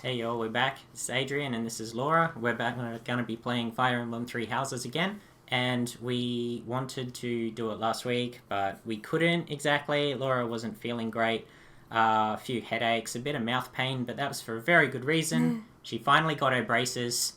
Hey y'all, we're back. It's Adrian and this is Laura. We're back. We're going to be playing Fire Emblem Three Houses again. And we wanted to do it last week, but we couldn't exactly. Laura wasn't feeling great. A few headaches, a bit of mouth pain, but that was for a very good reason. She finally got her braces.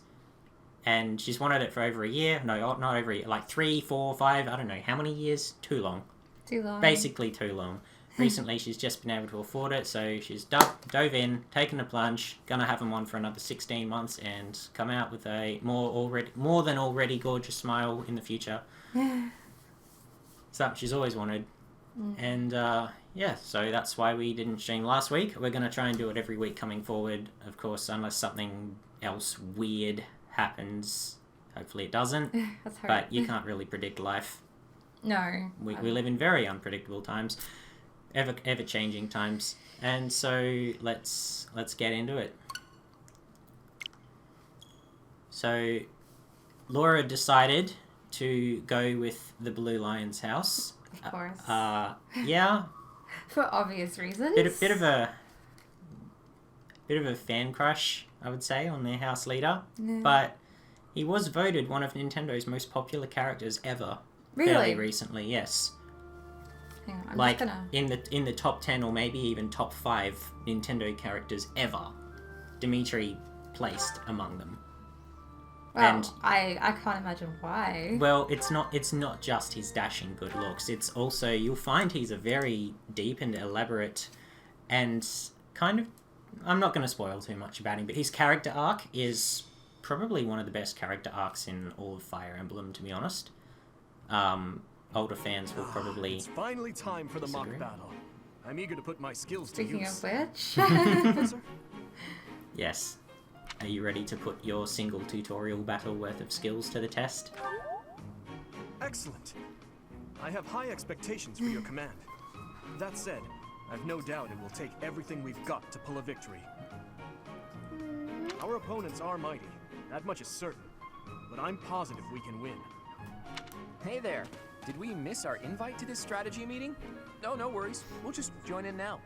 And she's wanted it for over a year. No, not over a year. Like 3, 4, 5, I don't know. How many years? Too long. Too long. Basically too long. Recently, she's just been able to afford it, so she's dove in, taken the plunge, gonna have them on for another 16 months, and come out with a more than already gorgeous smile in the future. Something she's always wanted. And yeah, so that's why we didn't stream last week. We're gonna try and do it every week coming forward, of course, unless something else weird happens. Hopefully it doesn't. That's hard. But you can't really predict life. No. We live in very unpredictable times. Ever changing times, and so let's get into it. So Laura decided to go with the Blue Lion's house. Of course. Yeah. For obvious reasons. Bit of a fan crush, I would say, on their house leader. Yeah. But he was voted one of Nintendo's most popular characters ever. Really? Fairly recently, yes. Hang on, I'm Like just gonna... in the top 10 or maybe even top 5 Nintendo characters ever, Dimitri placed among them. Well, And I can't imagine why. well, it's not just his dashing good looks. It's also, you'll find he's a very deep and elaborate and kind of, I'm not going to spoil too much about him, but his character arc is probably one of the best character arcs in all of Fire Emblem, to be honest. Older fans will probably It's finally time for the disagree. mock battle. I'm eager to put my skills Speaking to of use. which... Yes. Are you ready to put your single tutorial battle worth of skills to the test? Excellent. I have high expectations for your command. That said, I've no doubt it will take everything we've got to pull a victory. Our opponents are mighty, that much is certain. But I'm positive we can win. Hey there. Did we miss our invite to this strategy meeting? No worries. We'll just join in now.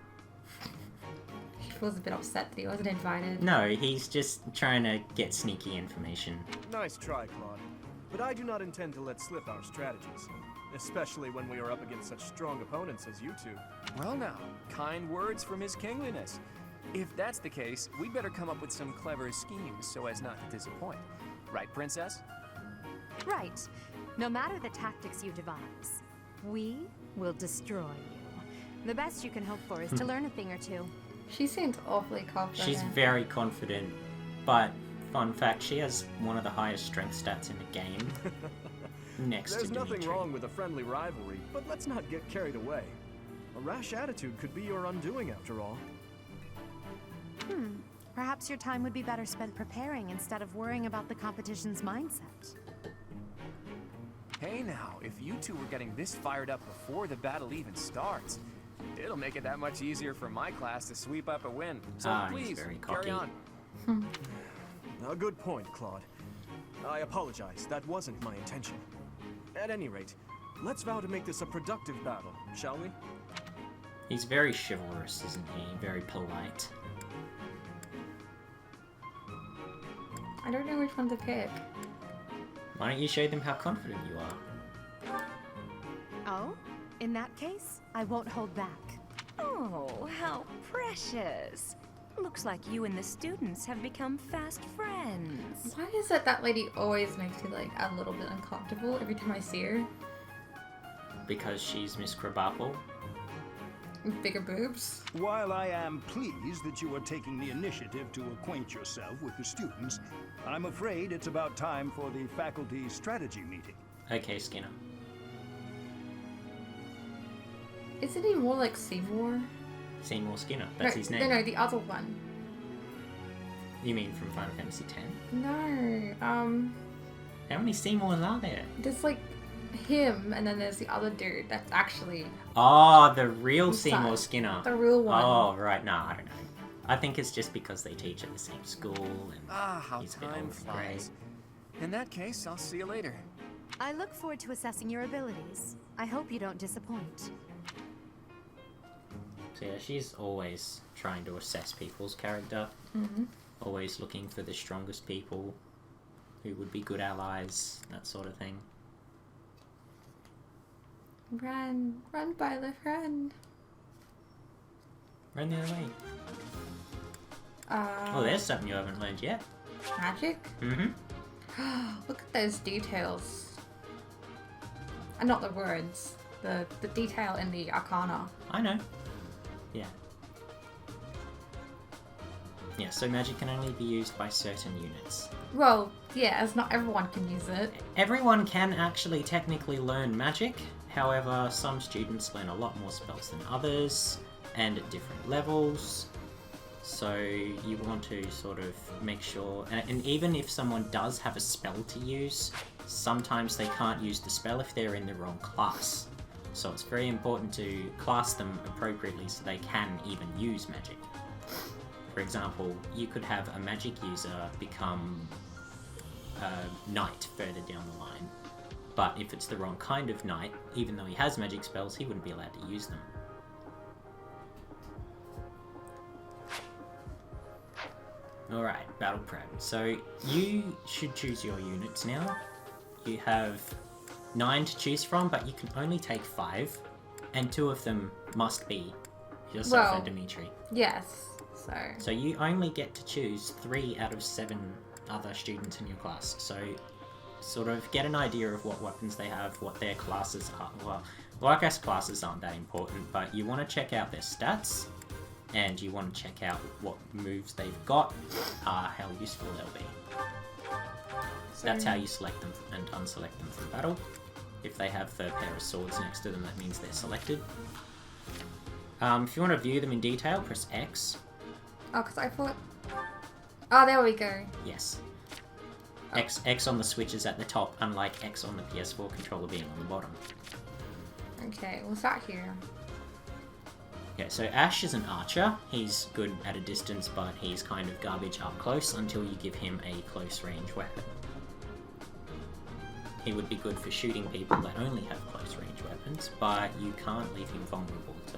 He was a bit upset that he wasn't invited. No, he's just trying to get sneaky information. Nice try, Claude. But I do not intend to let slip our strategies. Especially when we are up against such strong opponents as you two. Well now, kind words from His Kingliness. If that's the case, we'd better come up with some clever schemes so as not to disappoint. Right, Princess? Right. No matter the tactics you devise, we will destroy you. The best you can hope for is to learn a thing or two. She seems awfully confident. She's very confident, but fun fact, she has one of the highest strength stats in the game. Next There's to nothing Dimitri. wrong with a friendly rivalry, but let's not get carried away. A rash attitude could be your undoing after all. Perhaps your time would be better spent preparing instead of worrying about the competition's mindset. Hey now, if you two were getting this fired up before the battle even starts, it'll make it that much easier for my class to sweep up a win. So He's please, very carry cocky. on. A good point, Claude. I apologize, that wasn't my intention. At any rate, let's vow to make this a productive battle, shall we? He's very chivalrous, isn't he? Very polite. I don't know which one to pick. Why don't you show them how confident you are? Oh? In that case, I won't hold back. Oh, how precious. Looks like you and the students have become fast friends. Why is it that lady always makes me like a little bit uncomfortable every time I see her? Because she's Miss Krabappel. Bigger boobs. While I am pleased that you are taking the initiative to acquaint yourself with the students, I'm afraid it's about time for the faculty strategy meeting. Okay, Skinner. Isn't he more like Seymour? Seymour Skinner. That's no, his name. No, the other one. You mean from Final Fantasy X? No, How many Seymours are there? there's like him, and then there's the other dude that's actually Oh, the real Who's Seymour that? Skinner. the real one. Oh, right. No, I don't know. I think it's just because they teach at the same school and How he's a bit time old and grey. flies. In that case, I'll see you later. I look forward to assessing your abilities. I hope you don't disappoint. So yeah, she's always trying to assess people's character. Mhm. always looking for the strongest people who would be good allies, that sort of thing. Run, Byleth, run. Run the other way. Oh, there's something you haven't learned yet. Magic? Mm-hmm. Look at those details. And not the words. The detail in the arcana. I know. Yeah. Yeah, so magic can only be used by certain units. Well, yeah, as not everyone can use it. Everyone can actually technically learn magic. However, some students learn a lot more spells than others, and at different levels. So you want to sort of make sure, and even if someone does have a spell to use, sometimes they can't use the spell if they're in the wrong class. So it's very important to class them appropriately so they can even use magic. For example, you could have a magic user become a knight further down the line. But if it's the wrong kind of knight, even though he has magic spells, he wouldn't be allowed to use them. Alright, battle prep. So you should choose your units now. You have 9 to choose from, but you can only take 5. And 2 of them must be yourself and Dimitri. Yes, So you only get to choose 3 out of 7 other students in your class. So sort of get an idea of what weapons they have, what their classes are. Well, I guess classes aren't that important, but you want to check out their stats, and you want to check out what moves they've got, how useful they'll be. So that's how you select them and unselect them from battle. If they have the pair of swords next to them, that means they're selected. If you want to view them in detail, press X. Oh, because I thought... Oh, there we go. Yes. X on the Switch is at the top, unlike X on the PS4 controller being on the bottom. Okay, what's that here? Okay, so Ash is an archer. He's good at a distance, but he's kind of garbage up close until you give him a close range weapon. He would be good for shooting people that only have close range weapons, but you can't leave him vulnerable to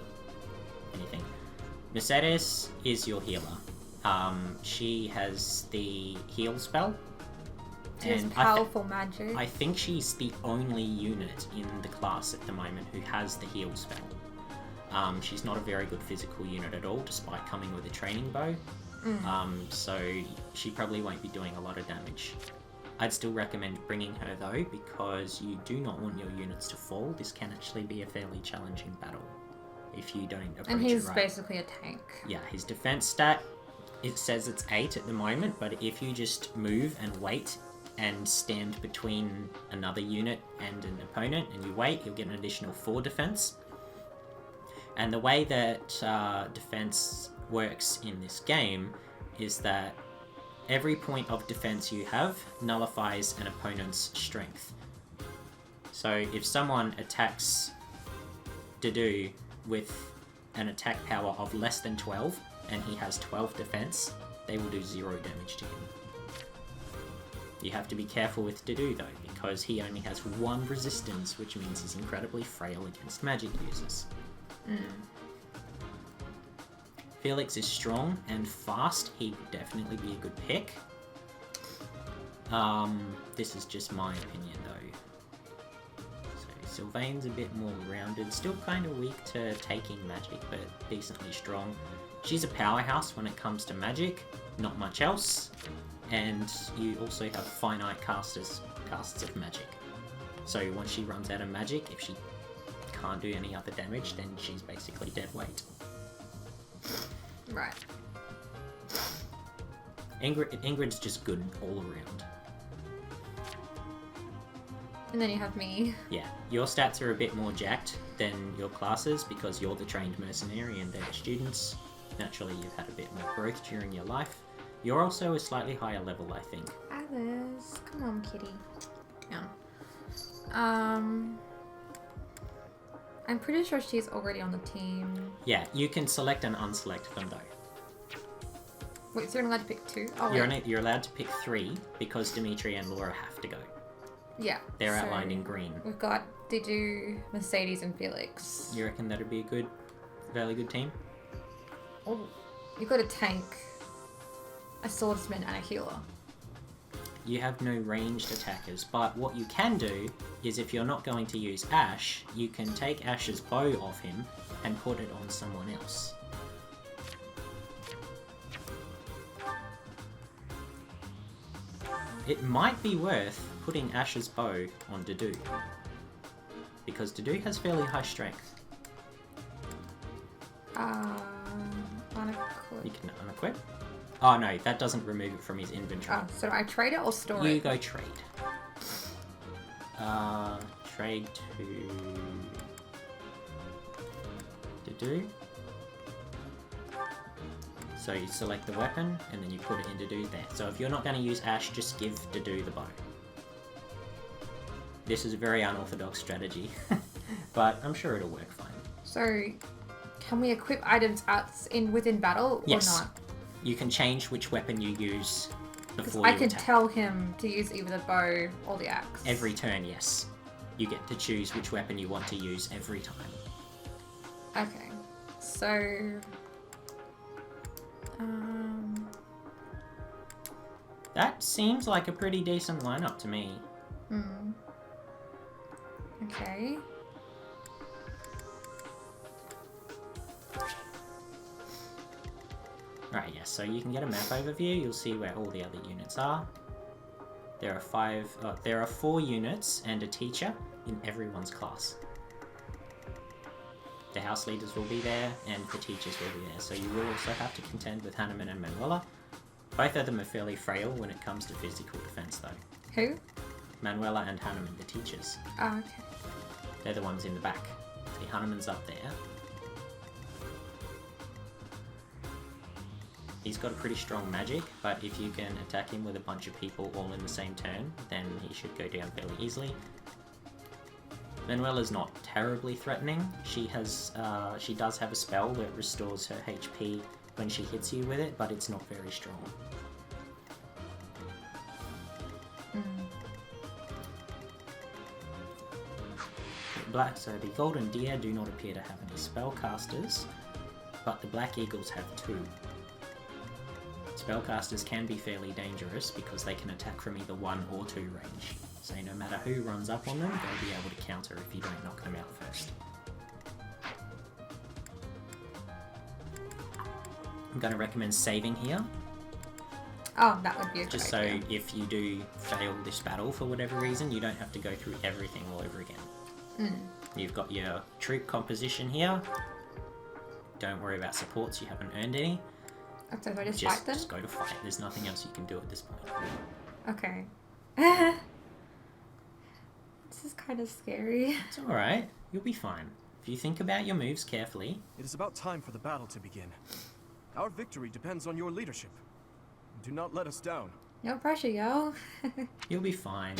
anything. Mercedes is your healer. She has the heal spell. She has powerful magic. I think she's the only unit in the class at the moment who has the heal spell. She's not a very good physical unit at all, despite coming with a training bow. So she probably won't be doing a lot of damage. I'd still recommend bringing her though, because you do not want your units to fall. This can actually be a fairly challenging battle if you don't approach it right. And he's basically a tank. Yeah, his defense stat, it says it's 8 at the moment, but if you just move and wait and stand between another unit and an opponent and you wait, you'll get an additional 4 defense. And the way that defense works in this game is that every point of defense you have nullifies an opponent's strength. So if someone attacks Dedue with an attack power of less than 12 and he has 12 defense, they will do 0 damage to him. You have to be careful with Dedue though, because he only has 1 resistance, which means he's incredibly frail against magic users. Felix is strong and fast. He would definitely be a good pick. This is just my opinion though. So Sylvain's a bit more rounded, still kind of weak to taking magic, but decently strong. She's a powerhouse when it comes to magic, not much else. And you also have finite casts of magic. So once she runs out of magic, if she can't do any other damage, then she's basically dead weight. Right. Ingrid's just good all around. And then you have me. Yeah, your stats are a bit more jacked than your classes because you're the trained mercenary and they're the students. Naturally, you've had a bit more growth during your life. You're also a slightly higher level, I think. Alice, come on, kitty. Yeah. I'm pretty sure she's already on the team. Yeah, you can select and unselect them though. Wait, so you're allowed to pick 2? Oh, You're allowed to pick 3 because Dimitri and Laura have to go. Yeah. They're outlined in green. We've got Dedue, Mercedes, and Felix. You reckon that'd be a fairly good team? Oh, you've got a tank. a swordsman and a healer. You have no ranged attackers, but what you can do is if you're not going to use Ash, you can take Ash's bow off him and put it on someone else. It might be worth putting Ash's bow on Dedue, because Dedue has fairly high strength. Unequip. You can unequip. Oh no, that doesn't remove it from his inventory. Oh, so do I trade it or store You it? go trade. Trade to do. So you select the weapon and then you put it into do there. So if you're not going to use Ash, just give Dedue the bow. This is a very unorthodox strategy, but I'm sure it'll work fine. So, can we equip items within battle or Yes. not? You can change which weapon you use Because before I you can attack. tell him to use either the bow or the axe. Every turn, yes. You get to choose which weapon you want to use every time. Okay. So... That seems like a pretty decent lineup to me. Okay. Right, yes, so you can get a map overview, you'll see where all the other units are. There are 4 units and a teacher in everyone's class. The house leaders will be there, and the teachers will be there, so you will also have to contend with Hanneman and Manuela. Both of them are fairly frail when it comes to physical defense, though. Who? Manuela and Hanneman, the teachers. Oh, okay. They're the ones in the back. See, Hanneman's up there. He's got a pretty strong magic, but if you can attack him with a bunch of people all in the same turn, then he should go down fairly easily. Manuela's not terribly threatening. She does have a spell that restores her HP when she hits you with it, but it's not very strong. So the Golden Deer do not appear to have any spellcasters, but the Black Eagles have 2. Spellcasters can be fairly dangerous because they can attack from either 1 or 2 range. So no matter who runs up on them, they'll be able to counter if you don't knock them out first. I'm going to recommend saving here, Oh, that would be a good just so idea. if you do fail this battle for whatever reason, you don't have to go through everything all over again. You've got your troop composition here. Don't worry about supports, you haven't earned any. So if I just fight them? Just go to fight. There's nothing else you can do at this point. Okay. This is kind of scary. It's alright. You'll be fine. If you think about your moves carefully. It is about time for the battle to begin. Our victory depends on your leadership. Do not let us down. No pressure, yo. You'll be fine.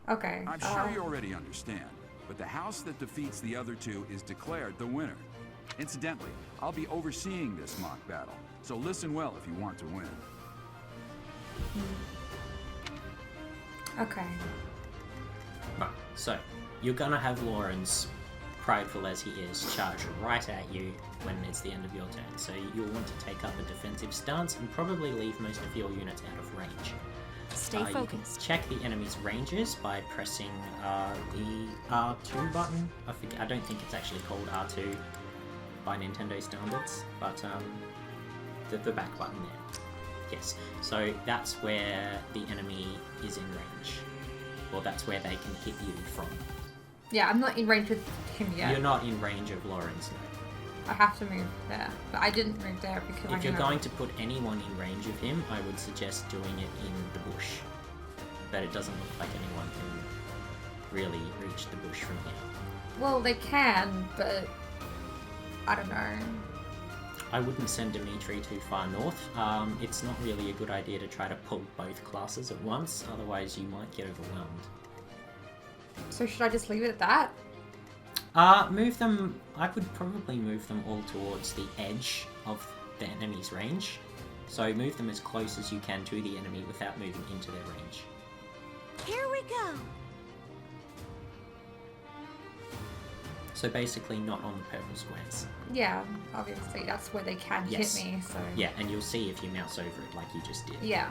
Okay. I'm sure you already understand, but the house that defeats the other 2 is declared the winner. Incidentally, I'll be overseeing this mock battle, so listen well if you want to win. Okay. Right, so you're gonna have Lawrence, prideful as he is, charge right at you when it's the end of your turn. So you'll want to take up a defensive stance and probably leave most of your units out of range. Stay You can focused. check the enemy's ranges by pressing the R2 button. I don't think it's actually called R2 by Nintendo standards, but the back button there. Yes, so that's where the enemy is in range. Or that's where they can hit you from. Yeah, I'm not in range with him yet. You're not in range of Lawrence, no. I have to move there. But I didn't move there because I If you're know- going to put anyone in range of him, I would suggest doing it in the bush. But it doesn't look like anyone can really reach the bush from here. Well, they can, but I don't know. I wouldn't send Dimitri too far north. It's not really a good idea to try to pull both classes at once, otherwise you might get overwhelmed. So should I just leave it at that? Move them... I would probably move them all towards the edge of the enemy's range. So move them as close as you can to the enemy without moving into their range. Here we go. So So basically not on the purple squares. Yeah, obviously that's where they can Yes. hit me. So Yeah, and you'll see if you mouse over it like you just did. yeah.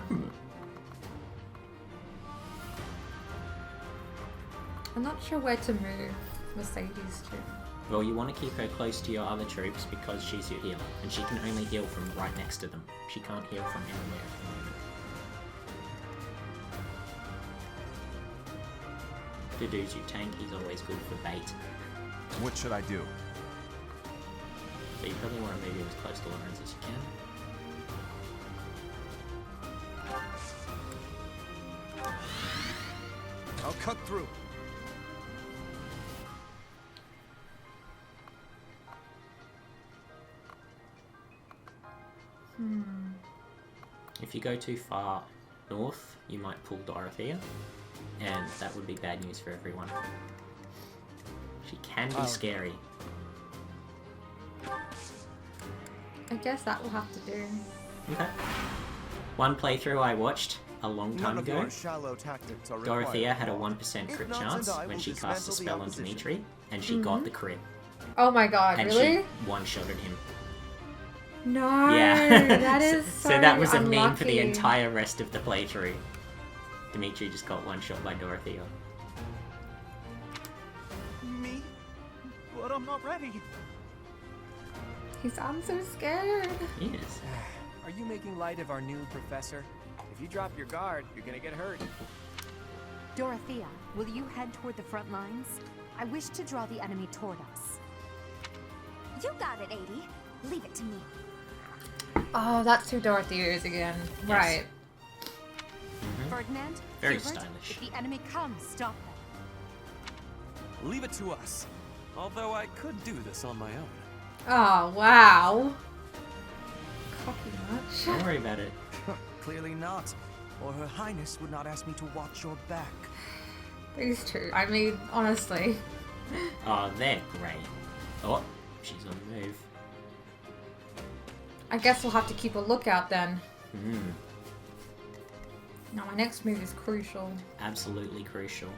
I'm not sure where to move Mercedes to. Well, you want to keep her close to your other troops because she's your healer, and she can only heal from right next to them. She can't heal from anywhere at the moment. Dudu's your tank, he's always good for bait. What should I do? So you probably want to move you as close to Lawrence as you can. I'll cut through. If you go too far north, you might pull Dorothea, and that would be bad news for everyone. She can be scary. I guess that will have to do. Okay. One playthrough I watched a long time None of ago, your shallow tactics are Dorothea required. had a 1% If crit not, chance then I when will she cast a dismantle the spell on opposition. Dimitri, and she got the crit. Oh my god, And really? she one-shotted him. No, Yeah. that is so that was a meme for the unlucky. entire rest of the playthrough. Dimitri just got one-shot by Dorothea. Me? But I'm not ready. I'm so scared. Yes. Are you making light of our new professor? If you drop your guard, you're gonna get hurt. Dorothea, will you head toward the front lines? I wish to draw the enemy toward us. You got it, 80. Leave it to me. Oh, that's who Dorothea is again. Yes. Right. Ferdinand, Very Hubert, stylish. if the enemy comes, stop them. Leave it to us. Although I could do this on my own. Oh, wow. Cocky much. Don't worry about it. Clearly not. Or Her Highness would not ask me to watch your back. These two. I mean, honestly. Oh, they're great. Oh, she's on the move. I guess we'll have to keep a lookout then. Hmm. Now, my next move is crucial. Absolutely crucial.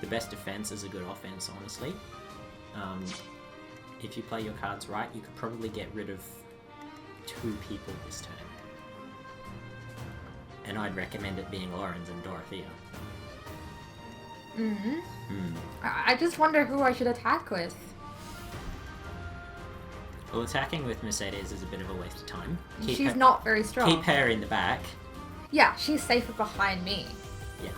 The best defense is a good offense, honestly. If you play your cards right, you could probably get rid of 2 people this turn. And I'd recommend it being Lorenz and Dorothea. I just wonder who I should attack with. Well, attacking with Mercedes is a bit of a waste of time. She's not very strong. Keep her in the back. Yeah, she's safer behind me. Yeah.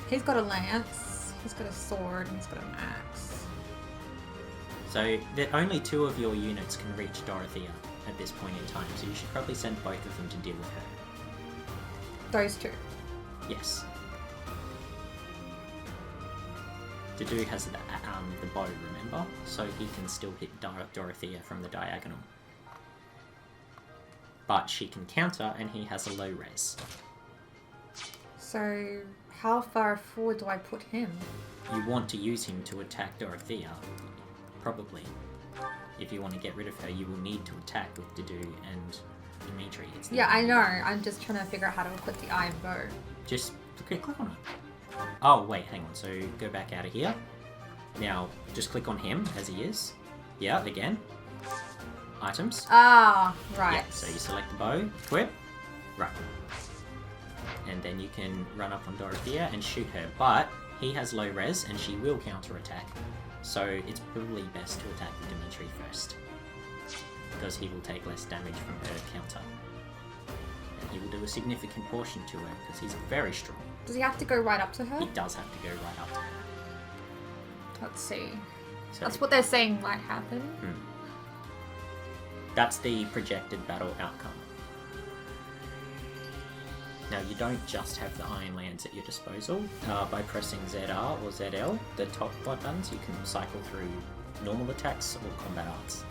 He's got a lance, he's got a sword, and he's got an axe. So only 2 of your units can reach Dorothea at this point in time, so you should probably send both of them to deal with her. Those 2. Yes. Dudu has the bow, remember? So he can still hit Dorothea from the diagonal. But she can counter, and he has a low res. So, how far forward do I put him? You want to use him to attack Dorothea, probably. If you want to get rid of her, you will need to attack with Dudu and Dimitri. It's Yeah, I know. I'm just trying to figure out how to equip the iron bow. Just click on it. Oh, wait, hang on. So go back out of here. Now, just click on him as he is. Yeah, again. Items. Ah, right. Yeah, so you select the bow, equip. Right. And then you can run up on Dorothea and shoot her. But he has low res and she will counterattack. So it's probably best to attack with Dimitri first. Because he will take less damage from her counter. And he will do a significant portion to her because he's very strong. Does he have to go right up to her? He does have to go right up to her. Let's see. So That's what they're saying might happen. That's the projected battle outcome. Now, you don't just have the Iron Lance at your disposal. By pressing ZR or ZL, the top buttons, you can cycle through normal attacks or combat arts.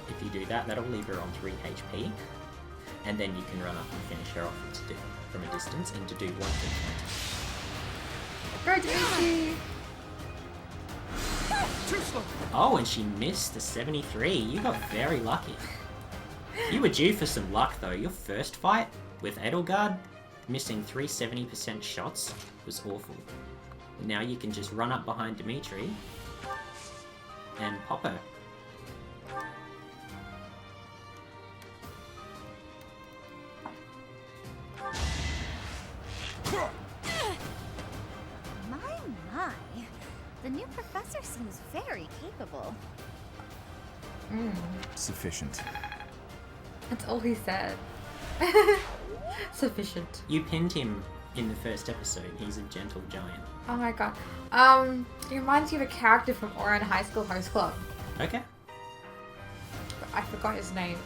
If you do that, that'll leave her on 3 HP, and then you can run up and finish her off from a distance and to do 1 hit point. Go, Dimitri! Too slow. Oh, and she missed the 73. You got very lucky. You were due for some luck, though. Your first fight, With Edelgard, missing 3 70% shots was awful. Now you can just run up behind Dimitri and pop her. My. The new professor seems very capable. Sufficient. That's all he said. Sufficient. You pinned him in the first episode. He's a gentle giant. Oh my god. He reminds me of a character from Oran High School Host Club. Okay. But I forgot his name.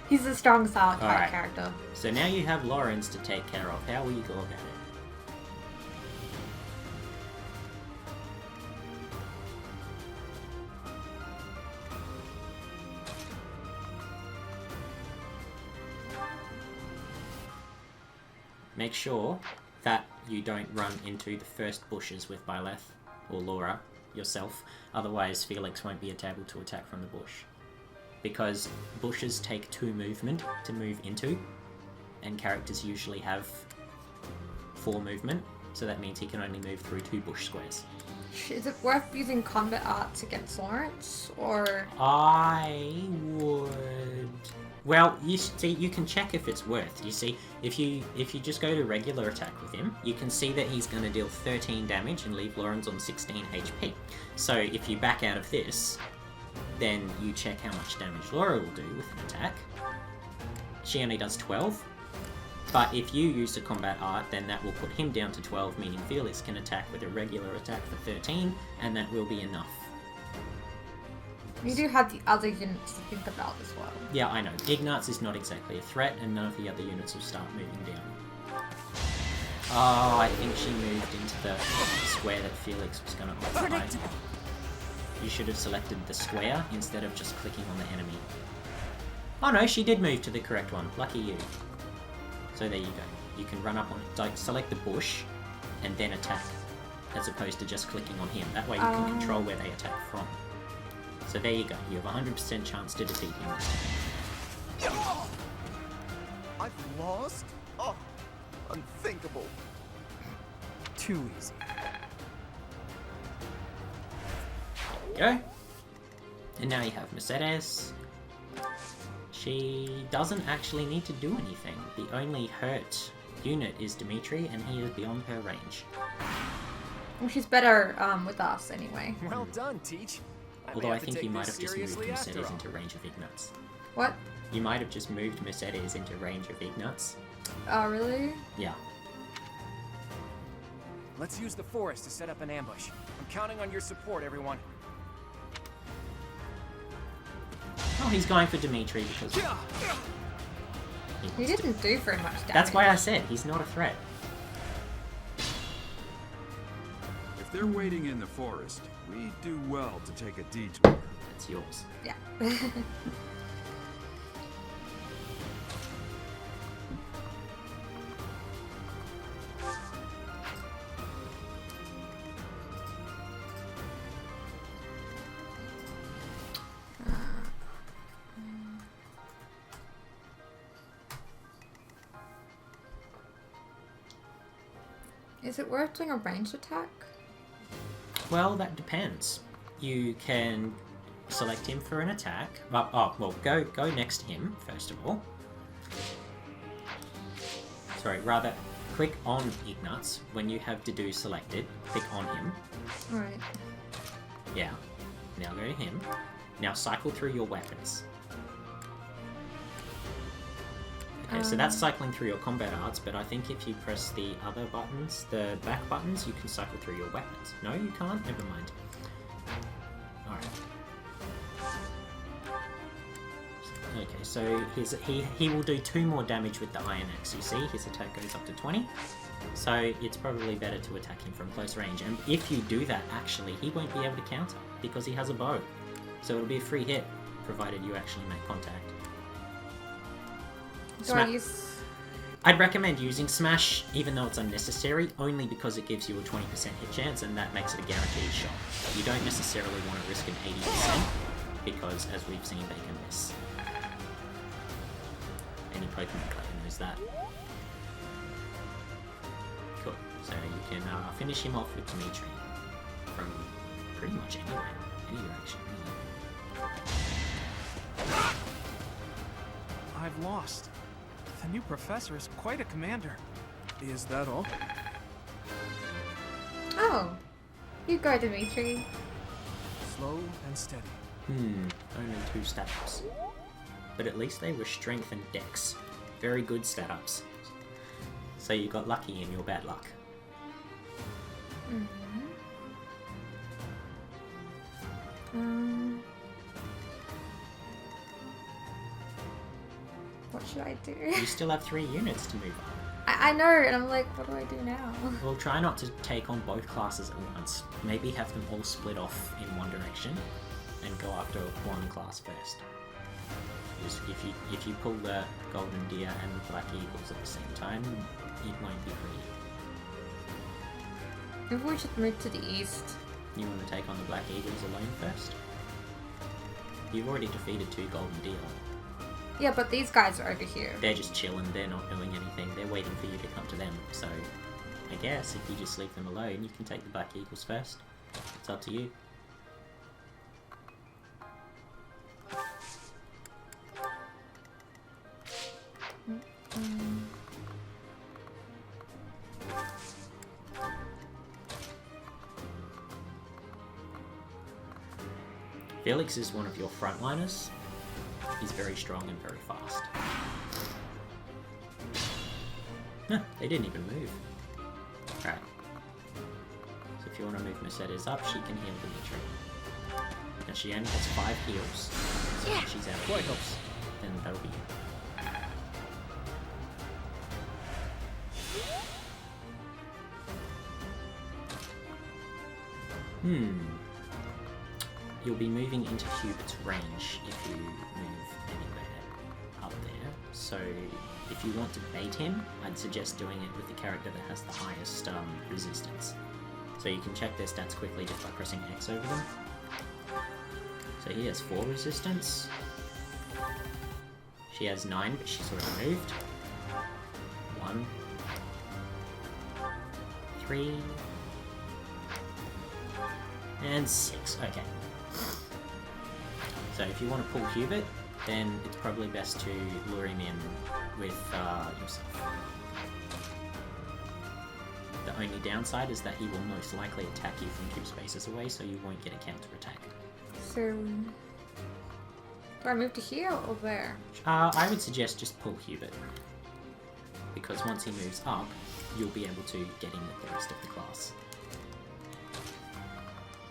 He's a strong silent type Alright. character. So now you have Lawrence to take care of. How will you go about it? Make sure that you don't run into the first bushes with Byleth or Laura yourself, otherwise Felix won't be able to attack from the bush. Because bushes take 2 movement to move into, and characters usually have 4 movement, so that means he can only move through 2 bush squares. Is it worth using combat arts against Lawrence, or...? I would... Well, you see, you can check if it's worth. You see, if you just go to regular attack with him, you can see that he's going to deal 13 damage and leave Lawrence on 16 HP. So if you back out of this, then you check how much damage Laura will do with an attack. She only does 12. But if you use the combat art, then that will put him down to 12, meaning Felix can attack with a regular attack for 13, and that will be enough. You do have the other units to think about as well. Yeah, I know. Ignatz is not exactly a threat, and none of the other units will start moving down. Oh, I think she moved into the square that Felix was going to occupy. You should have selected the square instead of just clicking on the enemy. Oh no, she did move to the correct one. Lucky you. So there you go. You can run up on it. Like, select the bush and then attack, as opposed to just clicking on him. That way you can control where they attack from. So there you go. You have a 100% chance to defeat him this time. I've lost? Oh, unthinkable. Too easy. Go. And now you have Mercedes. She doesn't actually need to do anything. The only hurt unit is Dimitri, and he is beyond her range. Well, she's better with us anyway. Well done, Teach. Although I think you might have just moved Mercedes into range of Ignatz. What? You might have just moved Mercedes into range of Ignatz. Oh, really? Yeah. Let's use the forest to set up an ambush. I'm counting on your support, everyone. Oh, he's going for Dimitri because... He didn't do very much damage. That's why I said he's not a threat. If they're waiting in the forest, we do well to take a detour. It's yours. Yeah. Is it worth doing a ranged attack? Well, that depends. You can select him for an attack. Well, go next to him, first of all. Sorry, rather, click on Ignatz when you have to do selected. Click on him. Alright. Yeah. Now go to him. Now cycle through your weapons. Okay, so that's cycling through your combat arts, but I think if you press the other buttons, the back buttons, you can cycle through your weapons. No, you can't? Never mind. Alright. Okay, so he will do 2 more damage with the Iron Axe, you see? His attack goes up to 20. So it's probably better to attack him from close range. And if you do that, actually, he won't be able to counter, because he has a bow. So it'll be a free hit, provided you actually make contact. I'd recommend using Smash, even though it's unnecessary, only because it gives you a 20% hit chance, and that makes it a guaranteed shot. You don't necessarily want to risk an 80%, because, as we've seen, they can miss. any Pokemon player knows that. Cool. So you can finish him off with Dimitri from pretty much anywhere, any direction, really. I've lost. The new professor is quite a commander. Is that all? Oh, you go, Dimitri. Slow and steady. Only 2 stat-ups. But at least they were Strength and Dex. Very good stat-ups. So you got lucky in your bad luck. What should I do? You still have 3 units to move on. I know, and I'm like, what do I do now? Well, try not to take on both classes at once. Maybe have them all split off in one direction and go after one class first. Because if you pull the Golden Deer and the Black Eagles at the same time, it won't be pretty. Maybe we should move to the east. You want to take on the Black Eagles alone first? You've already defeated 2 Golden Deer. Yeah, but these guys are over here. They're just chilling, they're not doing anything, they're waiting for you to come to them. So, I guess if you just leave them alone, you can take the Black Eagles first. It's up to you. Felix is one of your frontliners. He's very strong and very fast. Huh, they didn't even move. Right. So if you want to move Mercedes up, she can heal Dimitri. Now she only has 5 heals. So if she's out of heals, then that'll be it. You'll be moving into Hubert's range if you move anywhere up there. So if you want to bait him, I'd suggest doing it with the character that has the highest resistance. So you can check their stats quickly just by pressing X over them. So he has 4 resistance. She has 9, but she's already moved. 1, 3, and 6. Okay. So if you want to pull Hubert, then it's probably best to lure him in with yourself. The only downside is that he will most likely attack you from 2 spaces away, so you won't get a counter attack. So, do I move to here or there? I would suggest just pull Hubert, because once he moves up, you'll be able to get in with the rest of the class.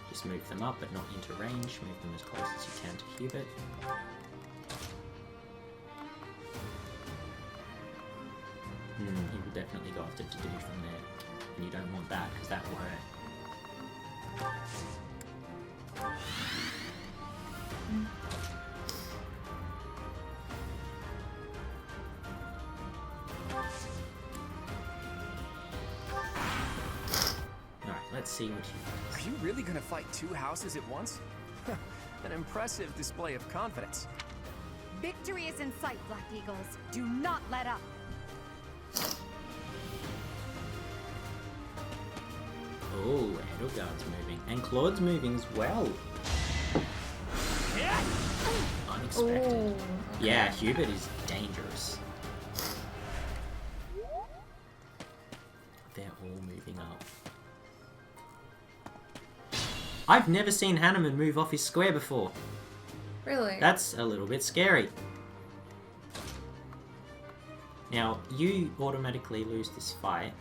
Just move them up, but not into range. Move them as close as you can to Hubert. He will definitely go after Dedede from there. And you don't want that, because that will hurt. Alright, let's see what you do. Are you really gonna fight 2 houses at once? An impressive display of confidence. Victory is in sight, Black Eagles. Do not let up. Oh, Edelgard's moving. And Claude's moving as well. Unexpected. Ooh, okay. Yeah, Hubert is dangerous. They're all moving up. I've never seen Hanneman move off his square before. Really? That's a little bit scary. Now, you automatically lose this fight,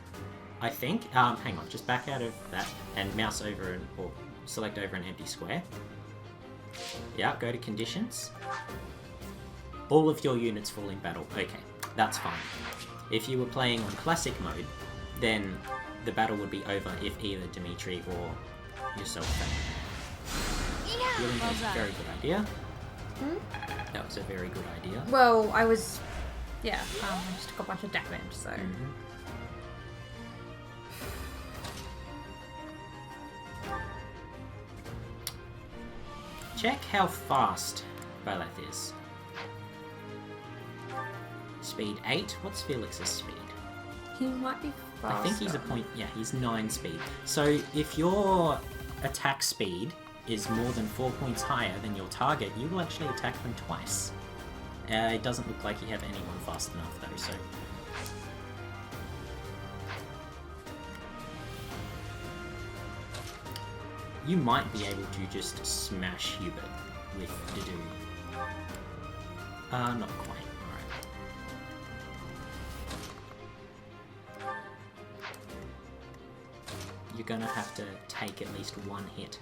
I think. Hang on, just back out of that and mouse over or select over an empty square. Yeah, go to conditions. All of your units fall in battle. Okay, that's fine. If you were playing on classic mode, then the battle would be over if either Dimitri or yourself fell. Healing is a very good idea. That was a very good idea. Well, I was... Yeah, I just took a bunch of damage, so... Check how fast Byleth is. speed 8. What's Felix's speed? He might be faster. I think he's a point. Yeah, he's 9 speed. So if your attack speed is more than 4 points higher than your target, you will actually attack them twice. It doesn't look like you have anyone fast enough though, so... You might be able to just smash Hubert with Dedue. Not quite. Alright. You're gonna have to take at least one hit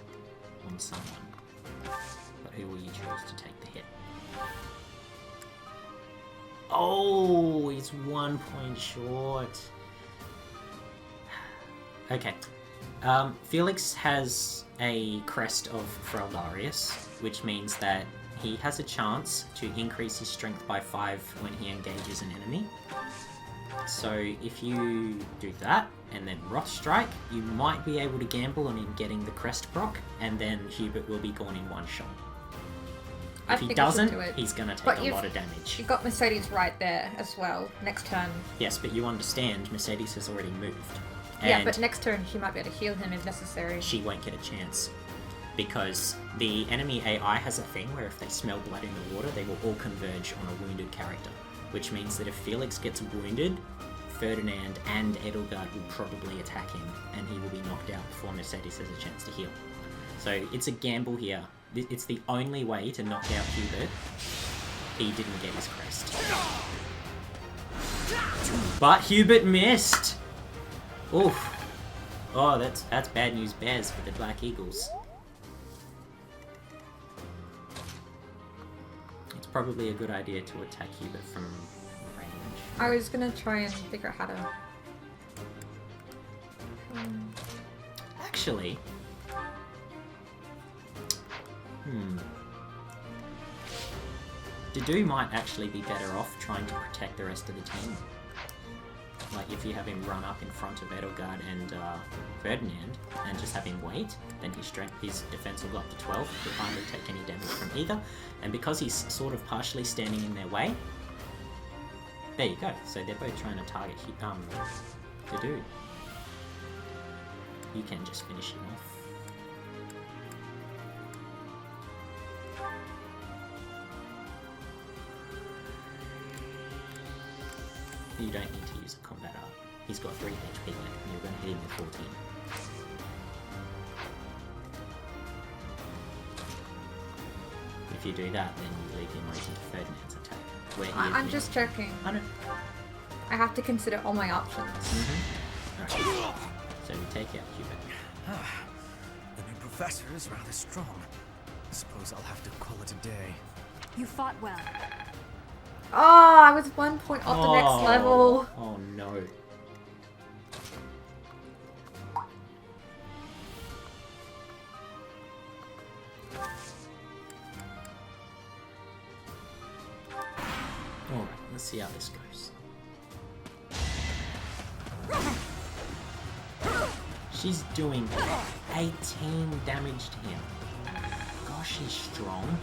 on someone. But who will you choose to take the hit? Oh, he's 1 point short. Okay. Felix has a crest of Fraldarius, which means that he has a chance to increase his strength by 5 when he engages an enemy. So if you do that, and then Wrath Strike, you might be able to gamble on him getting the crest proc, and then Hubert will be gone in one shot. If he doesn't, he's going to take a lot of damage. You've got Mercedes right there as well, next turn. Yes, but you understand, Mercedes has already moved. Yeah, but next turn she might be able to heal him if necessary. She won't get a chance. Because the enemy AI has a thing where if they smell blood in the water, they will all converge on a wounded character. Which means that if Felix gets wounded, Ferdinand and Edelgard will probably attack him, and he will be knocked out before Mercedes has a chance to heal. So it's a gamble here. It's the only way to knock out Hubert. He didn't get his crest. But Hubert missed! Oof. Oh, that's bad news bears for the Black Eagles. It's probably a good idea to attack Hubert from range. I was gonna try and figure out how to... Actually... Dedue might actually be better off trying to protect the rest of the team. Like, if you have him run up in front of Edelgard and Ferdinand, and just have him wait, then his defense will go up to 12, he'll hardly take any damage from either, and because he's sort of partially standing in their way, there you go, so they're both trying to target Dedue. You can just finish him off. You don't need to use a combat art. He's got 3 HP left, and you're going to hit him with 14. If you do that, then you leave him waiting for Ferdinand's attack. Where he I'm just checking. I have to consider all my options. Alright. So we take out Hubert. The new professor is rather strong. I suppose I'll have to call it a day. You fought well. Oh, I was 1 point off the next level. Oh no. Alright, let's see how this goes. She's doing 18 damage to him. Gosh, she's strong.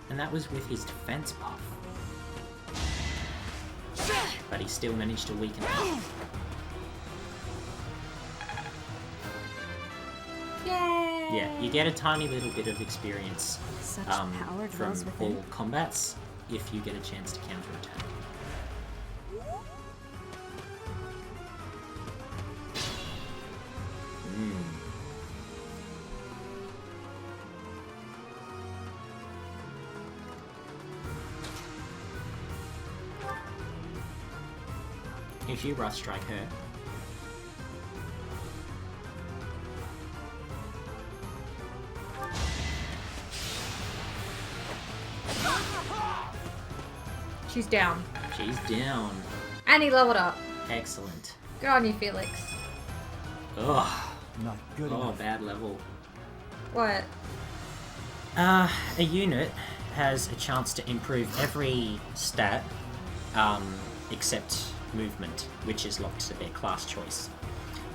And that was with his defense buff. But he still managed to weaken him. Yay! Yeah, you get a tiny little bit of experience power from dwells within. all combats if you get a chance to counterattack. If you Wrath Strike her, She's down. she's down. And he leveled up. Excellent. Good on you, Felix. Ugh. Not good Oh, enough. bad level. What? A unit has a chance to improve every stat except movement, which is locked to their class choice.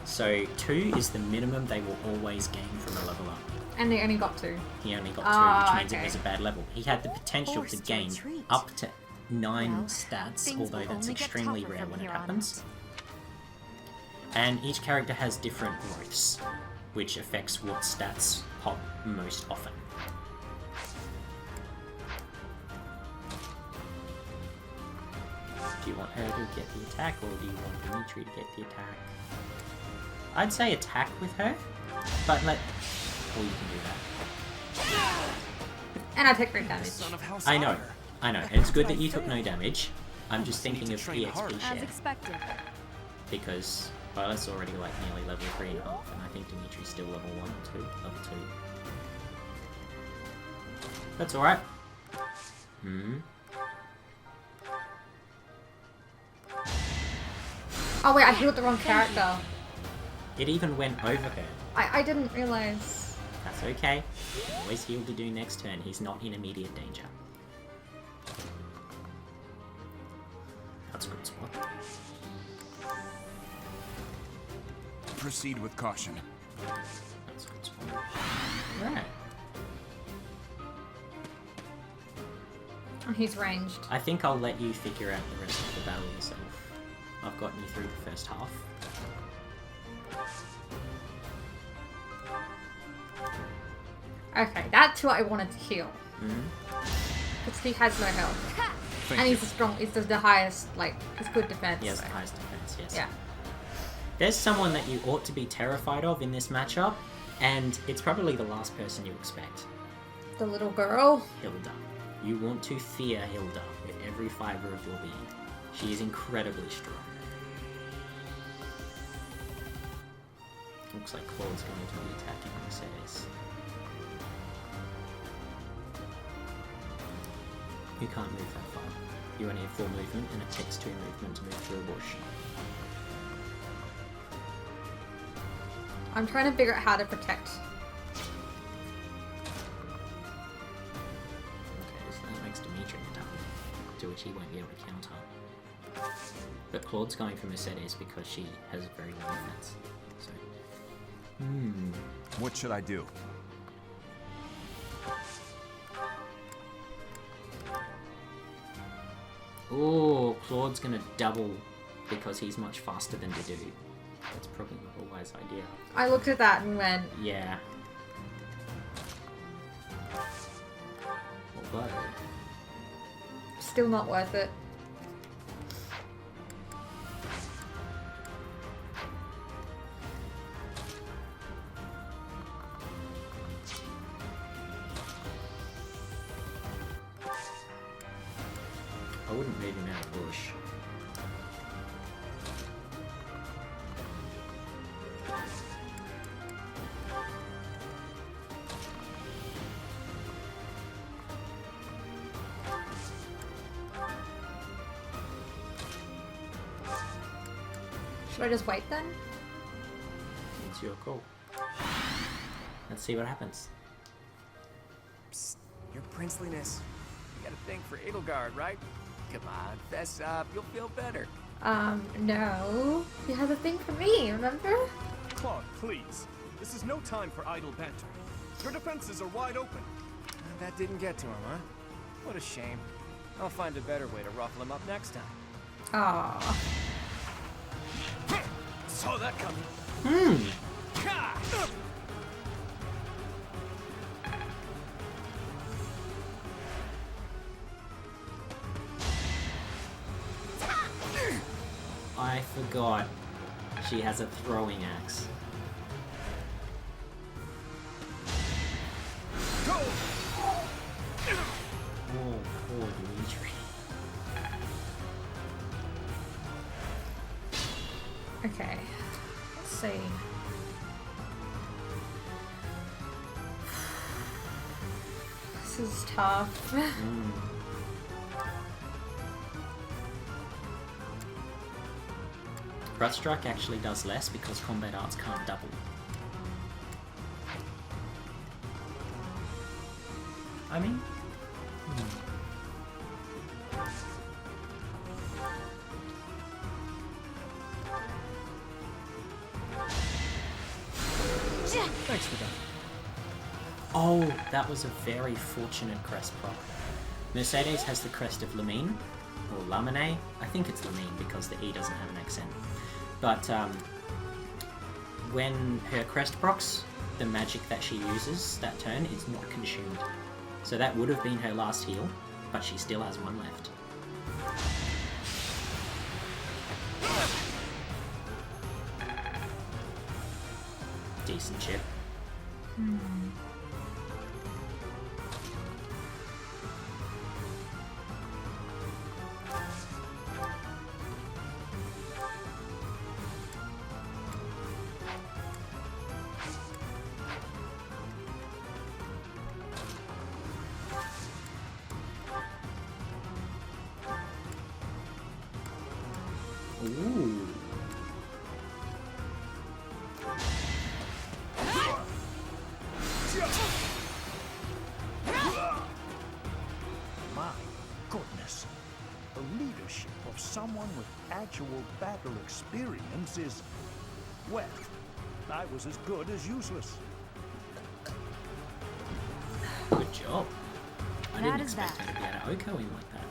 So 2 is the minimum they will always gain from a level up. And they only got 2. He only got 2, which means okay. it was a bad level. He had the potential to Forced gain retreat. up to 9 Well, stats, things although will that's only get extremely tougher rare from when it here on happens. And each character has different growths, which affects what stats pop most often. Do you want her to get the attack, or do you want Dimitri to get the attack? I'd say attack with her, but let... Or you can do that. And I take 3 damage. Son of House I know, Ivor. I know. It's good that you took no damage. I'm just Need thinking to of train EXP hard. As share, expected. because Violet's already like nearly level 3.5, and I think Dimitri's still level 1 or 2, level 2. That's alright. Oh wait, I healed the wrong character. It even went over her. I didn't realize. That's okay. You can always heal to do next turn. He's not in immediate danger. That's a good spot. Proceed with caution. That's a good spot. Right. He's ranged. I think I'll let you figure out the rest of the battle yourself. I've gotten you through the first half. Okay, that's what I wanted to heal. Because he has no health. And he's he's the highest, like, he's good defense. He has so. the highest defense, yes. Yeah. There's someone that you ought to be terrified of in this matchup, and it's probably the last person you expect. The little girl. Hilda. You want to fear Hilda with every fiber of your being. She is incredibly strong. Looks like Claude's going to be attacking Mercedes. You can't move that far. You only have 4 movement, and it takes 2 movement to move through a bush. I'm trying to figure out how to protect. Okay, so that makes Dimitri attack, to which he won't be able to counter. But Claude's going for Mercedes because she has very low defense. So, What should I do? oh, Claude's gonna double because he's much faster than Dedue. That's probably not a wise idea. I looked at that and went, Yeah. Although, still not worth it. I wouldn't move him out of the bush. Should I just wait then? It's your call. Let's see what happens. Psst, your princeliness. You got a thing for Edelgard, right? Come on, fess up. You'll feel better. No. He has a thing for me, remember? Claude, please. This is no time for idle banter. Your defenses are wide open. That didn't get to him, huh? What a shame. I'll find a better way to ruffle him up next time. Aww. Saw that coming. I forgot. She has a throwing axe. Oh, poor Dimitri. Okay. Let's see. This is tough. Brushstruck actually does less because combat arts can't double. I mean... Thanks for that. Oh, that was a very fortunate crest prop. Mercedes has the crest of Lamine, or Lamine. I think it's Lamine because the E doesn't have an accent. But when her crest procs, the magic that she uses that turn is not consumed. So that would have been her last heal, but she still has one left. Decent chip. Ooh. My goodness. The leadership of someone with actual battle experience is... well, I was as good as useless. Good job. I didn't That is expect that. her to be able to Oko him like that.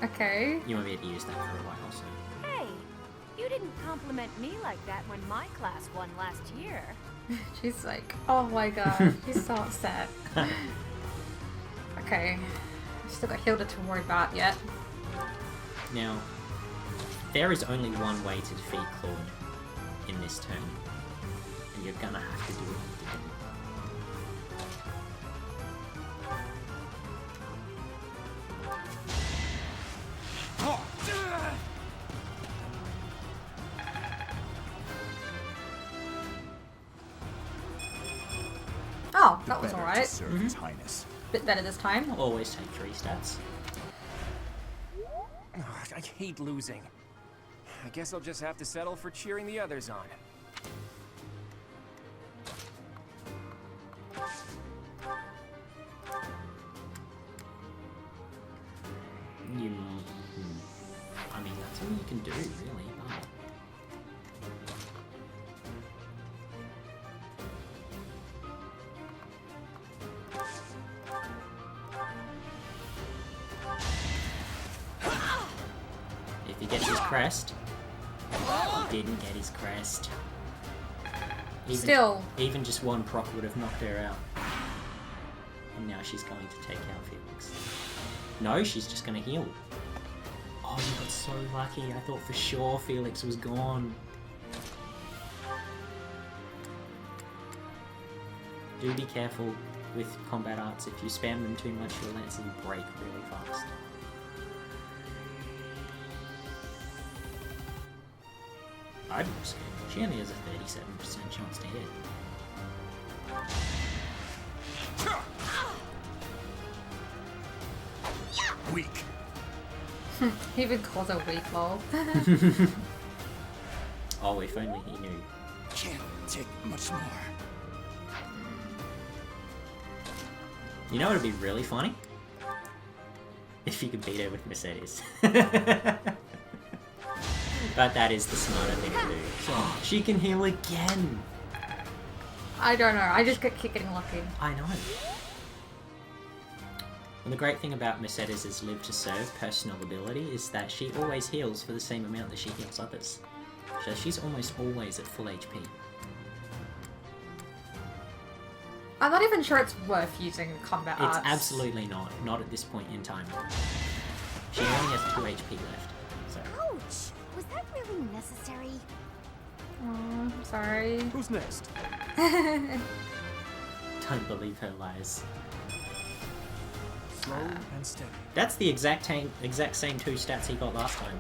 Okay. You won't be able to use that for a while, so... Hey, you didn't compliment me like that when my class won last year. She's like, oh my god, she's so upset. Okay. Still got Hilda to worry about yet. Now, there is only one way to defeat Claude in this turn, and you're gonna have to do it. Oh, The that was better to alright. serve His Highness. Bit better this time. I'll always take 3 stats. Ugh, I hate losing. I guess I'll just have to settle for cheering the others on. I mean, that's all you can do, really, but... If he gets his crest... He didn't get his crest. Even just one proc would have knocked her out. And now she's going to take out Felix. No, she's just going to heal. Oh, you got so lucky. I thought for sure Felix was gone. Do be careful with combat arts. If you spam them too much, your lances will break really fast. I'd be scared. She only has a 37% chance to hit. Weak. He even calls her weak, lol. Oh, if only he knew. Can't take much more. You know what would be really funny? If you could beat her with Mercedes. But that is the smarter thing to do. She can heal again! I don't know, I just keep getting lucky. I know. And the great thing about Mercedes' Live to Serve personal ability is that she always heals for the same amount that she heals others. So she's almost always at full HP. I'm not even sure it's worth using combat It's arts. absolutely not. Not at this point in time. She only has 2 HP left. So. Ouch! Was that really necessary? Oh, I'm sorry. Who's next? Don't believe her lies. Slow and steady. That's the exact same 2 stats he got last time.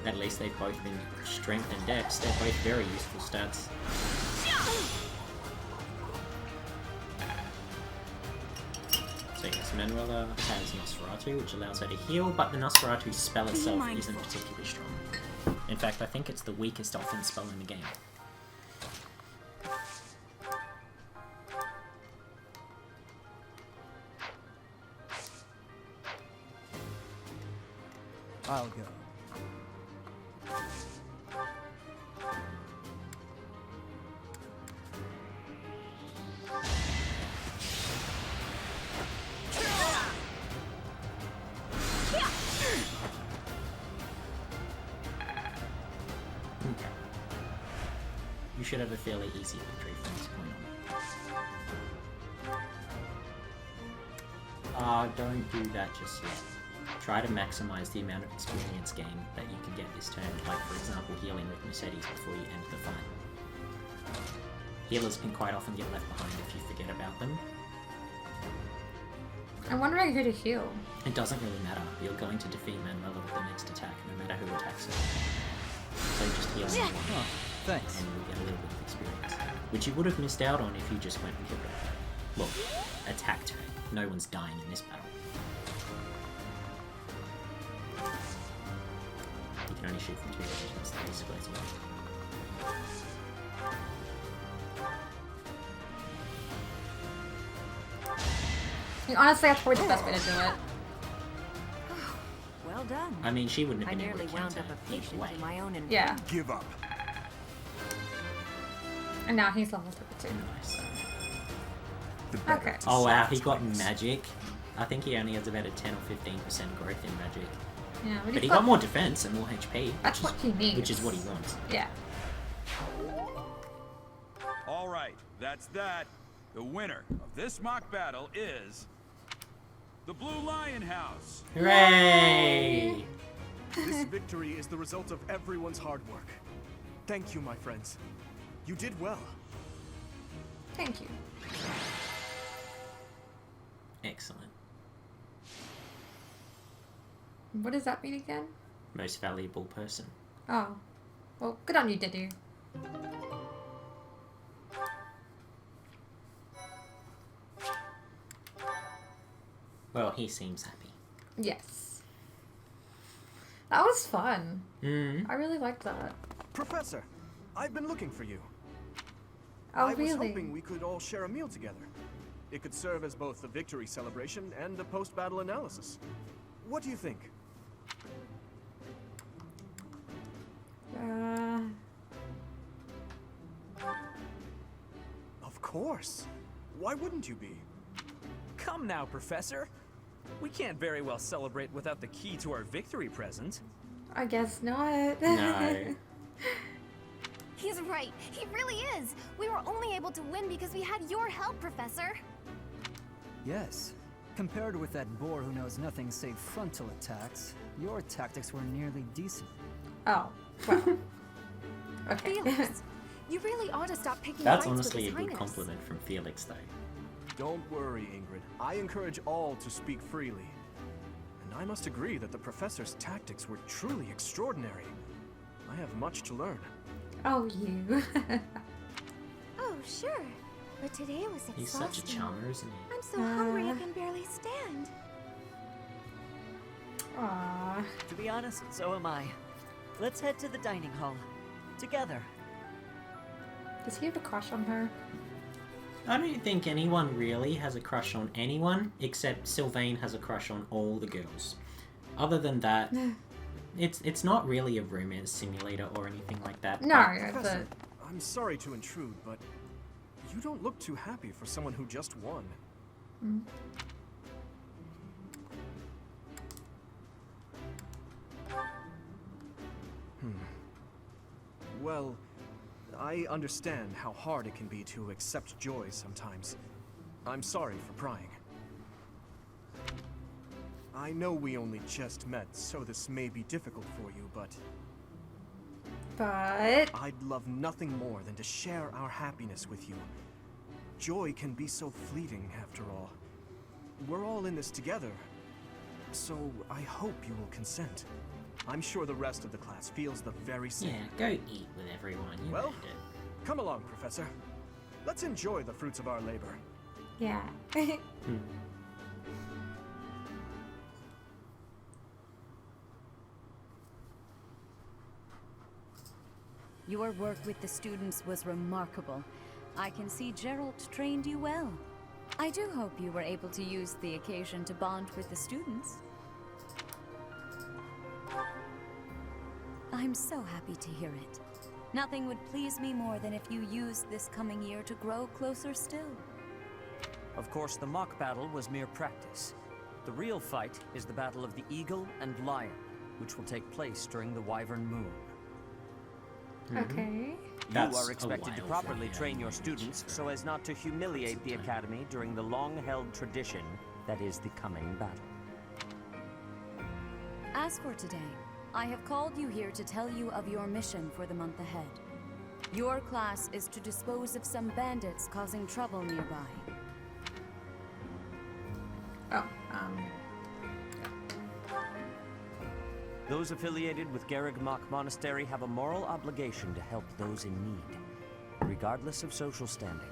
At least they've both been strength and dex. They're both very useful stats. So yes, Manuela has Nosferatu, which allows her to heal, but the Nosferatu spell itself isn't particularly strong. In fact, I think it's the weakest offense spell in the game. I'll go. should have a fairly easy victory from this point on. Don't do that just yet. Try to maximize the amount of experience gain that you can get this turn, like for example healing with Mercedes before you end the fight. Healers can quite often get left behind if you forget about them. I'm wondering who to heal. It doesn't really matter. You're going to defeat Manuela with the next attack, no matter who attacks her. So just heal someone. Oh, thanks. And you'll get a little bit of experience. Which you would have missed out on if you just went and killed her. Well, attacked her. No one's dying in this battle. You can only shoot from 2 directions, that basically as well. Honestly, that's probably the best way to do it. Well done. I mean, she wouldn't have I been able nearly to wound counter up a either patient way. in my own environment. Yeah. Give up. And now he's level 32. Nice. Okay. Oh wow, he got magic. I think he only has about a 10 or 15% growth in magic. Yeah, But he got more defense and more HP. That's what he needs. Which is what he wants. Yeah. All right, that's that. The winner of this mock battle is the Blue Lion House. Hooray! This victory is the result of everyone's hard work. Thank you, my friends. You did well. Thank you. Excellent. What does that mean again? Most valuable person. Oh. Well, good on you, Didu. Well, he seems happy. Yes. That was fun. Mm. I really liked that. Professor, I've been looking for you. Oh, I was really? hoping we could all share a meal together. It could serve as both a victory celebration and a post-battle analysis. What do you think? Of course. Why wouldn't you be? Come now, Professor. We can't very well celebrate without the key to our victory present. I guess not. No. He's right. He really is. We were only able to win because we had your help, Professor. Yes. Compared with that boar who knows nothing save frontal attacks, your tactics were nearly decent. Oh, well. Okay. Felix, you really ought to stop picking That's fights honestly a with His good Highness. compliment from Felix, though. Don't worry, Ingrid. I encourage all to speak freely. And I must agree that the professor's tactics were truly extraordinary. I have much to learn. Oh, you. Oh, sure. But today was exhausting. He's such a charmer, isn't he? I'm so hungry I can barely stand. Aww. To be honest, so am I. Let's head to the dining hall. Together. Does he have a crush on her? I don't think anyone really has a crush on anyone, except Sylvain has a crush on all the girls. Other than that, it's not really a romance simulator or anything like that. No, Professor, I'm sorry to intrude, but you don't look too happy for someone who just won. Well, I understand how hard it can be to accept joy sometimes. I'm sorry for prying. I know we only just met, so this may be difficult for you, but I'd love nothing more than to share our happiness with you. Joy can be so fleeting, after all. We're all in this together, so I hope you will consent. I'm sure the rest of the class feels the very same. Yeah, go eat with everyone. You Well, earned it. come along, Professor. Let's enjoy the fruits of our labor. Yeah. Your work with the students was remarkable. I can see Gerald trained you well. I do hope you were able to use the occasion to bond with the students. I'm so happy to hear it. Nothing would please me more than if you used this coming year to grow closer still. Of course, the mock battle was mere practice. The real fight is the battle of the Eagle and Lion, which will take place during the Wyvern Moon. Okay. You That's are a expected to while properly from train now. your students so as not to humiliate the academy during the long-held tradition that is the coming battle. As for today, I have called you here to tell you of your mission for the month ahead. Your class is to dispose of some bandits causing trouble nearby. Oh, Those affiliated with Garrigmach Monastery have a moral obligation to help those in need, regardless of social standing.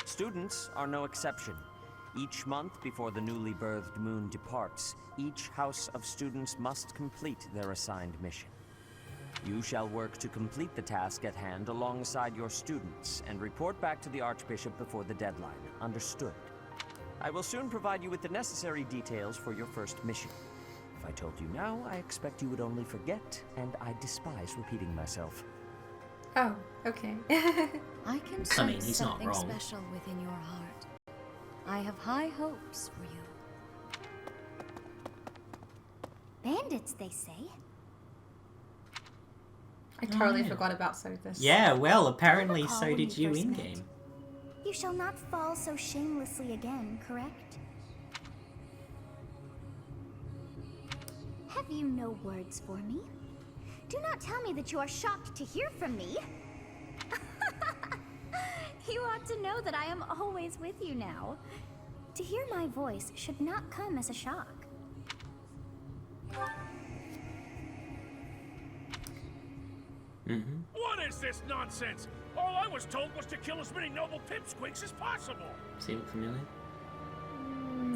Students are no exception. Each month before the newly birthed moon departs, each house of students must complete their assigned mission. You shall work to complete the task at hand alongside your students and report back to the Archbishop before the deadline. Understood? I will soon provide you with the necessary details for your first mission. If I told you now, I expect you would only forget, and I despise repeating myself. oh, okay. I can I mean, sense he's not something wrong. special within your heart. I have high hopes for you. Bandits, they say. I totally yeah. forgot about Sothis. Yeah, well, apparently recall so when did we you first in met? game. You shall not fall so shamelessly again, correct? Have you no words for me? Do not tell me that you are shocked to hear from me. You ought to know that I am always with you now. To hear my voice should not come as a shock. What is this nonsense? All I was told was to kill as many noble pipsqueaks as possible. Seem familiar?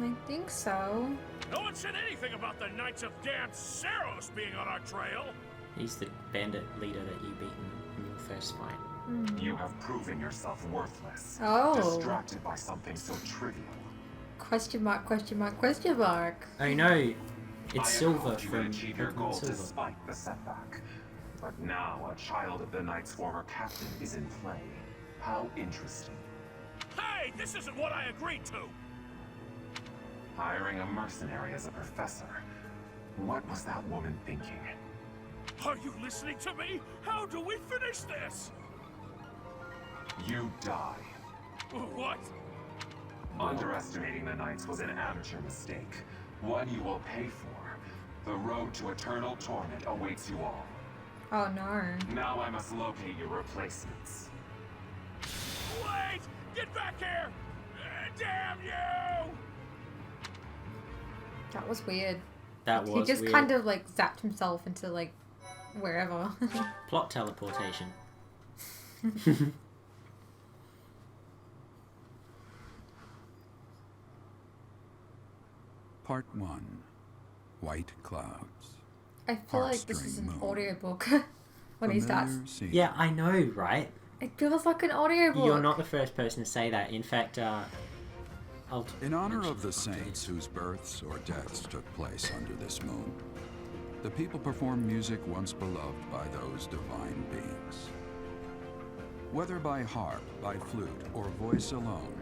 I think so. No one said anything about the Knights of Dan Saros being on our trail. He's the bandit leader that you beat in your first fight. You have proven yourself worthless. Oh. Distracted by something so trivial. Question mark, question mark, question mark. Oh no, it's I have Silver helped you from achieve your goal Pokemon Silver. despite the setback. But now a child of the Knight's former captain is in play. How interesting. Hey, this isn't what I agreed to. Hiring a mercenary as a professor. What was that woman thinking? Are you listening to me? How do we finish this? You die. What? Underestimating the Knights was an amateur mistake. One you will pay for. The road to eternal torment awaits you all. Oh no. Now I must locate your replacements. Wait! Get back here! Damn you! That was weird. That was He just weird. kind of like zapped himself into like wherever. Plot teleportation. Part 1. White Clouds. I feel like this is an Heartstring Moon. audiobook when he starts. Familiar scene. Yeah, I know, right? It feels like an audiobook. You're not the first person to say that. In fact, I'll In honor of the saints whose births or deaths took place under this moon, the people perform music once beloved by those divine beings. Whether by harp, by flute, or voice alone,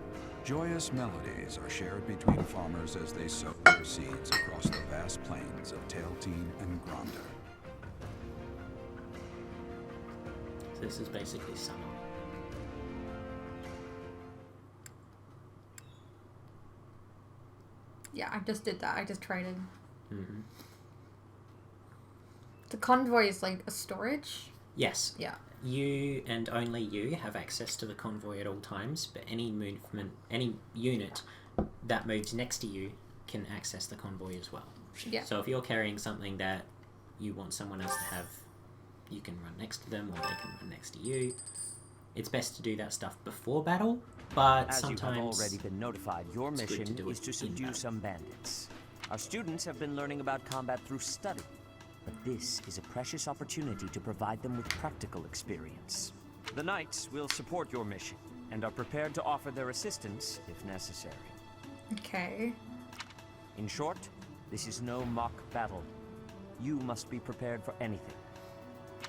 joyous melodies are shared between farmers as they sow their seeds across the vast plains of Tailtean and Granda. So this is basically summer. Yeah, I just did that. I just traded. Mm-hmm. The convoy is like a storage. Yes. Yeah. You and only you have access to the convoy at all times, but any movement, any unit that moves next to you can access the convoy as well. Yeah. So if you're carrying something that you want someone else to have, you can run next to them or they can run next to you. It's best to do that stuff before battle, but As you sometimes... have already been notified, your it's good to mission do is it to in subdue battle. some bandits. Our students have been learning about combat through study, but this is a precious opportunity to provide them with practical experience. The Knights will support your mission and are prepared to offer their assistance if necessary. Okay. In short, this is no mock battle. You must be prepared for anything.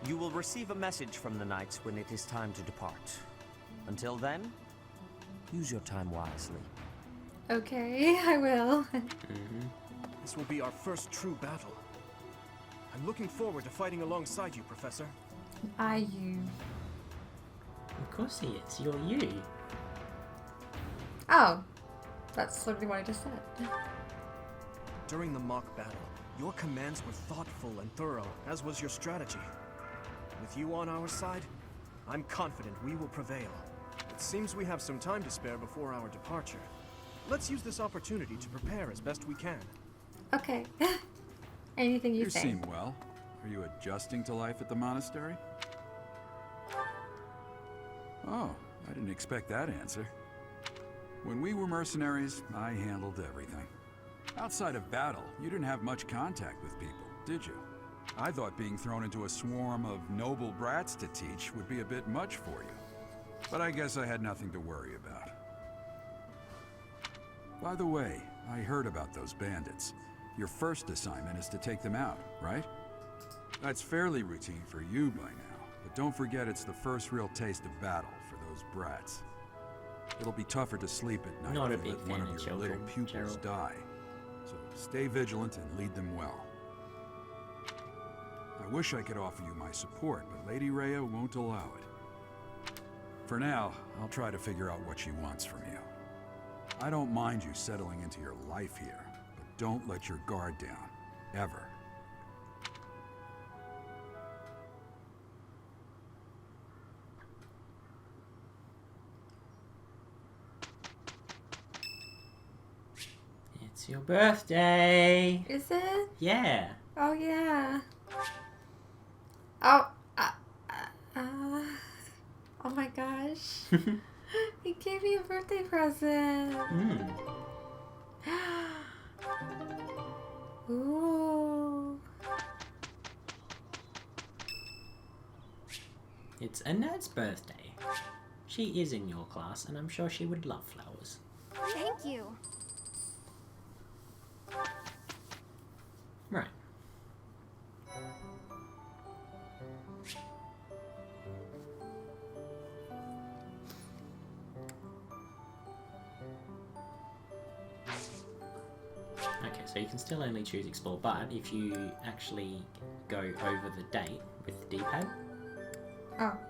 You will receive a message from the Knights when it is time to depart. Until then, use your time wisely. Okay, I will. This will be our first true battle. I'm looking forward to fighting alongside you, Professor. Are you? Of course he is. You're you. Oh, that's literally what I just said. During the mock battle, your commands were thoughtful and thorough, as was your strategy. With you on our side, I'm confident we will prevail. It seems we have some time to spare before our departure. Let's use this opportunity to prepare as best we can. Okay. Anything you say. You seem well. Are you adjusting to life at the monastery? Oh, I didn't expect that answer. When we were mercenaries, I handled everything. Outside of battle, you didn't have much contact with people, did you? I thought being thrown into a swarm of noble brats to teach would be a bit much for you. But I guess I had nothing to worry about. By the way, I heard about those bandits. Your first assignment is to take them out, right? That's fairly routine for you by now, but don't forget it's the first real taste of battle for those brats. It'll be tougher to sleep at night Not a if you big let one fan of of your children, little pupils Gerald. die. So stay vigilant and lead them well. I wish I could offer you my support, but Lady Rhea won't allow it. For now, I'll try to figure out what she wants from you. I don't mind you settling into your life here, but don't let your guard down, ever. It's your birthday. Is it? Yeah. Oh yeah. Oh. Oh my gosh. He gave me a birthday present. Ooh. It's Annette's birthday. She is in your class, and I'm sure she would love flowers. Thank you. Right. Okay, so you can still only choose explore, but if you actually go over the date with the D-pad,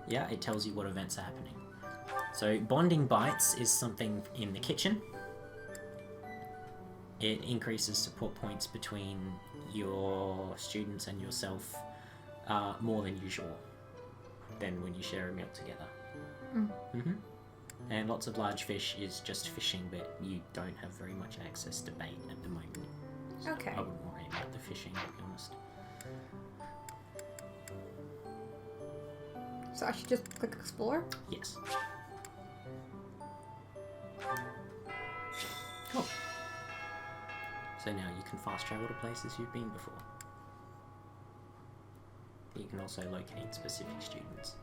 yeah, it tells you what events are happening. So bonding bites is something in the kitchen. It increases support points between your students and yourself more than usual than when you share a meal together. And lots of large fish is just fishing, but you don't have very much access to bait at the moment. So Okay. I wouldn't worry about the fishing, to be honest. So I should just click explore? Yes. Cool. So now you can fast travel to places you've been before. You can also locate specific students.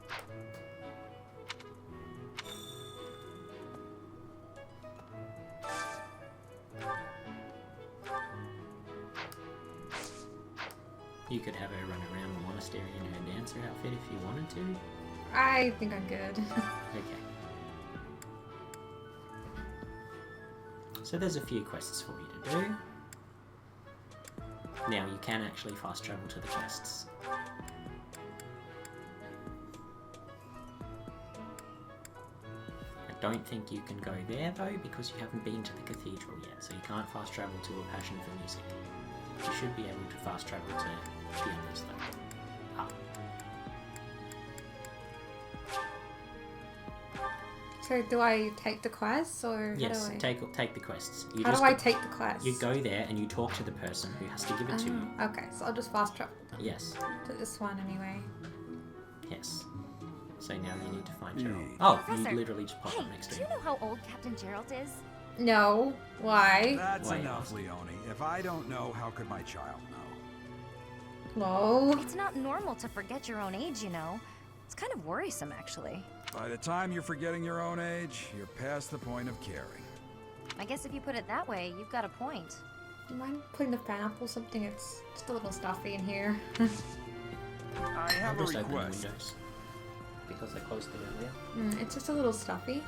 You could have her run around the monastery in her dancer outfit if you wanted to. I think I'm good. Okay. So there's a few quests for you to do. Now you can actually fast travel to the quests. I don't think you can go there though because you haven't been to the cathedral yet, so you can't fast travel to a passion for music. You should be able to fast travel to the others though. So do I take the quests or Yes, how do I... take the quests. You How just do I take the quest? You go there and you talk to the person who has to give it to you. Okay, so I'll just fast travel. Yes. To this one anyway. Yes. So now you need to find Gerald. Hey. Oh, Professor, you literally just pop Hey, up next to do you him. know how old Captain Gerald is? No. Why? That's Why enough, Leone. If I don't know, how could my child know? No. It's not normal to forget your own age, you know. It's kind of worrisome, actually. By the time you're forgetting your own age, you're past the point of caring. I guess if you put it that way, you've got a point. Do you mind putting the fan up or something? It's just a little stuffy in here. I have I'll a just open the request. windows. Because I closed it earlier. It's just a little stuffy.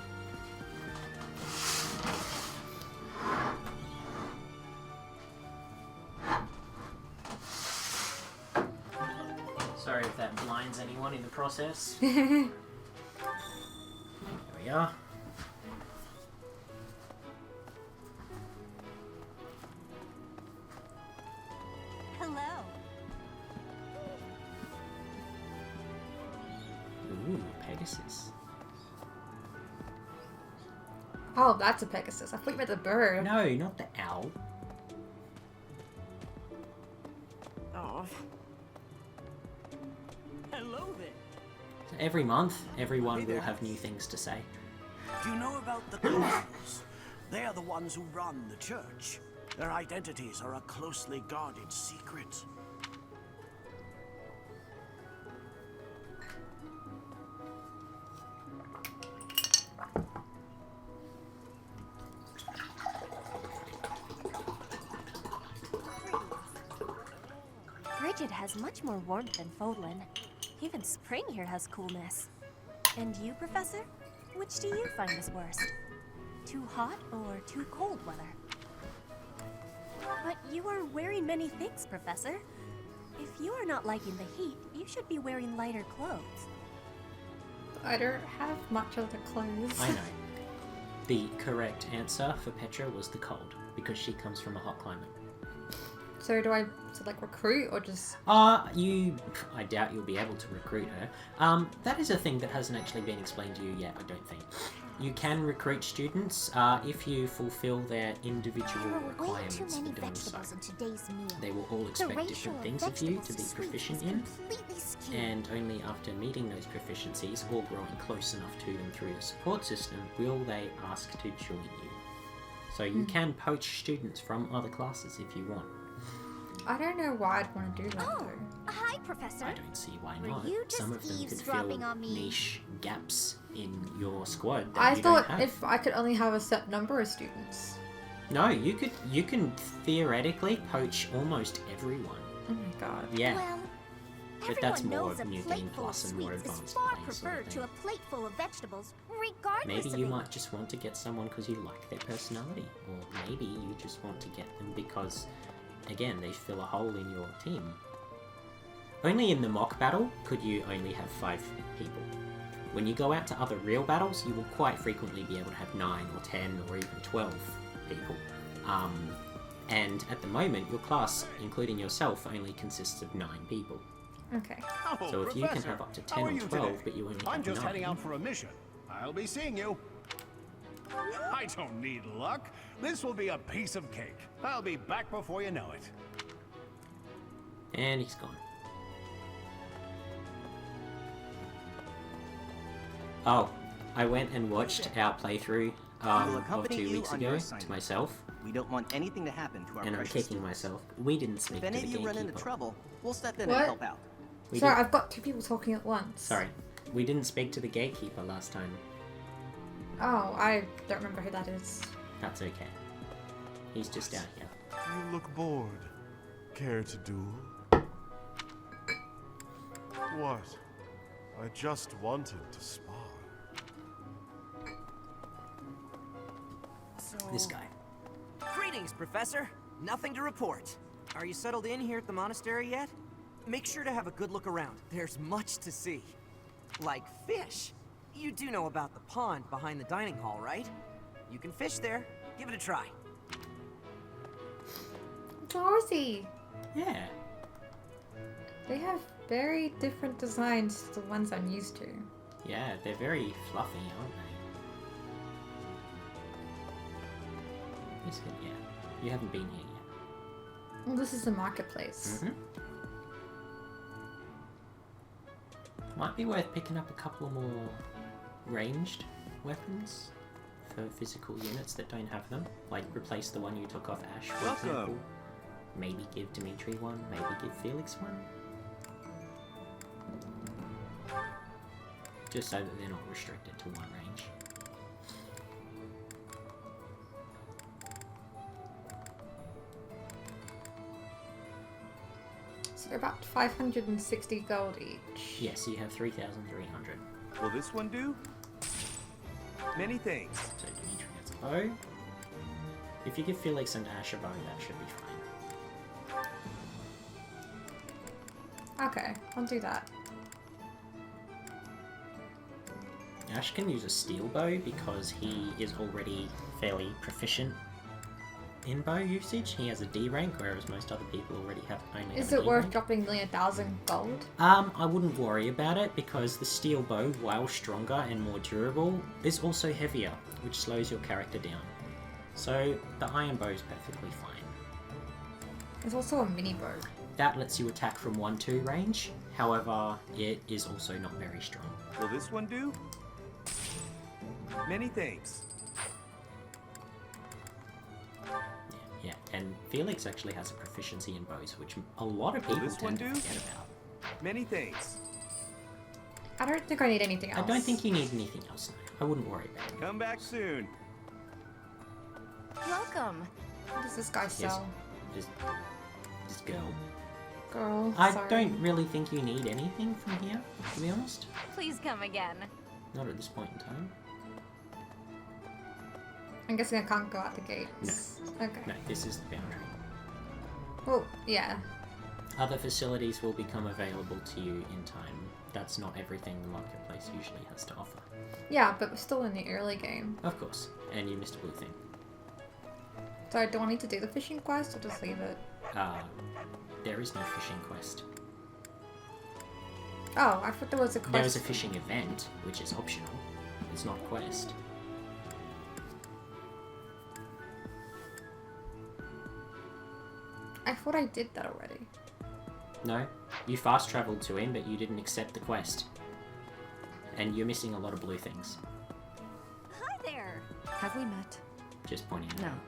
Sorry if that blinds anyone in the process. There we are. Hello. Ooh, Pegasus. Oh, that's a Pegasus. I thought you meant the bird. No, not the owl. Oh. Hello there. So every month, everyone will have new things to say. Do you know about the Cardinals? They are the ones who run the church. Their identities are a closely guarded secret. Bridget has much more warmth than Fodlan. Even spring here has coolness. And you, Professor? Which do you find is worst? Too hot or too cold weather? But you are wearing many things, Professor. If you are not liking the heat, you should be wearing lighter clothes. I don't have much other clothes. I know. The correct answer for Petra was the cold, because she comes from a hot climate. So do I like recruit or just... I doubt you'll be able to recruit her. That is a thing that hasn't actually been explained to you yet, I don't think. You can recruit students if you fulfill their individual requirements for doing so. They will all expect different things of you to be proficient in, and only after meeting those proficiencies or growing close enough to them through the support system will they ask to join you. So you can poach students from other classes if you want. I don't know why I'd want to do that though. Hi, Professor. I don't see why not. you just Some of them could eavesdropping fill on me? niche gaps in your squad that I you thought don't have. if I could only have a set number of students. No, you can theoretically poach almost everyone. Oh my god. Yeah. Well, but that's everyone more knows of a New Game plateful Plus of and more sweets is advanced far play sort preferred of to a thing. plateful of vegetables, regardless Maybe of you the- might just want to get someone because you like their personality, or maybe you just want to get them because, again, they fill a hole in your team. Only in the mock battle could you only have 5 people. When you go out to other real battles, you will quite frequently be able to have 9 or 10 or even 12 people. And at the moment, your class, including yourself, only consists of 9 people. Okay. Oh, So if you can Professor, have up to how 10 are or you 12, today? but you only I'm have just 9... heading out for a mission. I'll be seeing you. I don't need luck. This will be a piece of cake. I'll be back before you know it. And he's gone. Oh, I went and watched our playthrough We'll of accompany 2 you weeks on your ago assignment. to myself, We don't want anything to happen to our and I'm precious kicking students. myself. We didn't speak If to any the of you run into gatekeeper. trouble, we'll step in What? and help out. We Sorry, did- I've got 2 people talking at once. Sorry, we didn't speak to the gatekeeper last time. Oh, I don't remember who that is. That's okay. He's just out here. You look bored. Care to duel? What? I just wanted to spar. This guy. Greetings, Professor. Nothing to report. Are you settled in here at the monastery yet? Make sure to have a good look around. There's much to see. Like fish. You do know about the pond behind the dining hall, right? You can fish there. Give it a try. Dorsey! Yeah. They have very different designs to the ones I'm used to. Yeah, they're very fluffy, aren't they? Yes, yeah. You haven't been here yet. Well, this is the marketplace. Might be worth picking up a couple more ranged weapons for physical units that don't have them. Like, replace the one you took off Ash, for example. Maybe give Dimitri one, maybe give Felix one. Just so that they're not restricted to one range. So they're about 560 gold each. Yes, you have 3,300. Will this one do? Many thanks. So Dimitri gets a bow. If you give Felix and Ash a bow, that should be fine. Okay, I'll do that. Ash can use a steel bow because he is already fairly proficient in bow usage. He has a D rank, whereas most other people already have only Is have a it D worth rank. dropping nearly 1,000 gold? I wouldn't worry about it because the steel bow, while stronger and more durable, is also heavier, which slows your character down. So the iron bow is perfectly fine. There's also a mini bow. That lets you attack from 1-2 range, however, it is also not very strong. Will this one do? Many thanks. Yeah, and Felix actually has a proficiency in bows, which a lot of people tend to forget about. Many thanks. I don't think I need anything else. I don't think you need anything else, no. I wouldn't worry about it. Come back soon. Welcome. What does this guy sell? Yes, this girl. Girl, I sorry. don't really think you need anything from here, to be honest. Please come again. Not at this point in time. I'm guessing I can't go out the gates. No. Okay. No, this is the boundary. Oh, yeah. Other facilities will become available to you in time. That's not everything the marketplace usually has to offer. Yeah, but we're still in the early game. Of course. And you missed a blue thing. So do I need to do the fishing quest or just leave it? There is no fishing quest. Oh, I thought there was a quest. There is a fishing event, which is optional. It's not a quest. I thought I did that already. No, you fast traveled to him, but you didn't accept the quest. And you're missing a lot of blue things. Hi there. Have we met? Just pointing it No. out.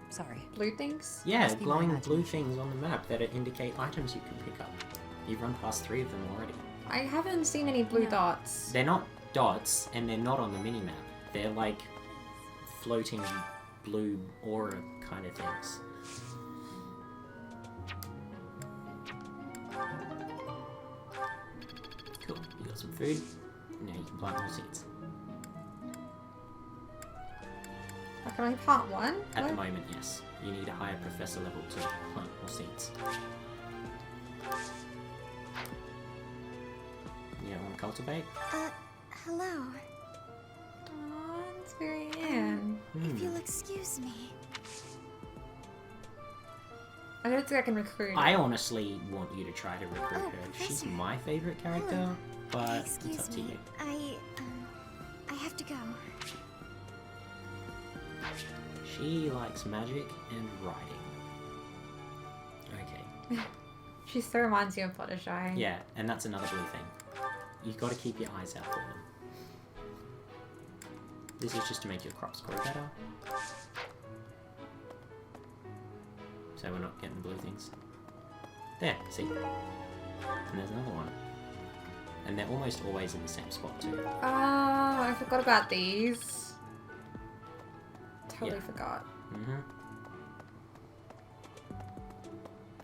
Sorry. Blue things? Yeah, Must be my glowing imagination. blue things on the map that indicate items you can pick up. You've run past 3 of them already. I haven't seen any blue dots. They're not dots, and they're not on the minimap. They're like floating blue aura kind of things. Cool, you got some food. Now you can plant more seeds. I can only plant one? At the What? moment, yes. You need a higher professor level to plant more seeds. You don't want to cultivate? Hello. Oh, it's very Anne. If you'll excuse me. I don't think I can recruit her. I honestly want you to try to recruit Oh, her. She's Professor. my favorite character, Hello. but it's Excuse up to me. you. I have to go. She likes magic and writing. Okay. She still reminds you of Fluttershy. Yeah, and that's another blue thing. You've got to keep your eyes out for them. This is just to make your crops grow better. So we're not getting blue things. There, see? And there's another one. And they're almost always in the same spot too. Oh, I forgot about these. Totally Yeah. forgot. Mm-hmm.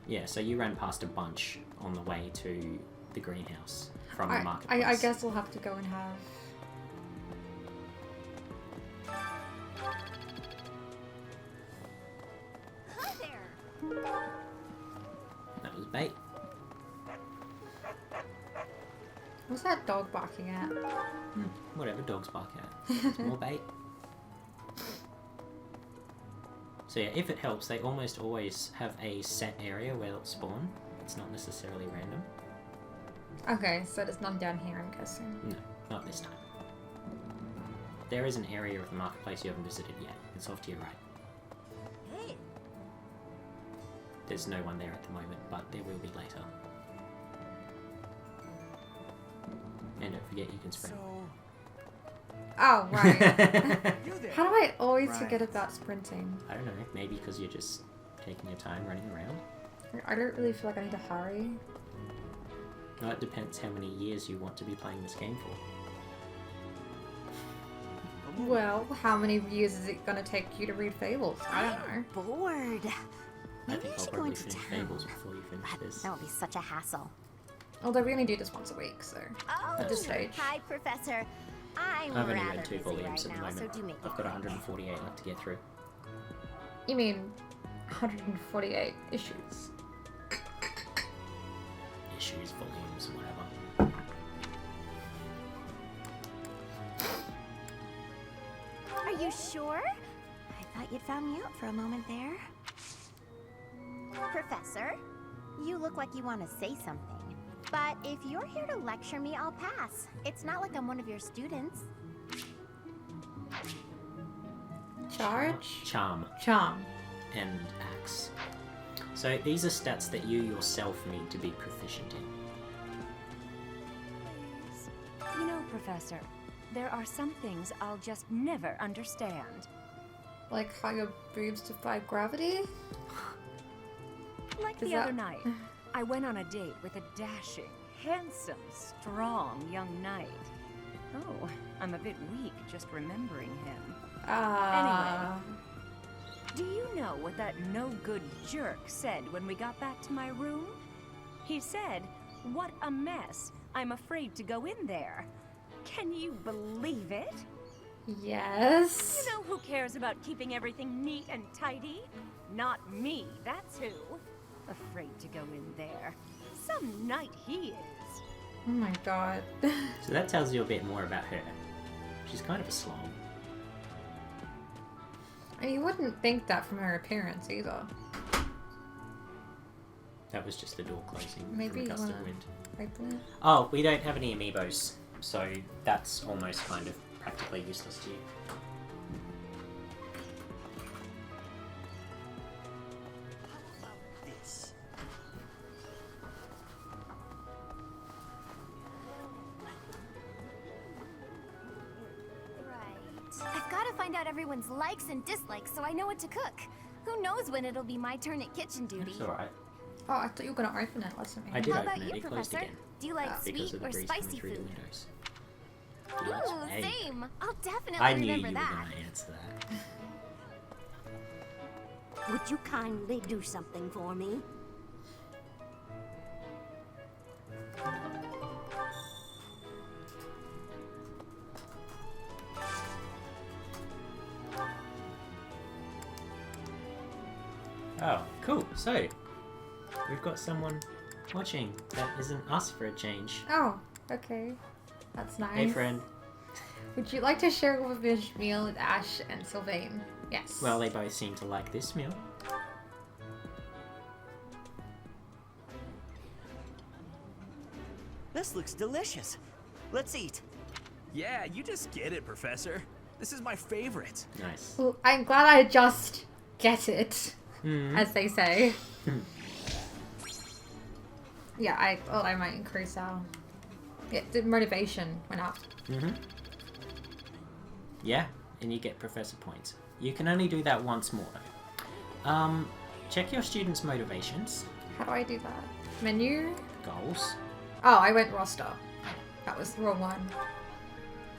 Yeah, so you ran past a bunch on the way to the greenhouse from the marketplace. I guess we'll have to go and have... Hi there. That was bait. What's that dog barking at? Whatever dogs bark at. It's more bait. So yeah, if it helps, they almost always have a set area where they'll spawn. It's not necessarily random. Okay, so there's none down here, I'm guessing. No, not this time. There is an area of the marketplace you haven't visited yet. It's off to your right. Hey. There's no one there at the moment, but there will be later. And don't forget you can sprint. Oh, right. You there. How do I always Right. forget about sprinting? I don't know, maybe because you're just taking your time running around. I don't really feel like I need to hurry. No, it depends how many years you want to be playing this game for. Well, how many years is it gonna take you to read Fables? I don't know. Bored. I Maybe think I I'll should go probably into finish town. Fables before you finish this. That would be such a hassle. Although we only do this once a week, so Oh, at this stage. Hi, Professor. I'm I've only rather read 2 busy volumes right at the now, moment. so do make it I've got 148 left to get through. You mean 148 issues? issues, volumes, whatever. Are you sure? I thought you'd found me out for a moment there. Professor, you look like you want to say something. But if you're here to lecture me, I'll pass. It's not like I'm one of your students. Charge? Charm. Charm. And axe. So these are stats that you yourself need to be proficient in. You know, Professor, there are some things I'll just never understand. Like how your boobs defy gravity? Like Is the that- other night, I went on a date with a dashing, handsome, strong young knight. Oh, I'm a bit weak just remembering him. Ah. Anyway, do you know what that no-good jerk said when we got back to my room? He said, "What a mess. I'm afraid to go in there." Can you believe it? Yes. You know who cares about keeping everything neat and tidy? Not me, that's who. Afraid to go in there. Some knight he is. Oh my god. So that tells you a bit more about her. She's kind of a slob. And you wouldn't think that from her appearance either. That was just the door closing Maybe from a you gust of wanna wind. open it? Oh, we don't have any amiibos, so that's almost kind of practically useless to you. This. Right. I've got to find out everyone's likes and dislikes so I know what to cook. Who knows when it'll be my turn at kitchen duty? It's alright. Oh, I thought you were gonna open it. Listen. I did How open about it, you, it closed Professor? again. Do you like Because sweet of the or breeze spicy coming through the food? windows. Ooh, Hey. same. I'll definitely I knew you remember were that. going to answer that. Would you kindly do something for me? Oh, cool. So, we've got someone watching that isn't us for a change. Oh, okay. That's nice. Hey, friend. Would you like to share a fish meal with Ash and Sylvain? Yes. Well, they both seem to like this meal. This looks delicious. Let's eat. Yeah, you just get it, Professor. This is my favorite. Nice. Well, I'm glad I just get it, Hmm. as they say. Yeah, I might increase our... Yeah, the motivation went up. Mm-hmm. Yeah, and you get professor points. You can only do that once more, though. Check your students' motivations. How do I do that? Menu? Goals. Oh, I went roster. That was the wrong one.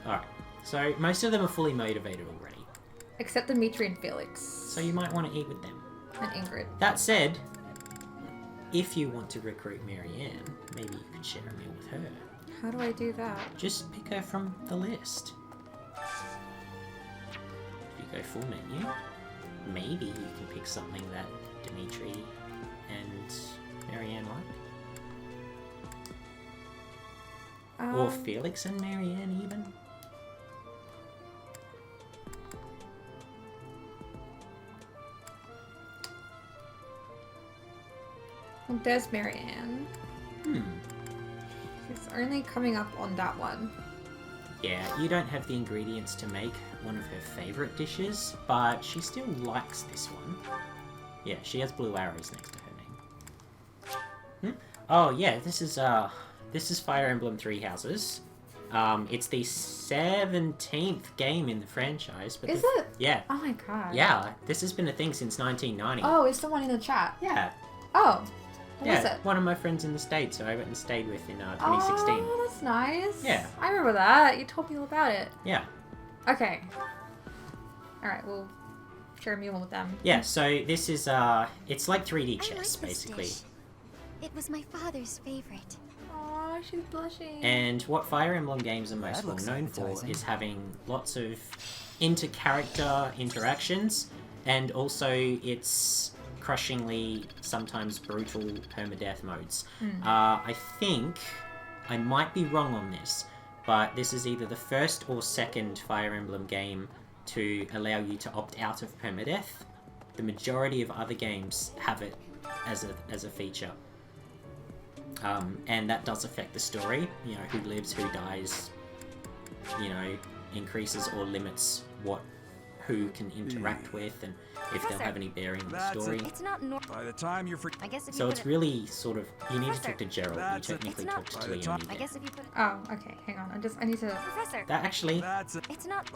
Alright, so most of them are fully motivated already. Except Dimitri and Felix. So you might want to eat with them. And Ingrid. That said, if you want to recruit Marianne, maybe you could share a meal with her. How do I do that? Just pick her from the list. If you go full menu, maybe you can pick something that Dimitri and Marianne like. Or Felix and Marianne even. Well, there's Marianne. She's only coming up on that one. Yeah, you don't have the ingredients to make one of her favourite dishes, but she still likes this one. Yeah, she has blue arrows next to her name. Oh yeah, this is Fire Emblem Three Houses. It's the 17th game in the franchise. But Is it? Yeah. Oh my god. Yeah, this has been a thing since 1990. Oh, is someone in the chat? Yeah. Oh. What is Yeah, it? one of my friends in the States who I went and stayed with in 2016. Oh, that's nice. Yeah. I remember that. You told me all about it. Yeah. Okay. Alright, we'll share a meal with them. Yeah, so this is, it's like 3D chess, I like this basically. dish. It was my father's favorite. Aw, she's blushing. And what Fire Emblem games are most That well looks known for appetizing. is having lots of inter-character interactions, and also it's crushingly, sometimes brutal permadeath modes. Hmm. I think I might be wrong on this, but this is either the first or second Fire Emblem game to allow you to opt out of permadeath. The majority of other games have it as a feature. And that does affect the story, you know, who lives, who dies, you know, increases or limits who can interact with, and if they'll have any bearing on the story. It's not By the time you're I guess if So you it's put really sort of, you need to Professor, talk to Gerald, you technically talk to Leonie I there. guess if you put it. Oh, okay. Hang on. I need to. Professor. That actually, It's not.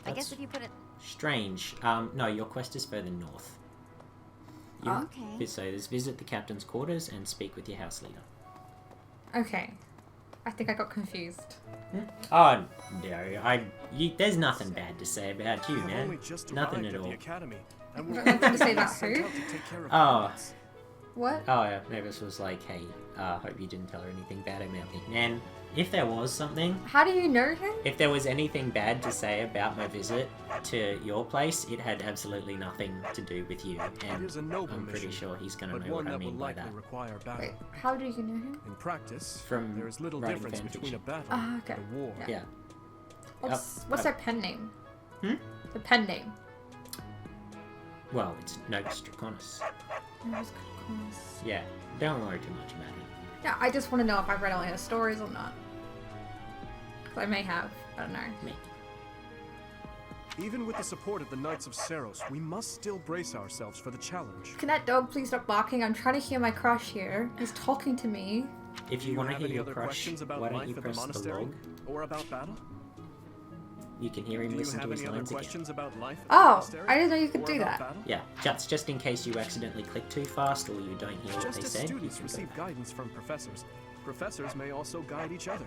I guess if you put it. strange. No, your quest is further north. You, Okay. So there's visit the captain's quarters and speak with your house leader. Okay. I think I got confused. Oh, no, there's nothing bad to say about you, man. Nothing at all. Nothing to say about who? Oh. What? Oh, yeah, Mavis was like, hey, hope you didn't tell her anything bad about me. And if there was something, How do you know him? if there was anything bad to say about my visit to your place, it had absolutely nothing to do with you. And I'm pretty sure he's going to know what I mean by that. Wait, how do you know him? In practice, From there is little writing difference between a fanfiction. battle Ah, okay. and a war. Yeah. What's their pen name? Hmm? The pen name. Well, it's Novus Draconis. Yeah, don't worry too much about it. Yeah, I just want to know if I've read all his stories or not. 'Cause I may have. I don't know. Me. Even with the support of the Knights of Seros, we must still brace ourselves for the challenge. Can that dog please stop barking? I'm trying to hear my crush here. He's talking to me. If you Do want to have hear any your other crush, questions about why don't life you at the press the monastery log? or about battle? You can hear him Do you listen have to his any other lines again. questions about life at the Oh, monastery I didn't know you could or do about that. battle? Yeah, just in case you accidentally click too fast or you don't hear what Just they as said. You students can go receive back. guidance from professors, professors may also guide each other.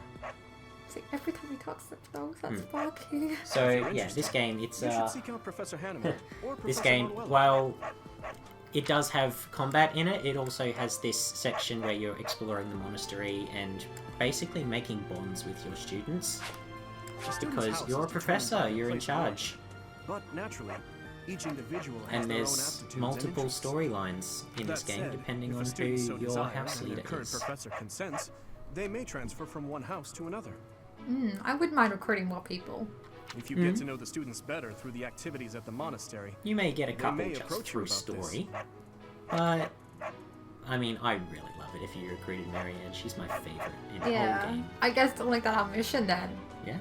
See, every time he talks, the dog starts Hmm. barking. So If you're yeah, this interested, game, it's you should seek out Professor Hanneman or this Professor game, Manuela. while it does have combat in it, it also has this section where you're exploring the monastery and basically making bonds with your students. The student's Because house you're a is determined by professor, the you're in place they live. charge. But naturally, each individual has And their own there's aptitudes multiple and interests. storylines in this That game, said, depending if a on who student so your desires house and leader the current is. professor consents, they may transfer from one house to another. I wouldn't mind recruiting more people. If you get to know the students better through the activities at the monastery, You may get a they couple may just approach you through about this. story, but I mean, I really love it if you recruited Marianne. She's my favorite in the whole Yeah. game. I guess don't like that our mission then. Yeah.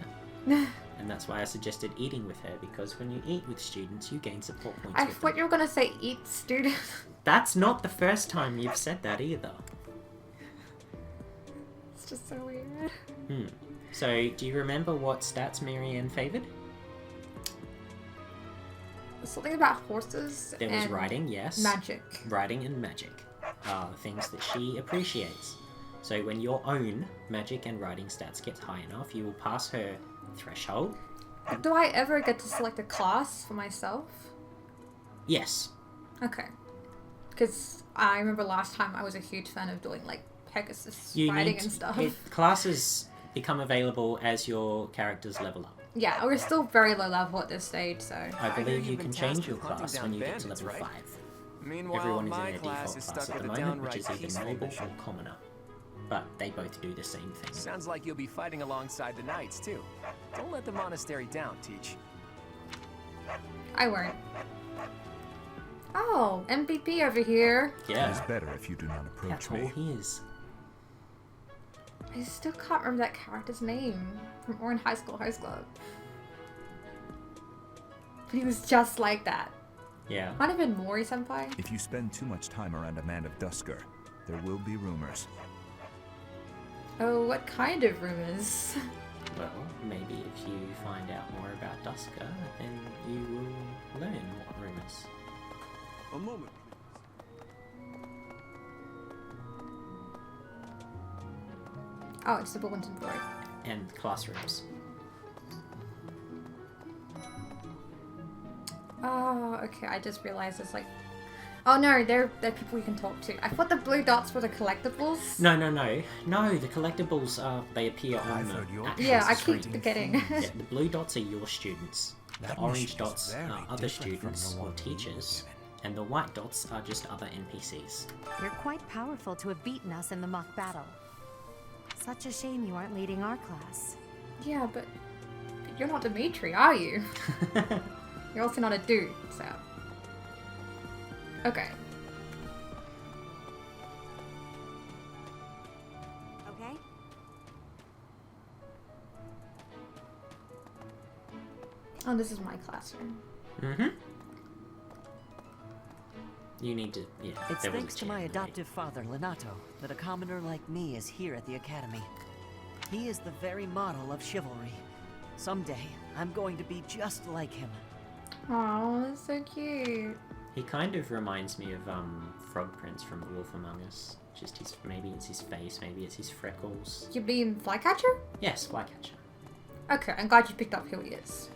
And that's why I suggested eating with her, because when you eat with students, you gain support points I with thought them. you were gonna say eat student. That's not the first time you've said that either. It's just so weird. So, do you remember what stats Marianne favored? Something about horses. There was and riding, yes. Magic. Riding and magic are things that she appreciates. So when your own magic and riding stats gets high enough, you will pass her threshold. Do I ever get to select a class for myself? Yes. Okay. Because I remember last time I was a huge fan of doing like Pegasus You riding need and stuff. classes become available as your characters level up. Yeah, we're still very low level at this stage, so. I believe you you've can been change tasked your with hunting class down when you get to bandits, level right? 5. Meanwhile, Everyone is my in their class default is class stuck at the with a moment, which is downright either peaceful noble mission. or commoner. But they both do the same thing. Sounds like you'll be fighting alongside the knights, too. Don't let the monastery down, Teach. I won't. Oh, MVP over here. Yeah. It is better if you do not approach That's all me. he is. I still can't remember that character's name from Orin High School Host Club. But he was just like that. Yeah. Might have been Mori Senpai. If you spend too much time around a man of Dusker, there will be rumors. Oh, what kind of rumors? Well, maybe if you find out more about Dusker, then you will learn what rumors. A moment. Oh, it's the bulletin board. And classrooms. Oh, okay. I just realized it's like. Oh no, they're people you can talk to. I thought the blue dots were the collectibles. No, the collectibles they appear on the actual Yeah, I screen. keep forgetting. Yeah, the blue dots are your students. The That orange mission is dots very are other different from students the or one we were teachers. and the white dots are just other NPCs. You're quite powerful to have beaten us in the mock battle. Such a shame you aren't leading our class. Yeah, but you're not Dimitri, are you? You're also not a dude, so... Okay. Okay? Oh, this is my classroom. Mm-hmm. You need to, yeah. It's there was a thanks to my chair, adoptive father, Lenato, that a commoner like me is here at the Academy. He is the very model of chivalry. Someday, I'm going to be just like him. Oh, that's so cute. He kind of reminds me of Frog Prince from The Wolf Among Us. Just his, maybe it's his face, maybe it's his freckles. You mean Flycatcher? Yes, Flycatcher. Okay, I'm glad you picked up who he is.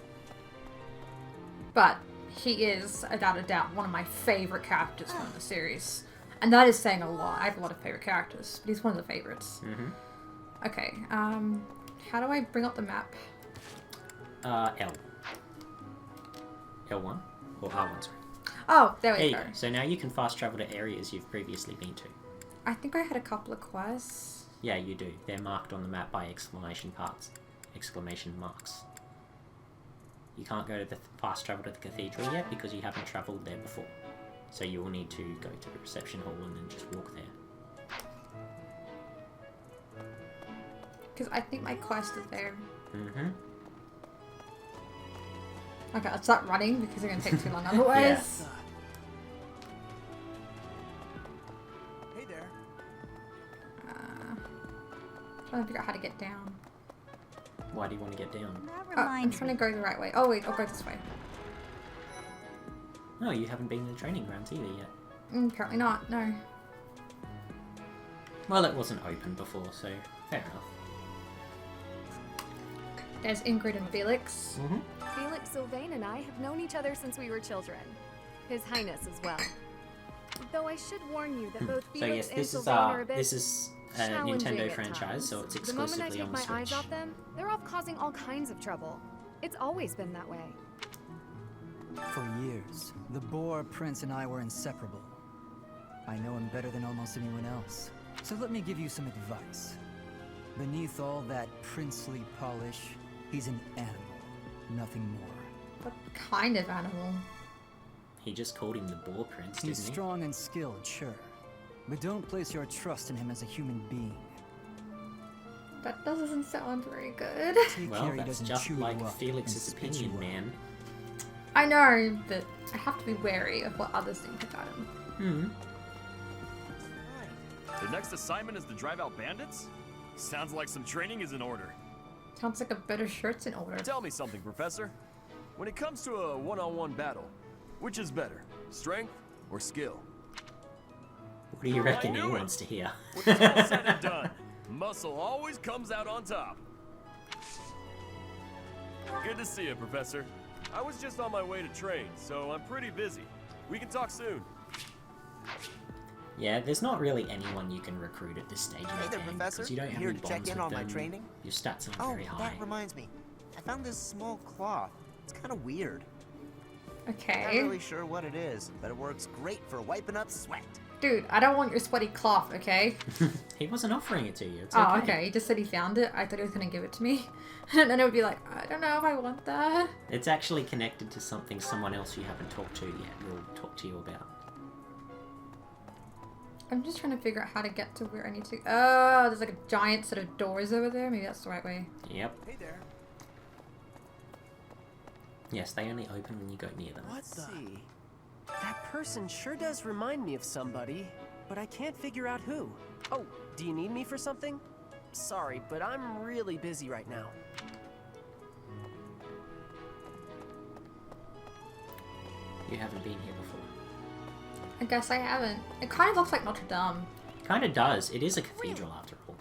But he is, without a doubt, one of my favorite characters from the series. And that is saying a lot. I have a lot of favorite characters, but he's one of the favorites. Mm-hmm. Okay, how do I bring up the map? L. L1? Or R1, sorry. Oh, there we There you go. go. So now you can fast travel to areas you've previously been to. I think I had a couple of quests. Yeah, you do. They're marked on the map by exclamation marks. You can't go to the fast travel to the cathedral yet because you haven't travelled there before. So you will need to go to the reception hall and then just walk there. Because I think my quest is there. Mm-hmm. Okay, I'll start running because it's going to take too long otherwise. Hey there. Trying to figure out how to get down. Why do you want to get down? I'm trying to go the right way. Oh wait, I'll go this way. No, you haven't been to the training grounds either yet. Apparently not, no. Well, it wasn't open before, so fair enough. There's Ingrid and Felix. Mm-hmm. Felix Sylvain and I have known each other since we were children. His Highness as well. Though I should warn you that both So Felix yes, and this is Sylvain are a bit this is a challenging Nintendo at franchise, times. so it's The moment I exclusively take on the my eyes Switch. off them, they're off causing all kinds of trouble. It's always been that way. For years, the Boar Prince and I were inseparable. I know him better than almost anyone else. So let me give you some advice. Beneath all that princely polish, he's an animal, nothing more. What kind of animal? He just called him the Boar Prince, He's didn't he? strong and skilled, sure. But don't place your trust in him as a human being. That doesn't sound very good. Take Well, care he that's doesn't just chew you like up Felix's and spit you opinion, out. man. I know, but I have to be wary of what others think about him. Hmm. The next assignment is to drive out bandits? Sounds like some training is in order. Sounds like a better shirt's in order. Tell me something, Professor. When it comes to a one-on-one battle, which is better, strength or skill? What do you reckon he wants to hear? When it's all said and done, muscle always comes out on top. Good to see you, Professor. I was just on my way to train, so I'm pretty busy. We can talk soon. Yeah, there's not really anyone you can recruit at this stage in Hey the there, game Professor. because you don't have Here any to check bonds in with on my them. training? Your stats aren't Oh, very high. that reminds me. I found this small cloth. It's kind of weird. Okay. Not really sure what it is, but it works great for wiping up sweat. Dude, I don't want your sweaty cloth, okay? He wasn't offering it to you. It's Oh, okay. He just said he found it. I thought he was going to give it to me. And then it would be like, I don't know if I want that. It's actually connected to something someone else you haven't talked to yet will talk to you about. I'm just trying to figure out how to get to where I need to. Oh, there's like a giant set of doors over there. Maybe that's the right way. Yep. Hey there. Yes, they only open when you go near them. Let's see. That person sure does remind me of somebody, but I can't figure out who. Oh, do you need me for something? Sorry, but I'm really busy right now. You haven't been here before. I guess I haven't. It kind of looks like Notre Dame. Kinda does. It is a cathedral after all.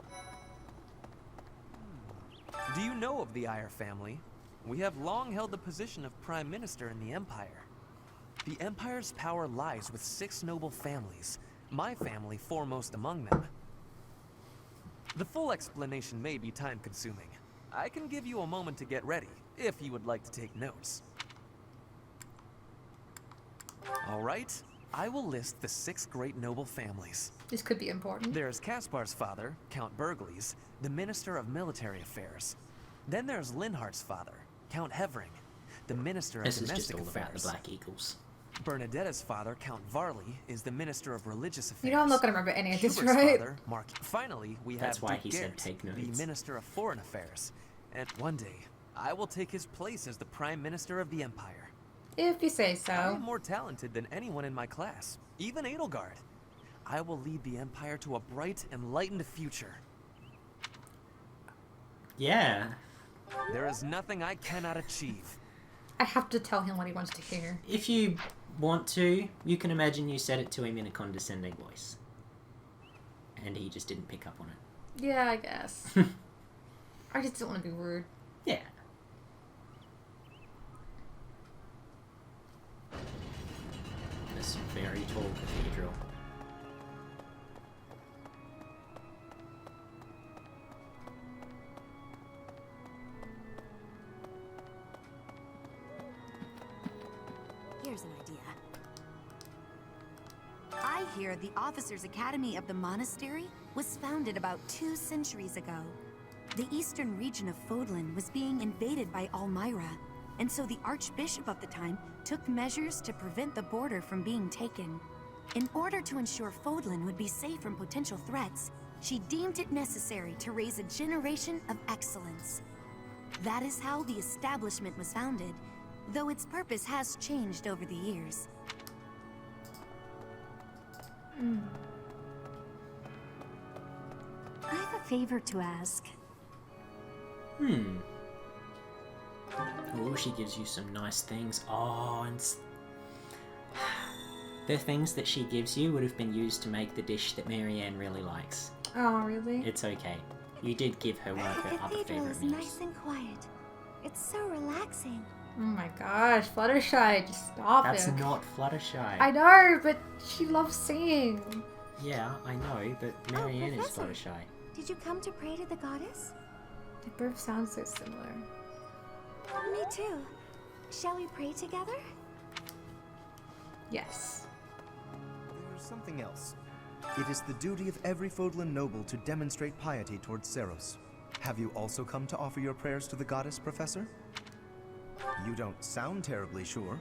Do you know of the Eyre family? We have long held the position of Prime Minister in the Empire. The Empire's power lies with 6 noble families, my family foremost among them. The full explanation may be time-consuming. I can give you a moment to get ready, if you would like to take notes. All right, I will list the 6 great noble families. This could be important. There's Caspar's father, Count Burgles, the Minister of Military Affairs. Then there's Linhardt's father, Count Hevering, the Minister of This is just Domestic all about the Affairs. Black Eagles. Bernadetta's father, Count Varley, is the Minister of Religious Affairs. You know I'm not gonna remember any of this, Hubert's right? father, Mark. Finally, we That's have why Duke he said Garrett, take the notes. Minister of Foreign Affairs. And one day, I will take his place as the Prime Minister of the Empire. If you say so. I am more talented than anyone in my class, even Edelgard. I will lead the Empire to a bright, enlightened future. Yeah. There is nothing I cannot achieve. I have to tell him what he wants to hear. If you want to, you can imagine you said it to him in a condescending voice. And he just didn't pick up on it. Yeah, I guess. I just don't want to be rude. Yeah. This very tall cathedral. Here's an idea. I hear the Officers' Academy of the monastery was founded about 2 centuries ago. The eastern region of Fodlan was being invaded by Almyra, and so the Archbishop of the time took measures to prevent the border from being taken. In order to ensure Fodlan would be safe from potential threats, she deemed it necessary to raise a generation of excellence. That is how the establishment was founded, though its purpose has changed over the years. I have a favor to ask. Oh, she gives you some nice things. Oh, and the things that she gives you would have been used to make the dish that Marianne really likes. Oh, really? It's okay. You did give her one of her other Cathedral favorite is meals. nice and quiet. It's so relaxing. Oh my gosh, Fluttershy, just stop That's it. not Fluttershy. I know, but she loves singing. Yeah, I know, but Marianne is Professor. Fluttershy. Did you come to pray to the goddess? They both sound so similar. Me too. Shall we pray together? Yes. There's something else. It is the duty of every Fodlan noble to demonstrate piety towards Seros. Have you also come to offer your prayers to the goddess, Professor? You don't sound terribly sure.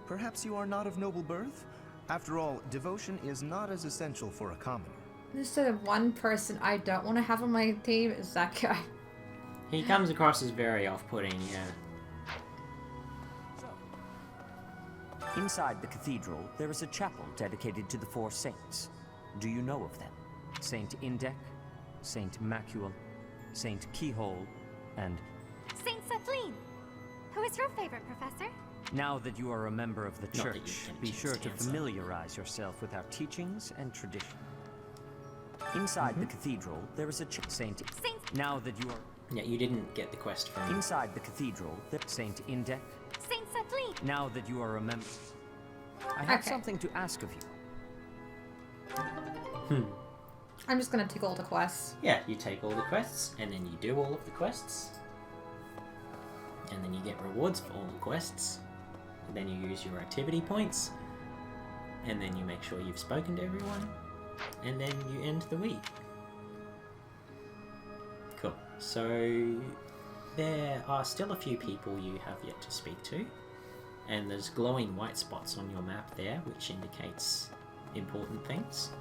Perhaps you are not of noble birth? After all, devotion is not as essential for a commoner. There's sort of one person I don't want to have on my team is that guy. He comes across as very off-putting, yeah. Inside the cathedral, there is a chapel dedicated to the 4 saints. Do you know of them? Saint Indek, Saint Macuel, Saint Keyhole, and... Saint Celine! Who is your favorite, Professor? Now that you are a member of the Not that you church, get a be chance sure to to answer. familiarize yourself with our teachings and tradition. Inside the cathedral, there is a Saint... Now that you are... Yeah, you didn't get the quest from... Inside the cathedral, Saint Indek. Saint Celine! Now that you are a member... I have Okay. something to ask of you. I'm just gonna take all the quests. Yeah, you take all the quests, and then you do all of the quests. And then you get rewards for all the quests. And then you use your activity points. And then you make sure you've spoken to everyone. And then you end the week. Cool. So there are still a few people you have yet to speak to. And there's glowing white spots on your map there, which indicates important things.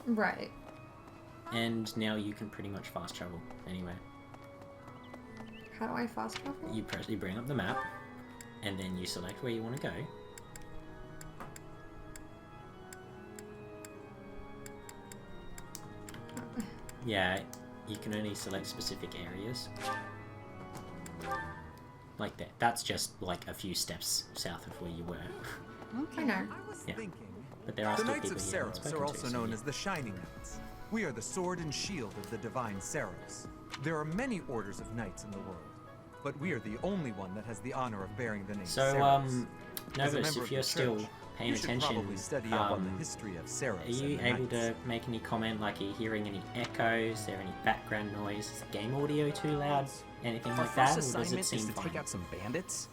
Right. And now you can pretty much fast travel anywhere. How do I fast travel? You bring up the map, and then you select where you want to go. Yeah, you can only select specific areas. Like that. That's just like a few steps south of where you were. I know. Yeah. But there are The still Knights people of you haven't Seros spoken are to, also so known yeah. as the Shining Knights. We are the sword and shield of the divine Seros. There are many orders of knights in the world, but we are the only one that has the honor of bearing the name So, Seros. As a Novus, member if of you're the still church, paying you should attention, probably study up on the history of Seros. are you and the able knights. to make any comment, like are you hearing any echoes, is there any background noise, is the game audio too loud, anything Our like that, first or does it assignment seem is to fine? take out some bandits.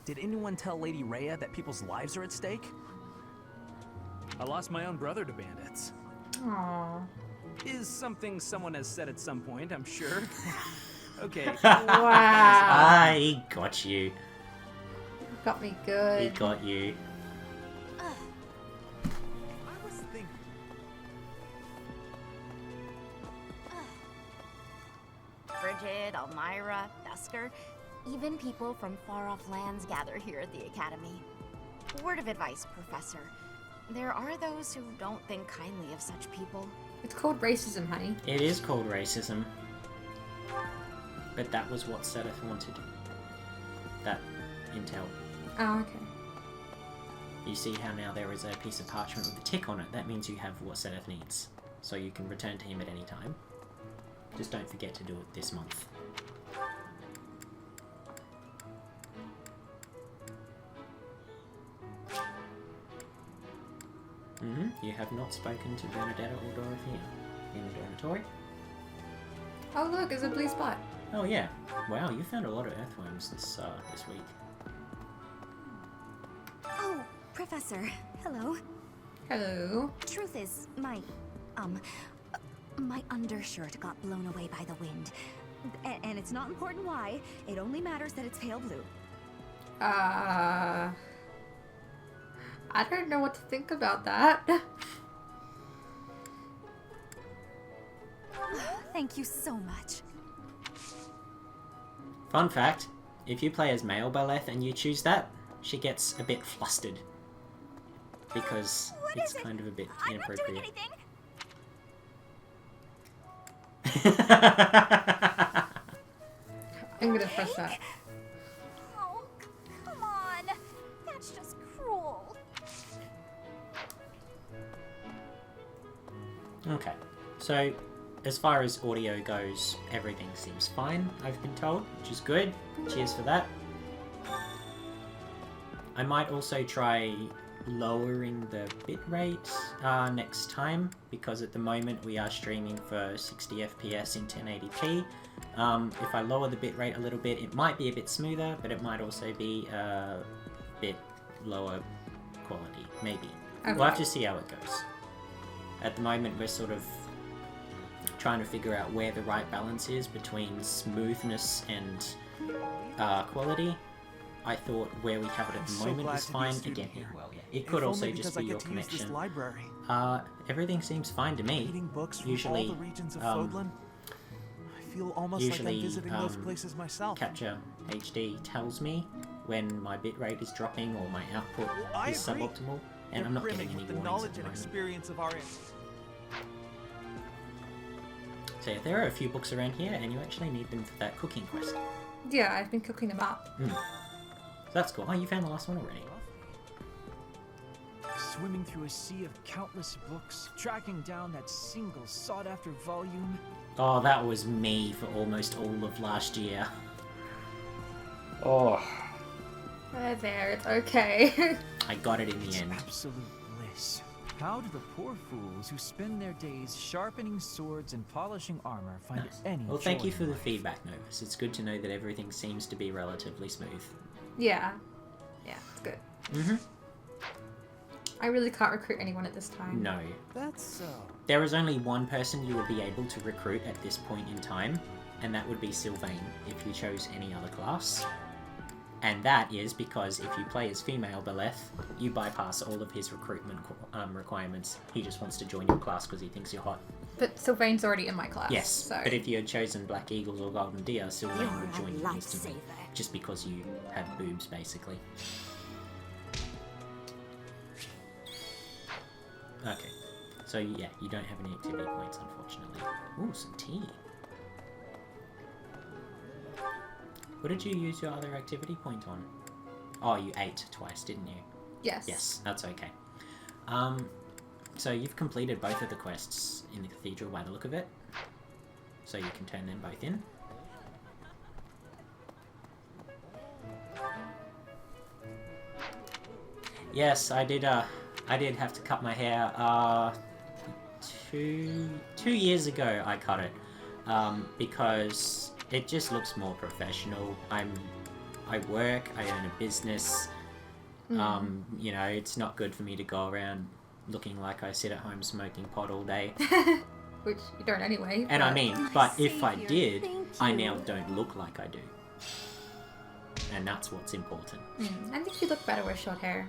Did anyone tell Lady Rhea that people's lives are at stake? I lost my own brother to bandits. Aww. Is something someone has said at some point, I'm sure. Okay. Wow. He got you. Got me good. He got you. I was thinking. Bridget, Elmira, Vesker, even people from far-off lands gather here at the Academy. Word of advice, Professor. There are those who don't think kindly of such people. It's called racism, honey. It is called racism. But that was what Sedith wanted. That intel. Oh, okay. You see how now there is a piece of parchment with a tick on it. That means you have what Sedith needs. So you can return to him at any time. Just don't forget to do it this month. You have not spoken to Bernadetta or Dorothea in the dormitory. Oh look, there's a blue spot. Oh yeah. Wow, you found a lot of earthworms this week. Oh, Professor. Hello. Hello. Truth is, my undershirt got blown away by the wind. And it's not important why. It only matters that it's pale blue. I don't know what to think about that. Thank you so much. Fun fact, if you play as male Beleth and you choose that, she gets a bit flustered. Because it's kind of a bit inappropriate. I'm gonna press that. Oh, come on. That's just cruel. Okay, so as far as audio goes, everything seems fine, I've been told, which is good. Cheers for that. I might also try lowering the bitrate next time, because at the moment we are streaming for 60 FPS in 1080p. If I lower the bitrate a little bit, it might be a bit smoother, but it might also be a bit lower quality, maybe. Okay. We'll have to see how it goes. At the moment we're sort of trying to figure out where the right balance is between smoothness and quality. I thought where we have it at the moment is fine. Again, it could also just be your connection. Everything seems fine to me. Usually, Capture HD tells me when my bitrate is dropping or my output is suboptimal, and I'm not getting any warnings at the moment. So yeah, there are a few books around here, and you actually need them for that cooking quest. Yeah, I've been cooking them up. So that's cool. Oh, you found the last one already. Swimming through a sea of countless books, tracking down that single sought-after volume. Oh, that was me for almost all of last year. Oh. There, it's okay. I got it in the end. Absolute bliss. How do the poor fools who spend their days sharpening swords and polishing armor find any Well, thank joy you for in the life? feedback, Novus. It's good to know that everything seems to be relatively smooth. Yeah. Yeah, it's good. Mm-hmm. I really can't recruit anyone at this time. No. That's so. There is only one person you would be able to recruit at this point in time, and that would be Sylvain if you chose any other class. And that is because if you play as female Beleth, you bypass all of his recruitment requirements. He just wants to join your class because he thinks you're hot. But Sylvain's already in my class. Yes, so. but if you had chosen Black Eagles or Golden Deer, Sylvain would join you instantly. Just because you have boobs, basically. Okay, so yeah, you don't have any activity points, unfortunately. Ooh, some tea. What did you use your other activity point on? Oh, you ate twice, didn't you? Yes. Yes, that's okay. So you've completed both of the quests in the cathedral by the look of it. So you can turn them both in. Yes, I did have to cut my hair. 2 years ago I cut it. Because it just looks more professional. I'm I work, I own a business. You know, it's not good for me to go around looking like I sit at home smoking pot all day. Which you don't anyway. And I mean, but if I savior, did, thank I you. now don't look like I do. And that's what's important. I think you look better with short hair.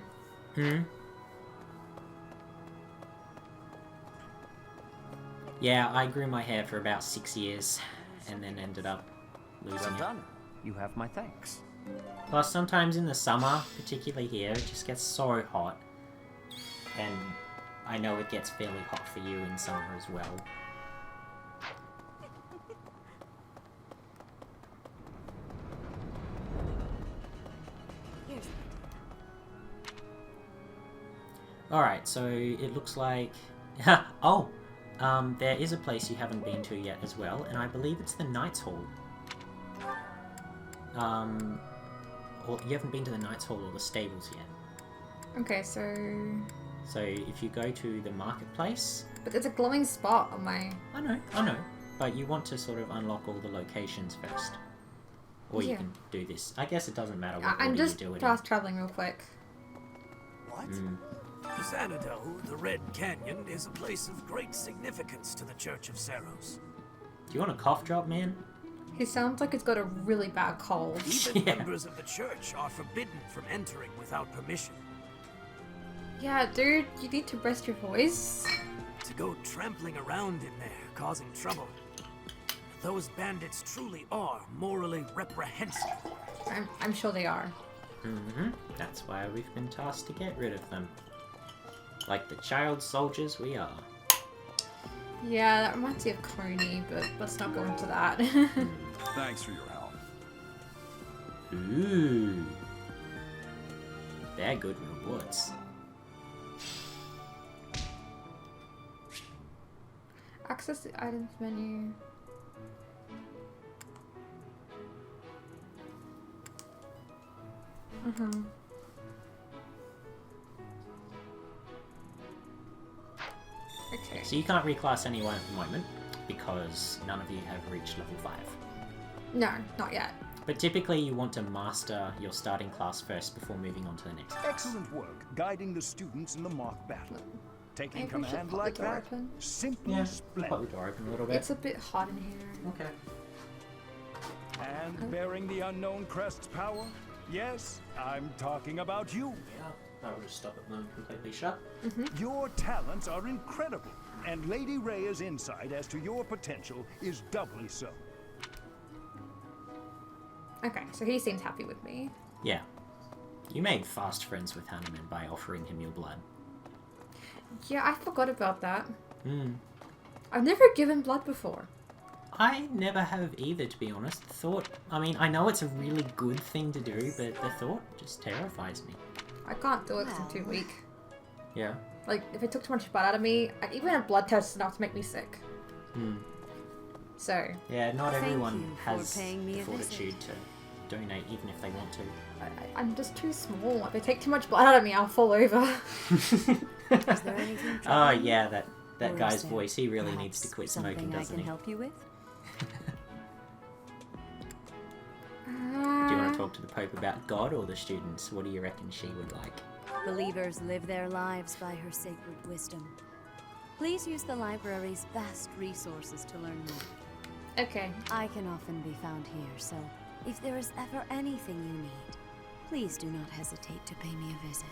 Yeah, I grew my hair for about 6 years and then ended up losing Well it. done. You have my thanks. Plus, sometimes in the summer, particularly here, it just gets so hot. And I know it gets fairly hot for you in summer as well. Alright, so it looks like... oh! There is a place you haven't been to yet as well, and I believe it's the Knights Hall. Or you haven't been to the Knights Hall or the stables yet. Okay, so... So if you go to the marketplace... But there's a glowing spot on my... I know. But you want to sort of unlock all the locations first. Or you Yeah. can do this. I guess it doesn't matter what I'm order just you do it fast traveling real quick. What? in. Xanadu, the Red Canyon, is a place of great significance to the Church of Seros. Do you want a cough drop, man? He sounds like he's got a really bad cold. Even members of the church are forbidden from entering without permission. Yeah, dude, you need to rest your voice. To go trampling around in there, causing trouble. Those bandits truly are morally reprehensible. I'm sure they are. That's why we've been tasked to get rid of them. Like the child soldiers we are. Yeah, that reminds me of Coney, but let's not go into that. Thanks for your help. Ooh. They're good rewards. Access the items menu. Okay. So you can't reclass anyone at the moment, because none of you have reached level 5. No, not yet. But typically you want to master your starting class first before moving on to the next class. Excellent work guiding the students in the mock battle. Taking Maybe we should command pop the like door that? open. Simply Yeah, pop splendid. the door open a little bit. It's a bit hot in here. Okay. And bearing the unknown crest's power? Yes, I'm talking about you. Yeah, I'll just stop it when completely shut. Your talents are incredible, and Lady Rhea's insight as to your potential is doubly so. Okay, so he seems happy with me. Yeah. You made fast friends with Hanuman by offering him your blood. Yeah, I forgot about that. Hmm. I've never given blood before. I never have either, to be honest. Thought, I mean, I know it's a really good thing to do, but the thought just terrifies me. I can't do it because I'm too weak. Yeah. Like, if it took too much blood out of me, even a blood test is enough to make me sick. Hmm. So. Yeah, not Thank everyone you for has paying me the a visit. fortitude to donate, even if they want to. I'm just too small. If they take too much blood out of me, I'll fall over. Is there anything Oh, troubling yeah, you? that Or guy's is there voice, he really needs to quit something smoking, I doesn't can he? help you with? Do you want to talk to the Pope about God or the students? What do you reckon she would like? Believers live their lives by her sacred wisdom. Please use the library's vast resources to learn more. Okay. I can often be found here, so if there is ever anything you need, please do not hesitate to pay me a visit.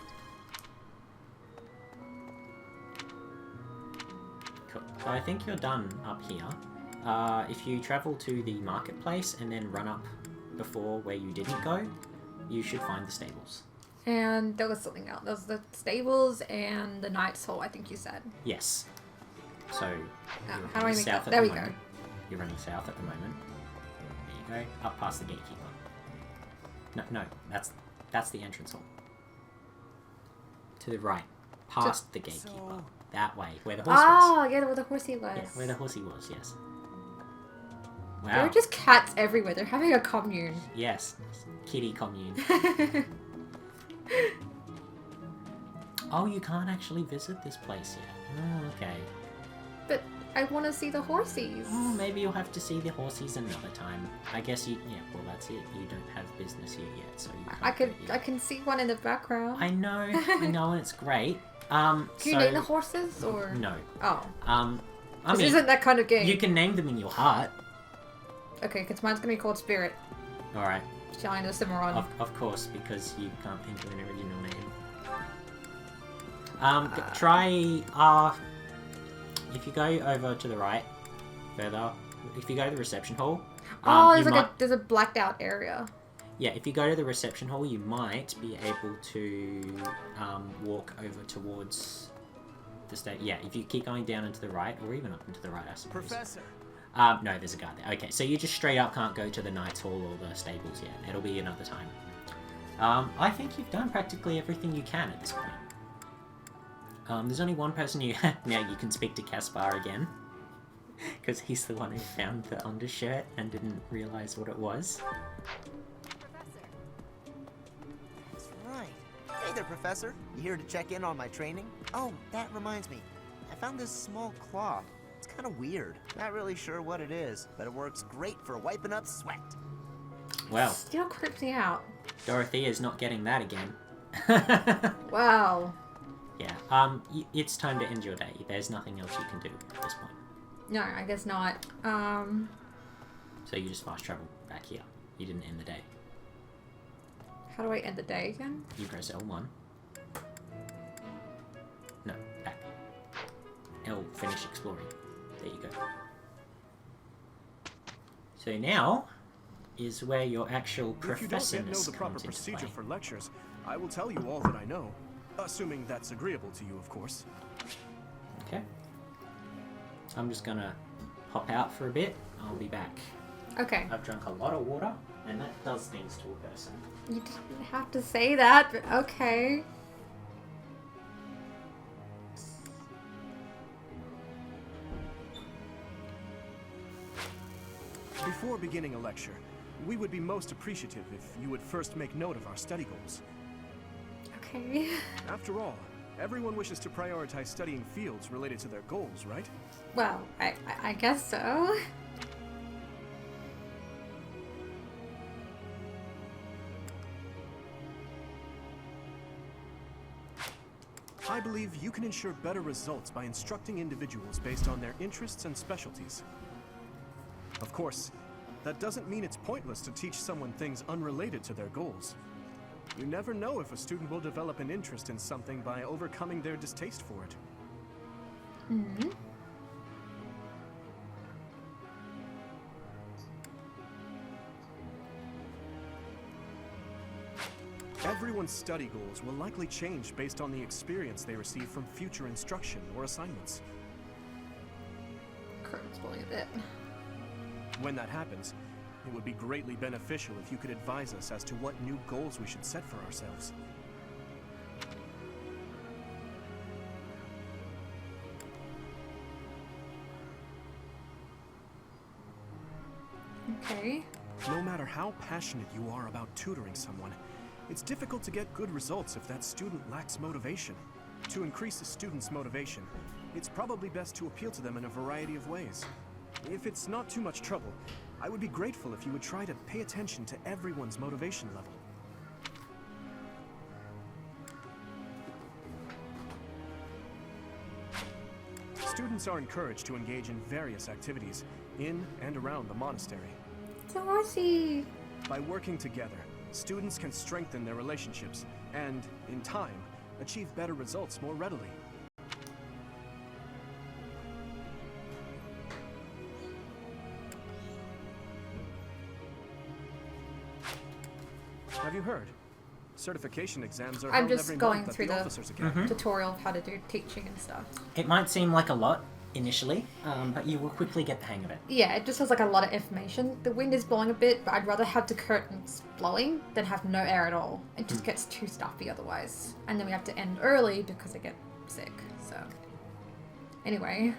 Cool. So I think you're done up here. If you travel to the marketplace and then run up before where you didn't go, you should find the stables. And there was something else. There was the stables and the Knight's Hall, I think you said. Yes. So you're how do I running make south that? at There the we go. moment. You're running south at the moment. There you go. Up past the gatekeeper. No, that's the entrance hall. To the right, past the gatekeeper. That way, where the horse was. Oh, yeah, where the horsey was. Yeah, where the horsey was. Yes. There Wow. are just cats everywhere. They're having a commune. Yes, kitty commune. Oh, you can't actually visit this place yet. Oh, okay. But I want to see the horsies. Oh, maybe you'll have to see the horsies another time. I guess you. Yeah. Well, that's it. You don't have business here yet, so you can't. I can see one in the background. I know, and it's great. Can you name the horses or no? Oh. I mean, isn't that kind of game. You can name them in your heart. Okay, because mine's gonna be called Spirit. All right. Shine of Cimarron. Of course, because you can't think of an original name. Try if you go over to the right, further. If you go to the reception hall. There's a blacked out area. Yeah, if you go to the reception hall, you might be able to walk over towards the stage. Yeah, if you keep going down and to the right, or even up and to the right, I suppose. Professor. No, there's a guard there. Okay, so you just straight up can't go to the Knights Hall or the stables yet. It'll be another time. I think you've done practically everything you can at this point. There's only one person now you can speak to Caspar again. Because he's the one who found the undershirt and didn't realize what it was. That's right. Hey there, Professor. You here to check in on my training? Oh, that reminds me. I found this small cloth. It's kind of weird. Not really sure what it is, but it works great for wiping up sweat. Well. Still creeps me out. Dorothea's not getting that again. Wow. Yeah, it's time to end your day. There's nothing else you can do at this point. No, I guess not. So you just fast travel back here. You didn't end the day. How do I end the day again? You press L1. No, back. L, finish exploring. There you go. So now is where your actual If you don't yet know professorness the proper comes into procedure play. for lectures, I will tell you all that I know. Assuming that's agreeable to you, of course. Okay. I'm just gonna pop out for a bit. I'll be back. Okay. I've drunk a lot of water, and that does things to a person. You didn't have to say that, but okay. Before beginning a lecture, we would be most appreciative if you would first make note of our study goals. Okay. After all, everyone wishes to prioritize studying fields related to their goals, right? Well, I guess so. I believe you can ensure better results by instructing individuals based on their interests and specialties. Of course, that doesn't mean it's pointless to teach someone things unrelated to their goals. You never know if a student will develop an interest in something by overcoming their distaste for it. Mm-hmm. Everyone's study goals will likely change based on the experience they receive from future instruction or assignments. Curtain's pulling a bit. When that happens, it would be greatly beneficial if you could advise us as to what new goals we should set for ourselves. Okay. No matter how passionate you are about tutoring someone, it's difficult to get good results if that student lacks motivation. To increase a student's motivation, it's probably best to appeal to them in a variety of ways. If it's not too much trouble, I would be grateful if you would try to pay attention to everyone's motivation level. Students are encouraged to engage in various activities in and around the monastery. So I see. By working together, students can strengthen their relationships and, in time, achieve better results more readily. Have you heard? Certification exams are I'm held just every going month at through the the Officers Academy. Mhm. tutorial of how to do teaching and stuff. It might seem like a lot initially, but you will quickly get the hang of it. Yeah, it just has like a lot of information. The wind is blowing a bit, but I'd rather have the curtains blowing than have no air at all. It just gets too stuffy otherwise. And then we have to end early because I get sick, so... Anyway.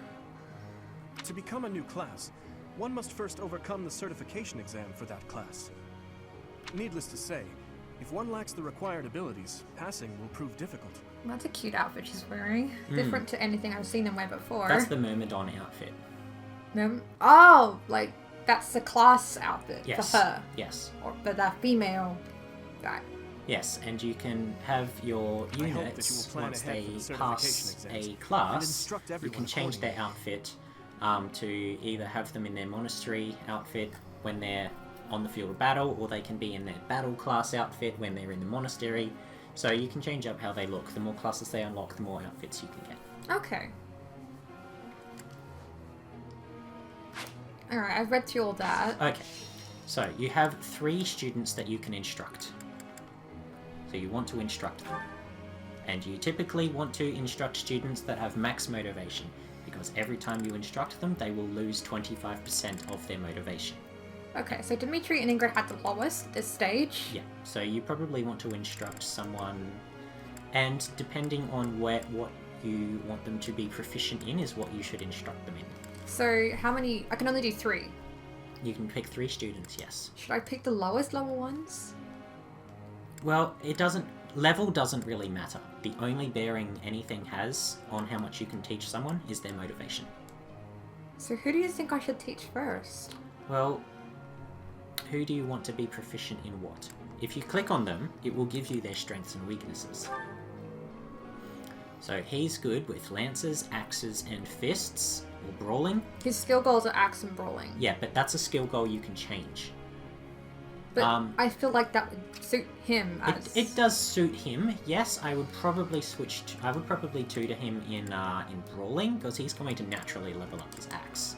To become a new class, one must first overcome the certification exam for that class. Needless to say, If one lacks the required abilities, passing will prove difficult. That's a cute outfit she's wearing. Different to anything I've seen them wear before. That's the Myrmidon outfit. Oh, like that's the class outfit Yes. for her. Yes. Or for that female guy. Yes, and you can have your I hope that you will units, plan once ahead they for the certification pass exams, a and class, instruct you everyone can change their accordingly. outfit to either have them in their monastery outfit when they're on the field of battle, or they can be in their battle class outfit when they're in the monastery. So you can change up how they look. The more classes they unlock, the more outfits you can get. Okay. Alright, I've read through all that. Okay, so you have 3 students that you can instruct. So you want to instruct them. And you typically want to instruct students that have max motivation, because every time you instruct them, they will lose 25% of their motivation. Okay, so Dimitri and Ingrid had the lowest this stage. Yeah, so you probably want to instruct someone, and depending on what you want them to be proficient in is what you should instruct them in. So how many? I can only do 3. You can pick 3 students, yes. Should I pick the lowest level ones? Well, level doesn't really matter. The only bearing anything has on how much you can teach someone is their motivation. So who do you think I should teach first? Well, who do you want to be proficient in what? If you click on them, it will give you their strengths and weaknesses. So he's good with lances, axes, and fists, or brawling. His skill goals are axe and brawling. Yeah, but that's a skill goal you can change. But I feel like that would suit him as... It does suit him. Yes, I would probably I would probably tutor him in brawling, because he's going to naturally level up his axe.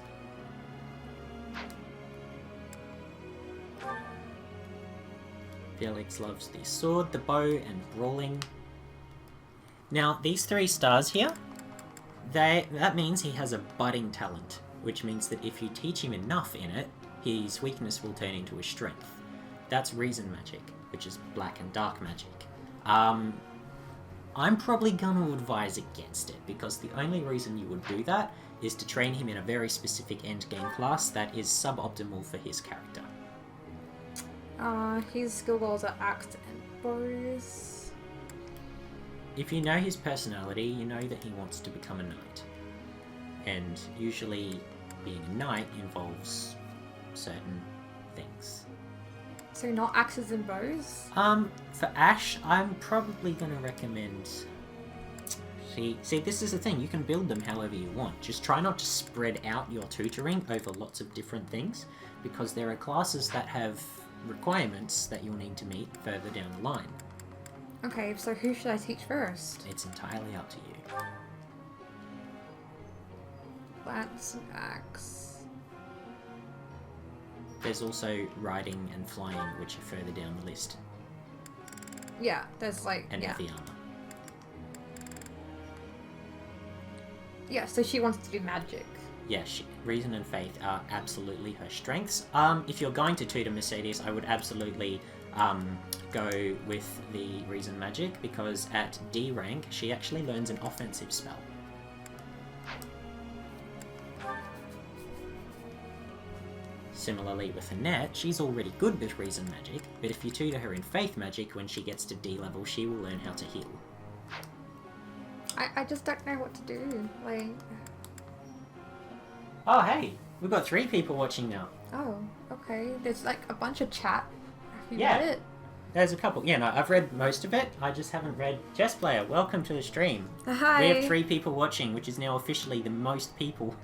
Felix loves the sword, the bow, and brawling. Now, these 3 stars here, that means he has a budding talent, which means that if you teach him enough in it, his weakness will turn into a strength. That's reason magic, which is black and dark magic. I'm probably going to advise against it, because the only reason you would do that is to train him in a very specific endgame class that is suboptimal for his character. His skill goals are axe and bows. If you know his personality, you know that he wants to become a knight. And usually being a knight involves certain things. So not axes and bows? For Ash, I'm probably going to recommend... See, this is the thing, you can build them however you want. Just try not to spread out your tutoring over lots of different things, because there are classes that have requirements that you'll need to meet further down the line. Okay, so who should I teach first? It's entirely up to you. Lance and axe. There's also riding and flying, which are further down the list. Yeah, there's like... And yeah. heavy armor. Yeah, so she wants to do magic. Yeah, reason and faith are absolutely her strengths. If you're going to tutor Mercedes, I would absolutely go with the reason magic, because at D rank, she actually learns an offensive spell. Similarly with Annette, she's already good with reason magic, but if you tutor her in faith magic, when she gets to D level, she will learn how to heal. I just don't know what to do. Like... Oh, hey! We've got 3 people watching now. Oh, okay. There's like a bunch of chat. Have you Yeah. read it? There's a couple. Yeah, no, I've read most of it. I just haven't read Chess Player. Welcome to the stream. Hi. We have 3 people watching, which is now officially the most people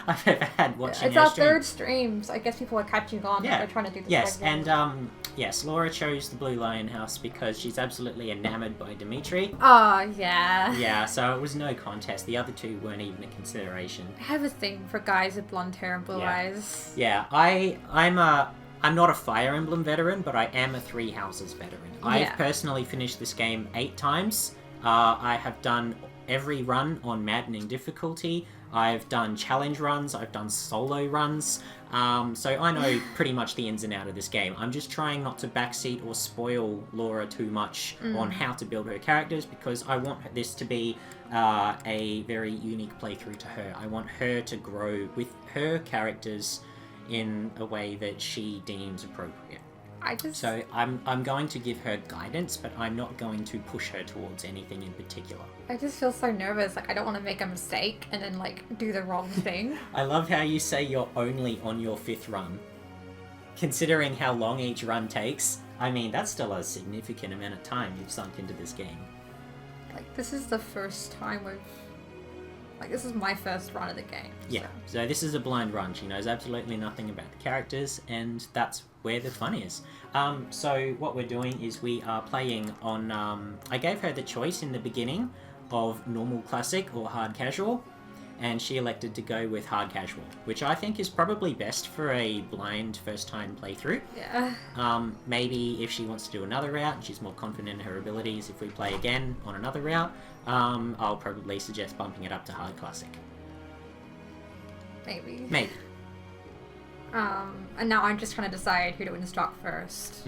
I've ever had watching It's our our stream. 3rd stream, so I guess people are catching on. Yeah. They're trying to do this. Yes, regularly. and yes, Laura chose the Blue Lion House because she's absolutely enamored by Dimitri. Oh, yeah. Yeah, so it was no contest. The other 2 weren't even a consideration. I have a thing for guys with blonde hair and blue Yeah. eyes. Yeah, I'm not a Fire Emblem veteran, but I am a 3 Houses veteran. I've Yeah. personally finished this game 8 times. I have done every run on maddening difficulty. I've done challenge runs, I've done solo runs, so I know pretty much the ins and outs of this game. I'm just trying not to backseat or spoil Laura too much on how to build her characters, because I want this to be a very unique playthrough to her. I want her to grow with her characters in a way that she deems appropriate. So I'm going to give her guidance, but I'm not going to push her towards anything in particular. I just feel so nervous. Like, I don't want to make a mistake and then, like, do the wrong thing. I love how you say you're only on your 5th run. Considering how long each run takes, I mean, that's still a significant amount of time you've sunk into this game. Like, this is the first time we've... Like, this is my first run of the game. Yeah, so this is a blind run. She knows absolutely nothing about the characters, and that's where the fun is. So what we're doing is we are playing on... I gave her the choice in the beginning of normal classic or hard casual, and she elected to go with hard casual, which I think is probably best for a blind first-time playthrough. Yeah. Maybe if she wants to do another route and she's more confident in her abilities, if we play again on another route, I'll probably suggest bumping it up to hard classic. Maybe. Maybe. And now I'm just trying to decide who to instruct first.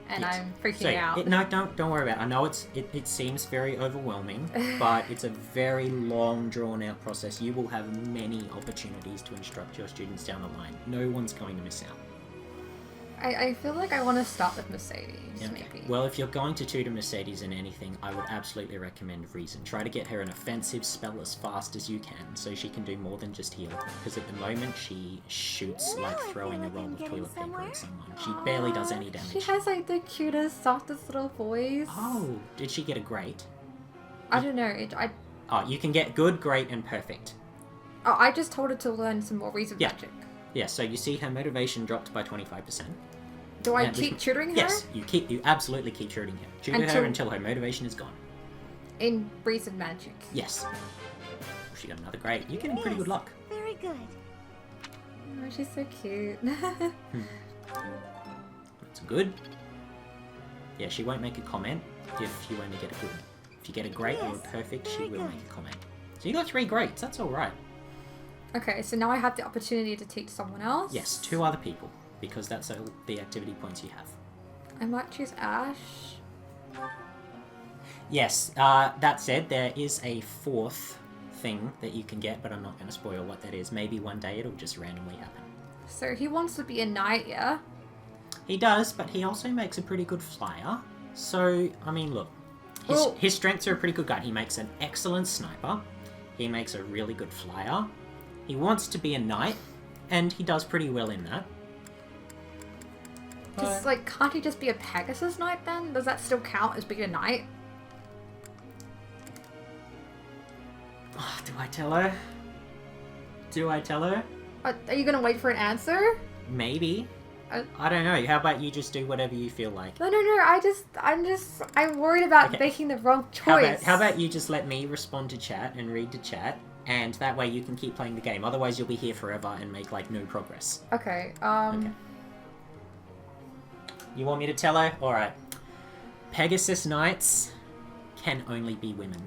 And Yes. I'm freaking out. No, don't worry about it. I know it seems very overwhelming, but it's a very long, drawn-out process. You will have many opportunities to instruct your students down the line. No one's going to miss out. I feel like I want to start with Mercedes, Okay. maybe. Well, if you're going to tutor Mercedes in anything, I would absolutely recommend Reason. Try to get her an offensive spell as fast as you can, so she can do more than just heal. Because at the moment, she shoots like throwing a roll of toilet paper at someone. She barely does any damage. She has like the cutest, softest little voice. Oh, did she get a great? I don't know. Oh, you can get good, great, and perfect. Oh, I just told her to learn some more reason magic. Yeah, so you see her motivation dropped by 25%. Do I keep tutoring her? Yes, you absolutely keep tutoring her. Tutor her until her motivation is gone. In reason magic. Yes. She got another great. You're getting pretty good luck. Very good. Oh, she's so cute. That's good. Yeah, she won't make a comment if you only get a good. If you get a great or a perfect, she will make a comment. So you got 3 greats. That's all right. Okay, so now I have the opportunity to teach someone else? Yes, 2 other people, because that's all the activity points you have. I might choose Ash. Yes, that said, there is a 4th thing that you can get, but I'm not going to spoil what that is. Maybe one day it'll just randomly happen. So he wants to be a knight, yeah? He does, but he also makes a pretty good flyer. So, I mean, look. His strengths are a pretty good guide. He makes an excellent sniper. He makes a really good flyer. He wants to be a knight, and he does pretty well in that. Just like, can't he just be a Pegasus knight then? Does that still count as being a knight? Oh, do I tell her? Do I tell her? Are you gonna wait for an answer? Maybe. I don't know. How about you just do whatever you feel like? No, I'm worried about making the wrong choice. How about you just let me respond to chat and read to chat, and that way you can keep playing the game. Otherwise, you'll be here forever and make, like, no progress. Okay, You want me to tell her? Alright. Pegasus Knights can only be women.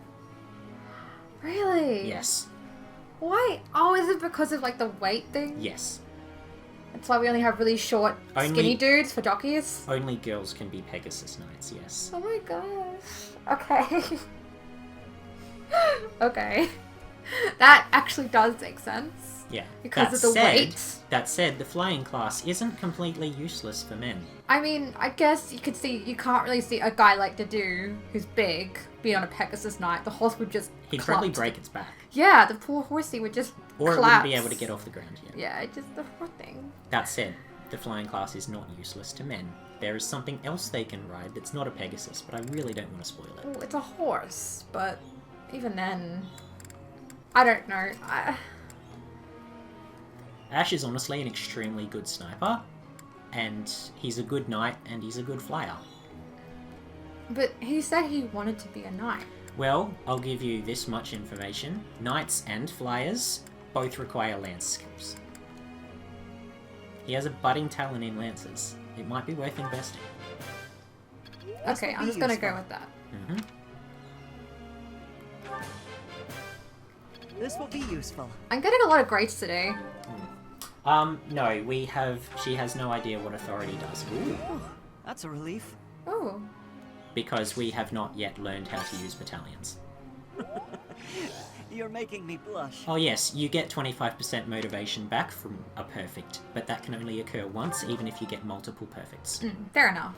Really? Yes. Why? Oh, is it because of, like, the weight thing? Yes. That's why we only have really short, skinny dudes for jockeys? Only girls can be Pegasus Knights, yes. Oh my gosh. Okay. Okay. That actually does make sense. Yeah. Because of the weight. That said, the flying class isn't completely useless for men. I mean, I guess you could see, you can't really see a guy like Dedu, who's big, be on a Pegasus Knight. The horse would just He'd probably break its back. Yeah, the poor horsey would just Or it collapse. wouldn't be able to get off the ground yet. Yeah, just the poor thing. That said, the flying class is not useless to men. There is something else they can ride that's not a Pegasus, but I really don't want to spoil it. Oh, it's a horse, but even then, I don't know. Ash is honestly an extremely good sniper, and he's a good knight, and he's a good flyer. But he said he wanted to be a knight. Well, I'll give you this much information. Knights and flyers both require lance skills. He has a budding talent in lances. It might be worth investing. Okay, I'm just gonna go with that. Mm-hmm. This will be useful. I'm getting a lot of grades today. No, she has no idea what authority does. Ooh. That's a relief. Oh. Because we have not yet learned how to use battalions. You're making me blush. Oh yes, you get 25% motivation back from a perfect, but that can only occur once, even if you get multiple perfects. Fair enough.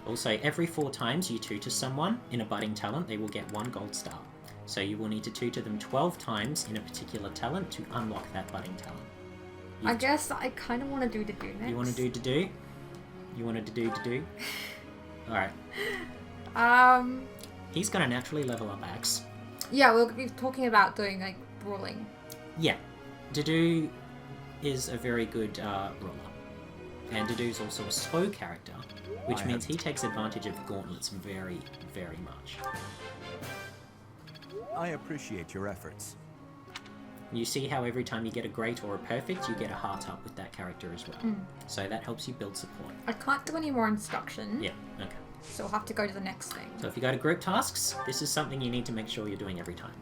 Also, every 4 times you tutor someone in a budding talent, they will get 1 gold star. So you will need to tutor them 12 times in a particular talent to unlock that budding talent. I guess I kind of want to do the do next. You want to do to do? You wanted to do? Alright. He's going to naturally level up Axe. Yeah, we'll be talking about doing, like, brawling. Yeah. Dedue is a very good brawler. And Dedue's also a slow character, which means he takes advantage of the gauntlets very, very much. I appreciate your efforts. You see how every time you get a great or a perfect, you get a heart up with that character as well. So that helps you build support. I can't do any more instruction. Yeah, okay. So we'll have to go to the next thing. So if you go to group tasks, this is something you need to make sure you're doing every time.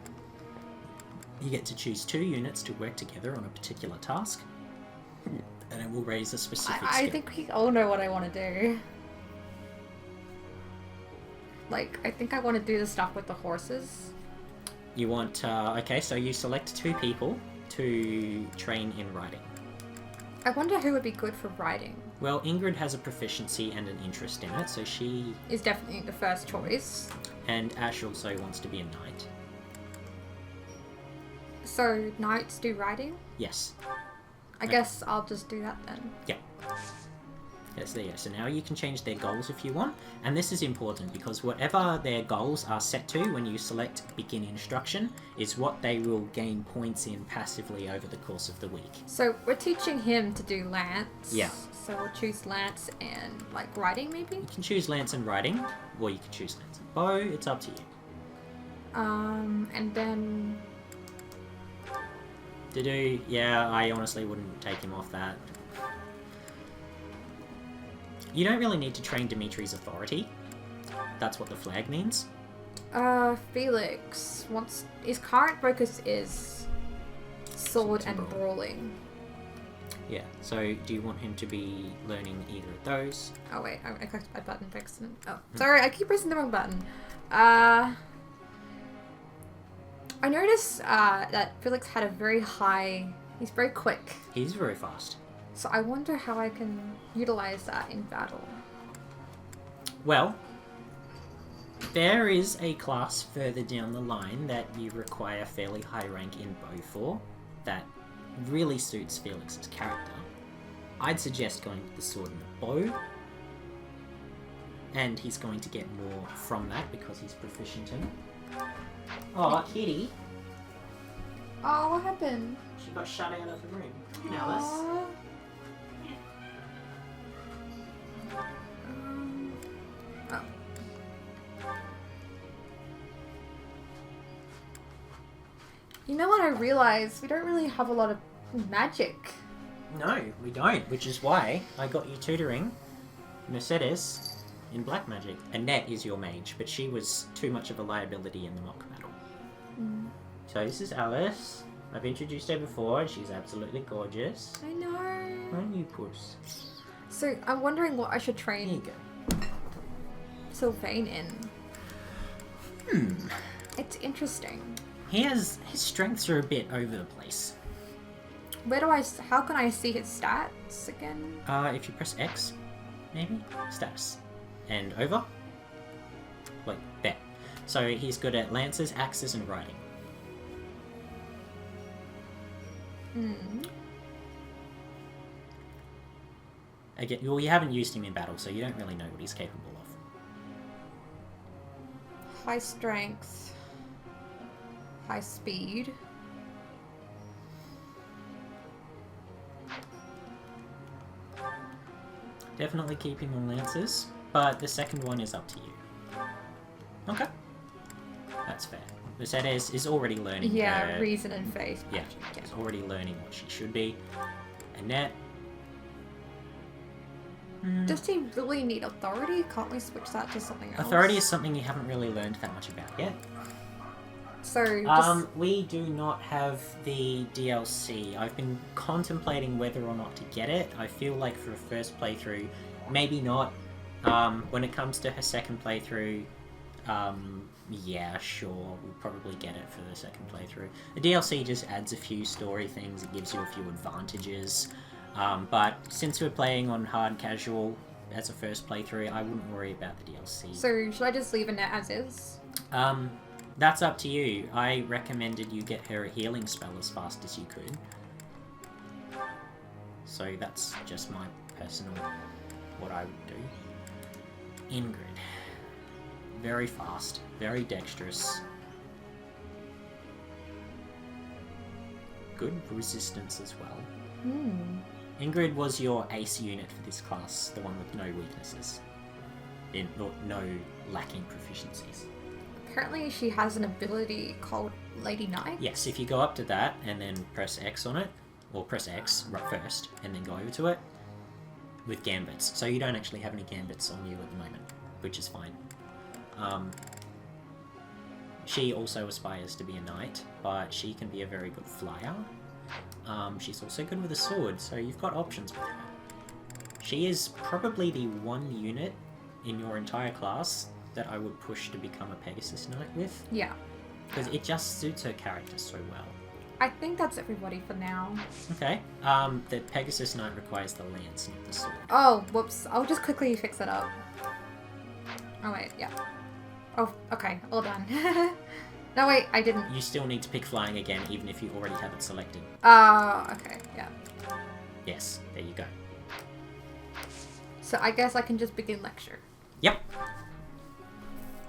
You get to choose 2 units to work together on a particular task, and it will raise a specific skill. I think we all know what I want to do. Like, I think I want to do the stuff with the horses. You want, okay, so you select 2 people to train in riding. I wonder who would be good for riding. Well, Ingrid has a proficiency and an interest in it, so she... is definitely the first choice. And Ash also wants to be a knight. So, knights do riding? Yes. I guess I'll just do that then. Yeah. Yes, there you go. So now you can change their goals if you want. And this is important because whatever their goals are set to when you select begin instruction is what they will gain points in passively over the course of the week. So we're teaching him to do lance. Yeah. So we'll choose lance and like riding maybe? You can choose lance and riding, or you can choose lance and bow. It's up to you. And then... Dedue, yeah, I honestly wouldn't take him off that. You don't really need to train Dimitri's authority. That's what the flag means. Felix wants... his current focus is sword and brawling. Yeah, so do you want him to be learning either of those? Oh wait, I clicked my button by accident. Oh, sorry, I keep pressing the wrong button. I noticed that Felix had a very high... he's very quick. He's very fast. So I wonder how I can utilize that in battle. Well, there is a class further down the line that you require fairly high rank in bow for that really suits Felix's character. I'd suggest going with the sword and the bow. And he's going to get more from that because he's proficient in it. Oh, Kitty. Oh, what happened? She got shut out of the room. Alice. Oh. You know what I realized? We don't really have a lot of magic. No, we don't, which is why I got you tutoring Mercedes in Black Magic. Annette is your mage, but she was too much of a liability in the mock battle. So this is Alice. I've introduced her before, and she's absolutely gorgeous. I know. Aren't you, puss? So I'm wondering what I should train There you go. Sylvain in. It's interesting. His strengths are a bit over the place. Where do how can I see his stats again? If you press X, maybe? Status. And over. Like, there. So he's good at lances, axes, and riding. Again, well, you haven't used him in battle, so you don't really know what he's capable of. High strength. High speed. Definitely keep him on lances, but the second one is up to you. Okay. That's fair. Mercedes is already learning her... reason and faith. Yeah, she's already learning what she should be. Annette... Does he really need authority? Can't we switch that to something else? Authority is something you haven't really learned that much about yet. So, we do not have the DLC. I've been contemplating whether or not to get it. I feel like for a first playthrough, maybe not. When it comes to her second playthrough, Yeah, sure. We'll probably get it for the second playthrough. The DLC just adds a few story things. It gives you a few advantages. But since we're playing on hard casual as a first playthrough, I wouldn't worry about the DLC. So should I just leave it as is? That's up to you. I recommended you get her a healing spell as fast as you could. So that's just my personal... what I would do. Ingrid. Very fast, very dexterous. Good resistance as well. Ingrid was your ace unit for this class, the one with no weaknesses. No lacking proficiencies. Apparently she has an ability called Lady Knight. Yes, if you go up to that and then press X on it, or press X right first, and then go over to it, with gambits. So you don't actually have any gambits on you at the moment, which is fine. She also aspires to be a knight, but she can be a very good flyer. She's also good with a sword, so you've got options with her. She is probably the one unit in your entire class that I would push to become a Pegasus Knight with. Yeah. Because it just suits her character so well. I think that's everybody for now. Okay. The Pegasus Knight requires the lance, not the sword. Oh, whoops. I'll just quickly fix it up. Oh, wait, yeah. Oh, okay. All done. No, wait, I didn't. You still need to pick flying again, even if you already have it selected. Okay, yeah. Yes, there you go. So I guess I can just begin lecture. Yep.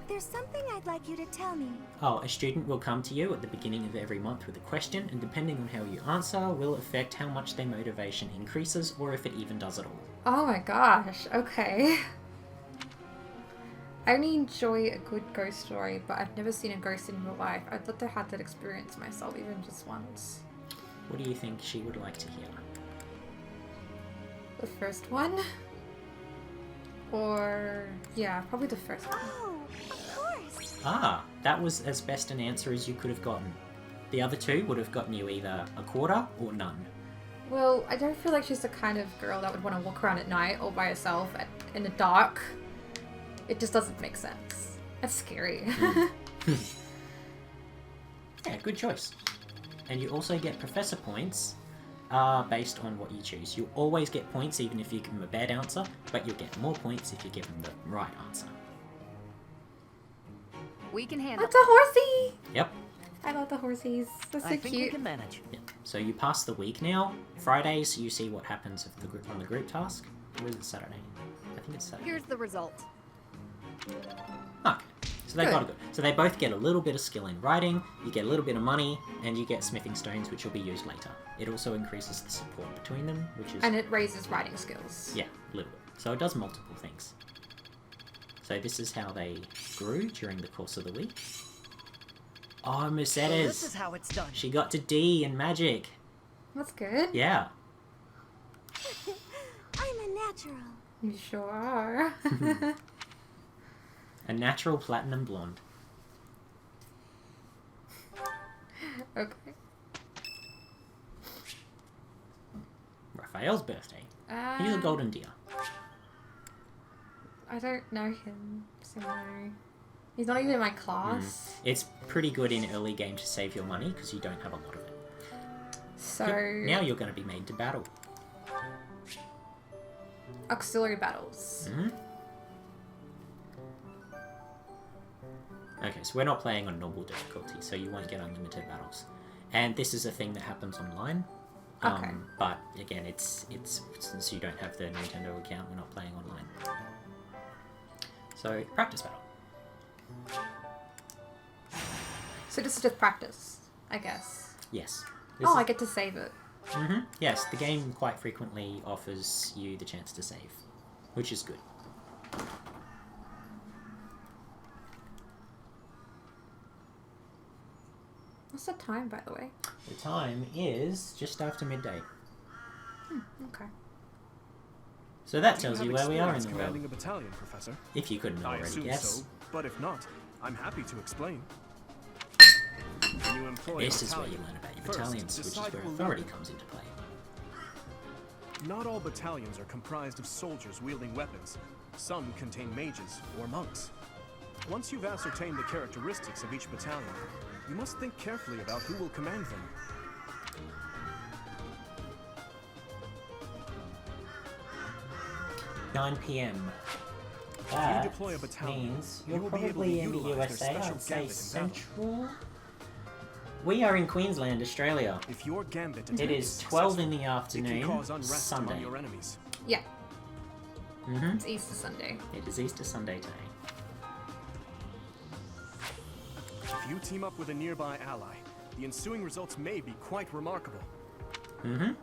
There's something I'd like you to tell me. Oh, a student will come to you at the beginning of every month with a question, and depending on how you answer, will affect how much their motivation increases, or if it even does at all. Oh my gosh, okay. I only enjoy a good ghost story, but I've never seen a ghost in real life. I'd love to have that experience myself, even just once. What do you think she would like to hear? The first one? Or... yeah, probably the first one. Oh, of course! Ah, that was as best an answer as you could have gotten. The other two would have gotten you either a quarter or none. Well, I don't feel like she's the kind of girl that would want to walk around at night all by herself in the dark. It just doesn't make sense. That's scary. Yeah, good choice. And you also get professor points based on what you choose. You always get points even if you give them a bad answer, but you'll get more points if you give them the right answer. We can handle. That's a horsey! Yep. I love the horsies. They're so I think we cute. can manage. Yep. So you pass the week now. Fridays you see what happens if on the group task. Or is it Saturday? I think it's Saturday. Here's the result. Okay. So they got it good. So they both get a little bit of skill in writing, you get a little bit of money, and you get smithing stones, which will be used later. It also increases the support between them, which is... And it raises writing skills. Yeah, a little bit. So it does multiple things. So this is how they grew during the course of the week. Oh, Mercedes! This is how it's done. She got to D in magic. That's good. Yeah. I'm a natural. You sure are. A natural platinum blonde. Okay. Raphael's birthday. He's a golden deer. I don't know him, so no. He's not even in my class. It's pretty good in early game to save your money because you don't have a lot of it. So... Yep, now you're going to be made to battle. Auxiliary battles. Okay, so we're not playing on normal difficulty, so you won't get unlimited battles. And this is a thing that happens online. Okay. But again, it's since you don't have the Nintendo account, we're not playing online. So, practice battle. So this is just practice, I guess. Yes. I get to save it. Yes, the game quite frequently offers you the chance to save, which is good. What's the time, by the way? The time is just after midday. Okay. So that tells you where we are in the commanding world. a battalion, Professor. If you couldn't I already assume guess. so, but if not, I'm happy to explain. When you employ This a is where you battalion, learn about your first, battalions, which is decide where who will authority lead them. comes into play. Not all battalions are comprised of soldiers wielding weapons. Some contain mages or monks. Once you've ascertained the characteristics of each battalion, you must think carefully about who will command them. 9 p.m. If you That deploy a battalion, means you you're will be able to probably in the utilize their USA. special I'd say gambit in battle. Central. We are in Queensland, Australia. If your gambit It attack is is 12 in the successful, it can afternoon, cause unrest Sunday. among your enemies. Yeah. Mm-hmm. It's Easter Sunday. It is Easter Sunday today. If you team up with a nearby ally, the ensuing results may be quite remarkable. Mm-hmm.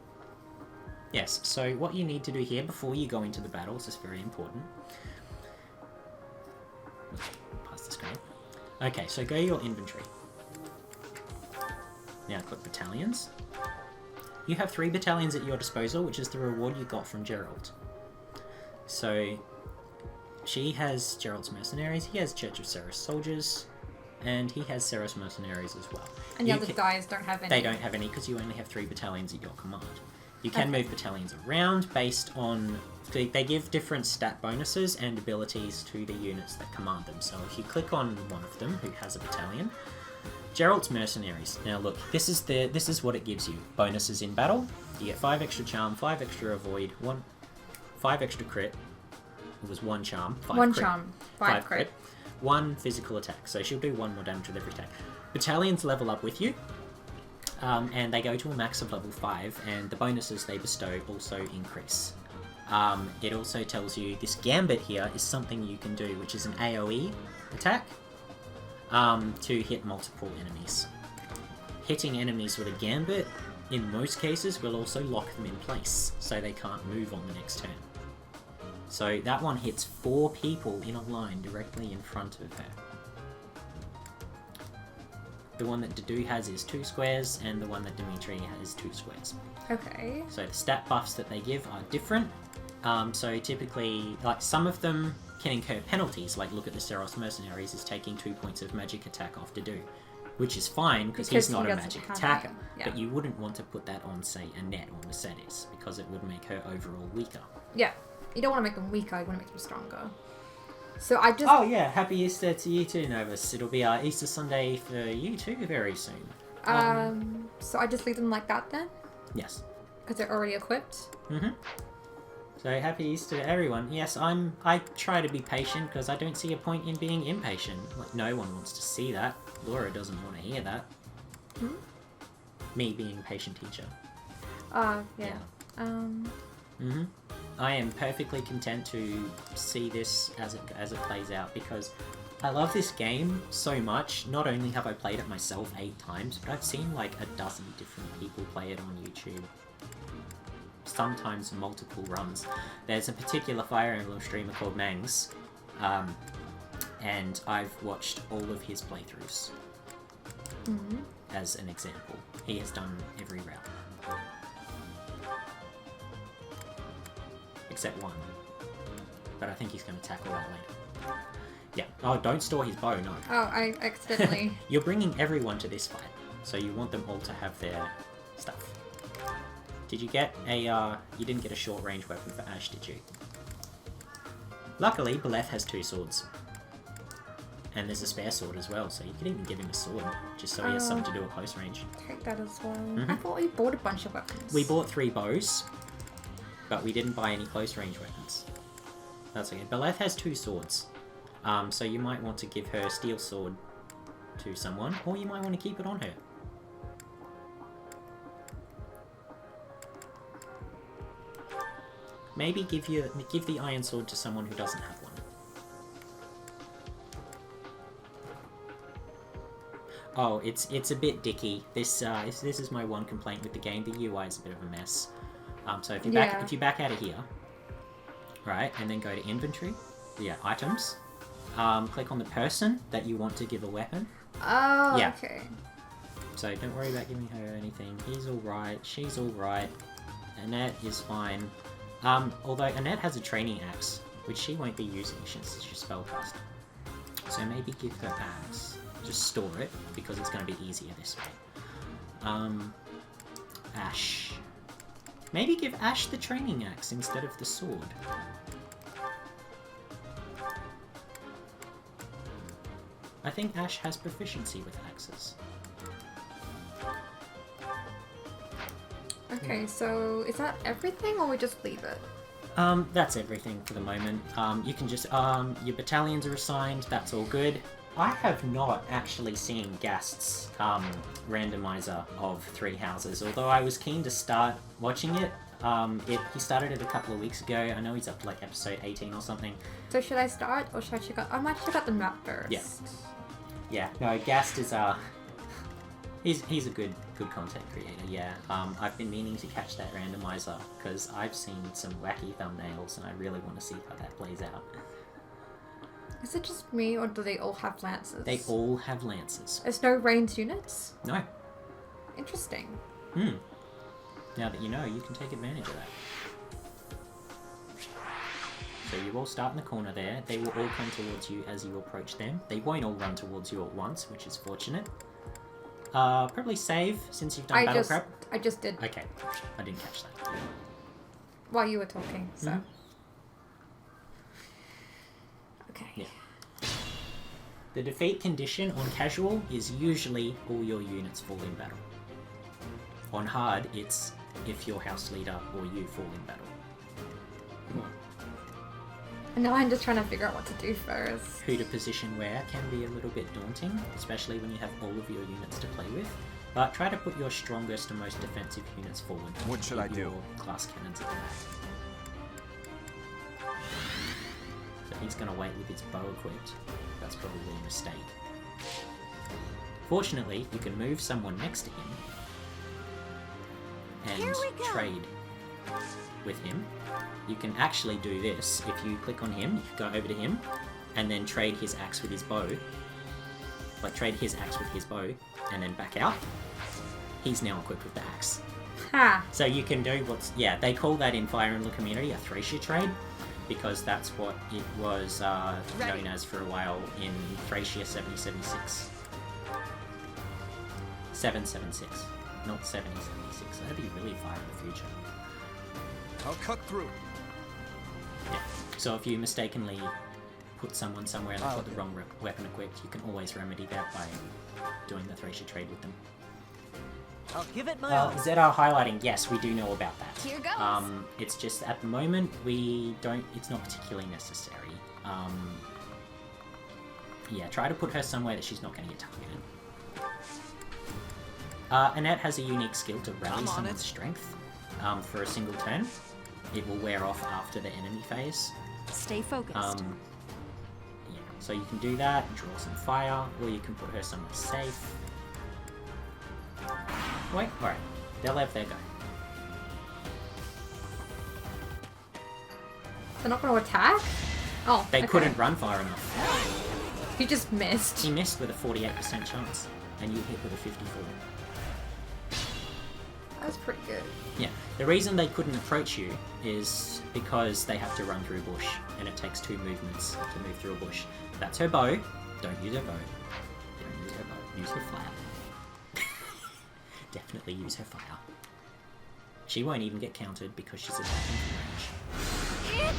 Yes, so what you need to do here before you go into the battles is very important. Pass the screen. Okay, so go to your inventory. Now click battalions. You have 3 battalions at your disposal, which is the reward you got from Gerald. So, she has Gerald's mercenaries, he has Church of Ceres soldiers, and he has Ceres mercenaries as well. And the other guys don't have any. They don't have any because you only have 3 battalions at your command. You can move battalions around based on... They give different stat bonuses and abilities to the units that command them. So if you click on one of them who has a battalion, Gerald's mercenaries. Now look, this is what it gives you. Bonuses in battle. You get 5 extra charm, 5 extra avoid, 5 extra crit. It was 1 charm, 5 1 crit, charm, 5 crit. 1 physical attack. So she'll do 1 more damage with every attack. Battalions level up with you. And they go to a max of level 5, and the bonuses they bestow also increase. It also tells you this gambit here is something you can do, which is an AoE attack to hit multiple enemies. Hitting enemies with a gambit, in most cases, will also lock them in place, so they can't move on the next turn. So that one hits 4 people in a line directly in front of her. The one that Dedu has is 2 squares, and the one that Dimitri has is 2 squares. Okay. So the stat buffs that they give are different. So typically, like some of them can incur penalties, like look at the Ceros Mercenaries is taking 2 points of magic attack off Dedu, which is fine because he's not a magic attacker. Yeah. But you wouldn't want to put that on, say, Annette or Mercedes, because it would make her overall weaker. Yeah. You don't want to make them weaker, you want to make them stronger. So I just... Oh yeah, happy Easter to you too, Novus. It'll be Easter Sunday for you too very soon. So I just leave them like that then? Yes. Because they're already equipped? Mm-hmm. So happy Easter to everyone. Yes, I try to be patient because I don't see a point in being impatient. Like, no one wants to see that. Laura doesn't want to hear that. Hmm? Me being a patient teacher. Yeah. Mm-hmm. I am perfectly content to see this as it plays out because I love this game so much. Not only have I played it myself 8 times, but I've seen like a dozen different people play it on YouTube. Sometimes multiple runs. There's a particular Fire Emblem streamer called Mangs, and I've watched all of his playthroughs as an example. He has done every route. Except one. But I think he's going to tackle that later. Yeah. Oh, don't store his bow, no. Oh, I accidentally... You're bringing everyone to this fight, so you want them all to have their stuff. Did you get a, you didn't get a short range weapon for Ash, did you? Luckily, Beleth has 2 swords. And there's a spare sword as well, so you could even give him a sword, just so he has something to do at close range. Take that as well. Mhm. I thought we bought a bunch of weapons. We bought 3 bows, but we didn't buy any close range weapons. That's okay. Beleth has 2 swords, so you might want to give her a steel sword to someone, or you might want to keep it on her. Maybe give the iron sword to someone who doesn't have one. Oh, it's a bit dicky. This is my one complaint with the game. The UI is a bit of a mess. So if you back out of here, right, and then go to inventory, items, click on the person that you want to give a weapon. Oh, yeah. Okay. So don't worry about giving her anything. He's alright, she's alright, Annette is fine. Although Annette has a training axe, which she won't be using since she's spellcaster. So maybe give her axe. Just store it, because it's going to be easier this way. Ash. Maybe give Ash the training axe instead of the sword. I think Ash has proficiency with axes. Okay, so is that everything, or we just leave it? That's everything for the moment. You can just, your battalions are assigned, that's all good. I have not actually seen Gast's, randomizer of 3 houses, although I was keen to start watching it. He started it a couple of weeks ago. I know he's up to like episode 18 or something. So should I start, or should I check out? I might check out the map first. Yeah. Yeah, no, Gast is, he's a good content creator, yeah. I've been meaning to catch that randomizer, because I've seen some wacky thumbnails, and I really want to see how that plays out. Is it just me, or do they all have lances? They all have lances. There's no ranged units? No. Interesting. Now that you know, you can take advantage of that. So you all start in the corner there. They will all come towards you as you approach them. They won't all run towards you at once, which is fortunate. Probably save, since you've done battle prep. I just did. Okay, I didn't catch that. While you were talking, so. Mhm. Okay. Yeah. The defeat condition on casual is usually all your units fall in battle. On hard, it's if your house leader or you fall in battle. And now I'm just trying to figure out what to do first. Who to position where can be a little bit daunting, especially when you have all of your units to play with. But try to put your strongest and most defensive units forward. What should I do? Your class cannons at the back. So he's going to wait with his bow equipped. That's probably a mistake. Fortunately, you can move someone next to him and trade with him. You can actually do this. If you click on him, you go over to him, and then trade his axe with his bow. Like, trade his axe with his bow, and then back out. He's now equipped with the axe. Ha! So you can do what's... Yeah, they call that in Fire Emblem community a Thracia trade, because that's what it was known as for a while in Thracia 776. 776, not 7076. That'd be really far in the future. I'll cut through. Yeah. So if you mistakenly put someone somewhere and they've got the wrong weapon equipped, you can always remedy that by doing the Thracia trade with them. I'll give it my all. ZR highlighting, yes, we do know about that. Here goes. It's just at the moment we don't. It's not particularly necessary. Yeah, try to put her somewhere that she's not going to get targeted. Annette has a unique skill to rally someone's strength for a single turn. It will wear off after the enemy phase. Stay focused. Yeah, so you can do that, draw some fire, or you can put her somewhere safe. Wait, alright. They'll have their go. They're not going to attack? Oh, They okay. couldn't run far enough. He just missed. He missed with a 48% chance, and you hit with a 54. That was pretty good. Yeah, the reason they couldn't approach you is because they have to run through bush, and it takes 2 movements to move through a bush. That's her bow. Don't use her bow. Don't use her bow. Use her fire. Definitely use her fire. She won't even get countered because she's attacking from range.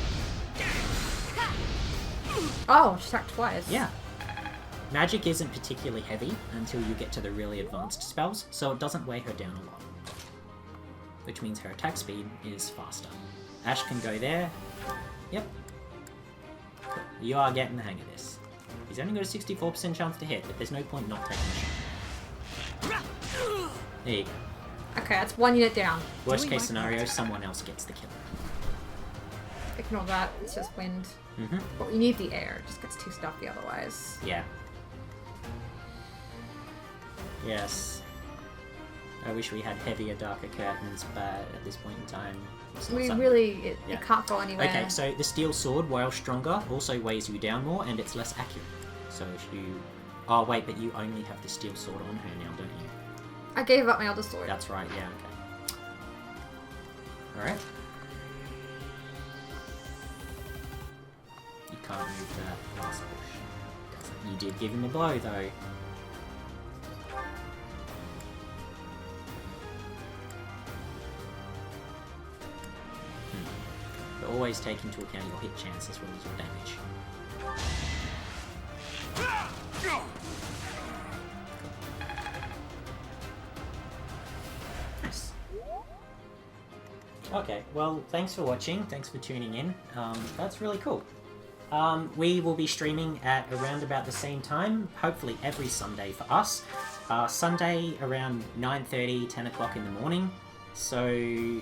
Oh, she attacked twice. Yeah. Magic isn't particularly heavy until you get to the really advanced spells, so it doesn't weigh her down a lot. Which means her attack speed is faster. Ash can go there. Yep. Cool. You are getting the hang of this. He's only got a 64% chance to hit, but there's no point not taking a shot. There you go. Okay, that's 1 unit down. Worst case scenario, someone else gets the kill. Ignore that, it's just wind. Mm-hmm. But we need the air, it just gets too stuffy otherwise. Yeah. Yes. I wish we had heavier, darker curtains, but at this point in time, it's not We something- really, it Yeah. can't go anywhere. Okay, so the steel sword, while stronger, also weighs you down more, and it's less accurate. So if you... Oh, wait, but you only have the steel sword on her now, don't you? I gave up my other sword. That's right, yeah, okay. Alright. You can't move that last bush. You did give him a blow, though. But always take into account your hit chance as well as your damage. Nice. Okay, well, thanks for watching. Thanks for tuning in. That's really cool. We will be streaming at around about the same time, hopefully every Sunday for us. Sunday around 9:30, 10 o'clock in the morning. So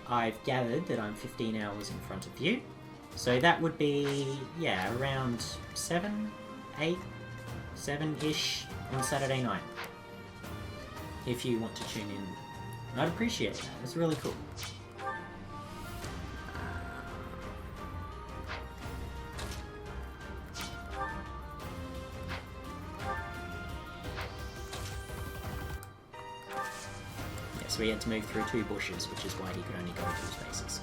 I've gathered that I'm 15 hours in front of you. So that would be, yeah, around 7-ish on Saturday night. If you want to tune in, I'd appreciate that. It's really cool. So he had to move through 2 bushes, which is why he could only go 2 spaces.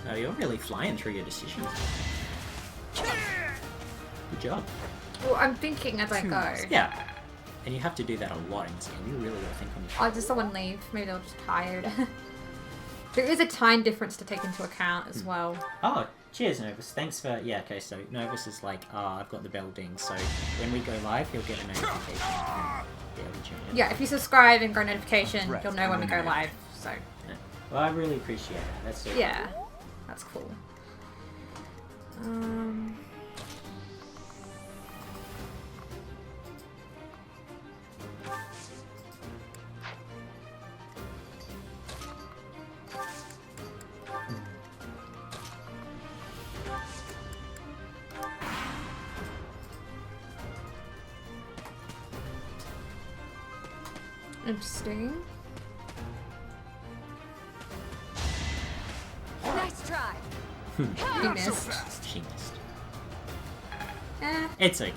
Oh, you're really flying through your decisions. Good job. Well, I'm thinking as I go. Yeah. And you have to do that a lot in this game. You really got to think on your feet. Oh, does someone leave? Maybe they're just tired. There is a time difference to take into account as well. Oh, cheers, Novus. Thanks for... Yeah, okay, so Novus is like, I've got the bell ding, so when we go live, he'll get a notification and be able to tune in. Yeah, if you subscribe and go notification, Correct. you'll know when we go live, so... Yeah. Well, I really appreciate that. That's so Yeah, cool. that's cool. Interesting. Nice try. You missed. She missed. Eh. It's okay.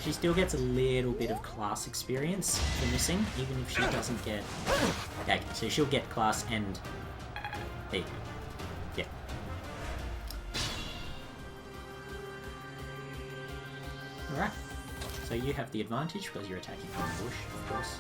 She still gets a little bit of class experience for missing, even if she doesn't get... Okay, so she'll get class and... There you go. Yeah. Alright. So you have the advantage because you're attacking from the bush, of course.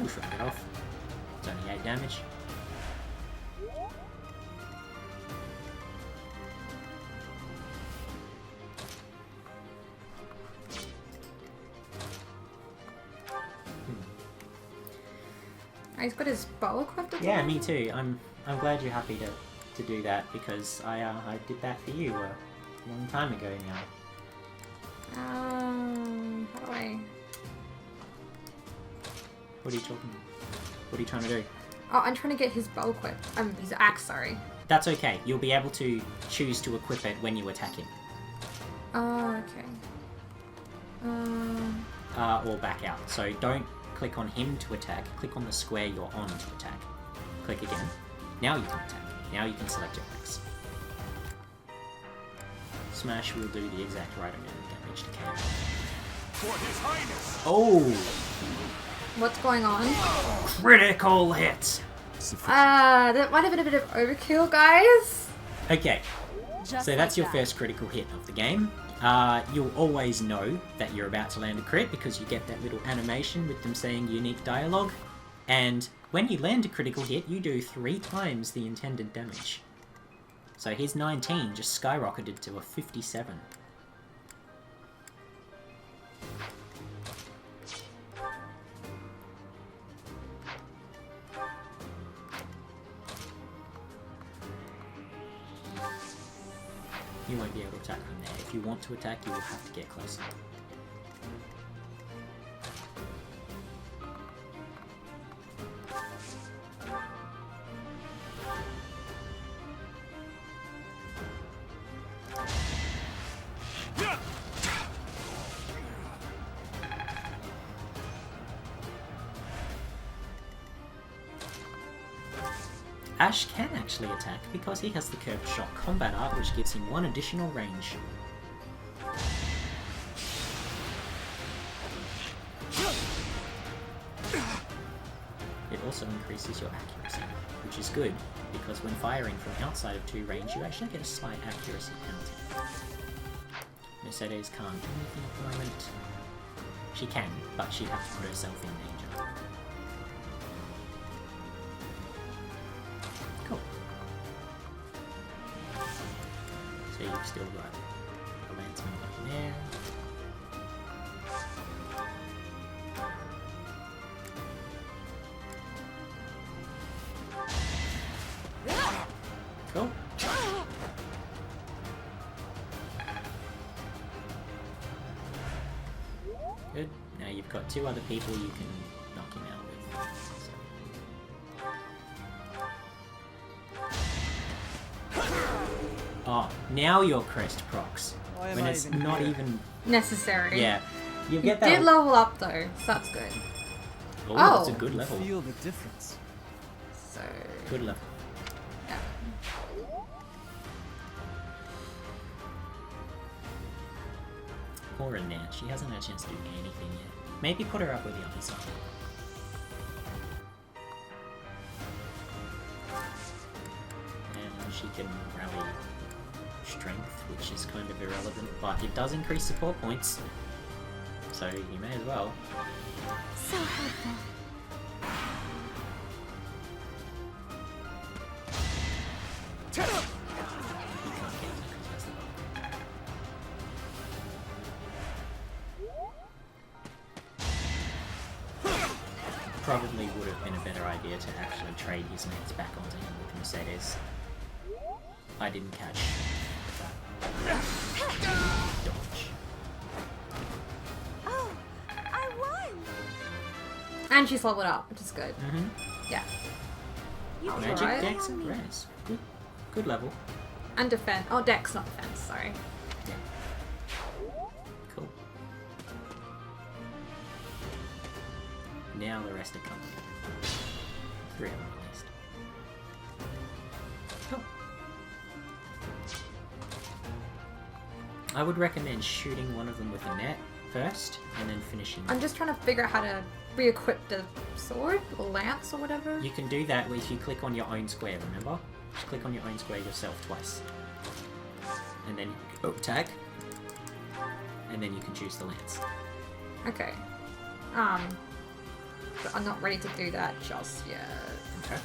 We'll shrug it off. It's only 8 damage. He's got his bow equipped as Yeah, well? me too. I'm glad you're happy to do that because I did that for you a long time ago now. How do I... What are you talking about? What are you trying to do? Oh, I'm trying to get his bow equipped. His axe, sorry. That's okay. You'll be able to choose to equip it when you attack him. Oh, okay. Or back out. So don't click on him to attack. Click on the square you're on to attack. Click again. Now you can attack. Now you can select your axe. Smash will do the exact right amount of damage to KO. For His Highness! Oh! What's going on? Critical hit! That might have been a bit of overkill, guys. Okay, Just so that's like your that. first critical hit of the game. You'll always know that you're about to land a crit because you get that little animation with them saying unique dialogue. And when you land a critical hit, you do 3 times the intended damage. So his 19 just skyrocketed to a 57. You won't be able to attack from there. If you want to attack, you will have to get closer. Ash can actually attack because he has the curved shot combat art, which gives him 1 additional range. It also increases your accuracy, which is good because when firing from outside of 2 range, you actually get a slight accuracy penalty. Mercedes can't do anything at the moment. She can, but she'd have to put herself in danger. Cool. So you've still got a landsman down there. Cool. Good. Now you've got 2 other people you can knock him out with. So. Oh, now your crest procs. Why am When I it's even not here? even Necessary. Yeah. You You get that. did level up though, so that's good. Oh, that's a good level. Feel the difference. So Good level. yeah. Poor Annette, she hasn't had a chance to do anything yet. Maybe put her up with the other side. And she can rally strength, which is kind of irrelevant, but it does increase support points. So you may as well. So helpful. Probably would have been a better idea to actually trade his mates back onto him with Mercedes. I didn't catch that. Dodge. Oh, I won! And she's leveled up, which is good. Mm-hmm. Yeah. You That's Magic, alright. Dex, and Res. Good level. And defense. Oh, Dex, not defense. Sorry. Yeah. Cool. Now the rest are coming. 3 of them at least. Cool. I would recommend shooting one of them with a net first, and then finishing. I'm just trying to figure out how to re-equip the sword or lance or whatever. You can do that if you click on your own square, remember? Just click on your own square yourself twice. And then tag. And then you can choose the lance. Okay. But I'm not ready to do that just yet. Okay.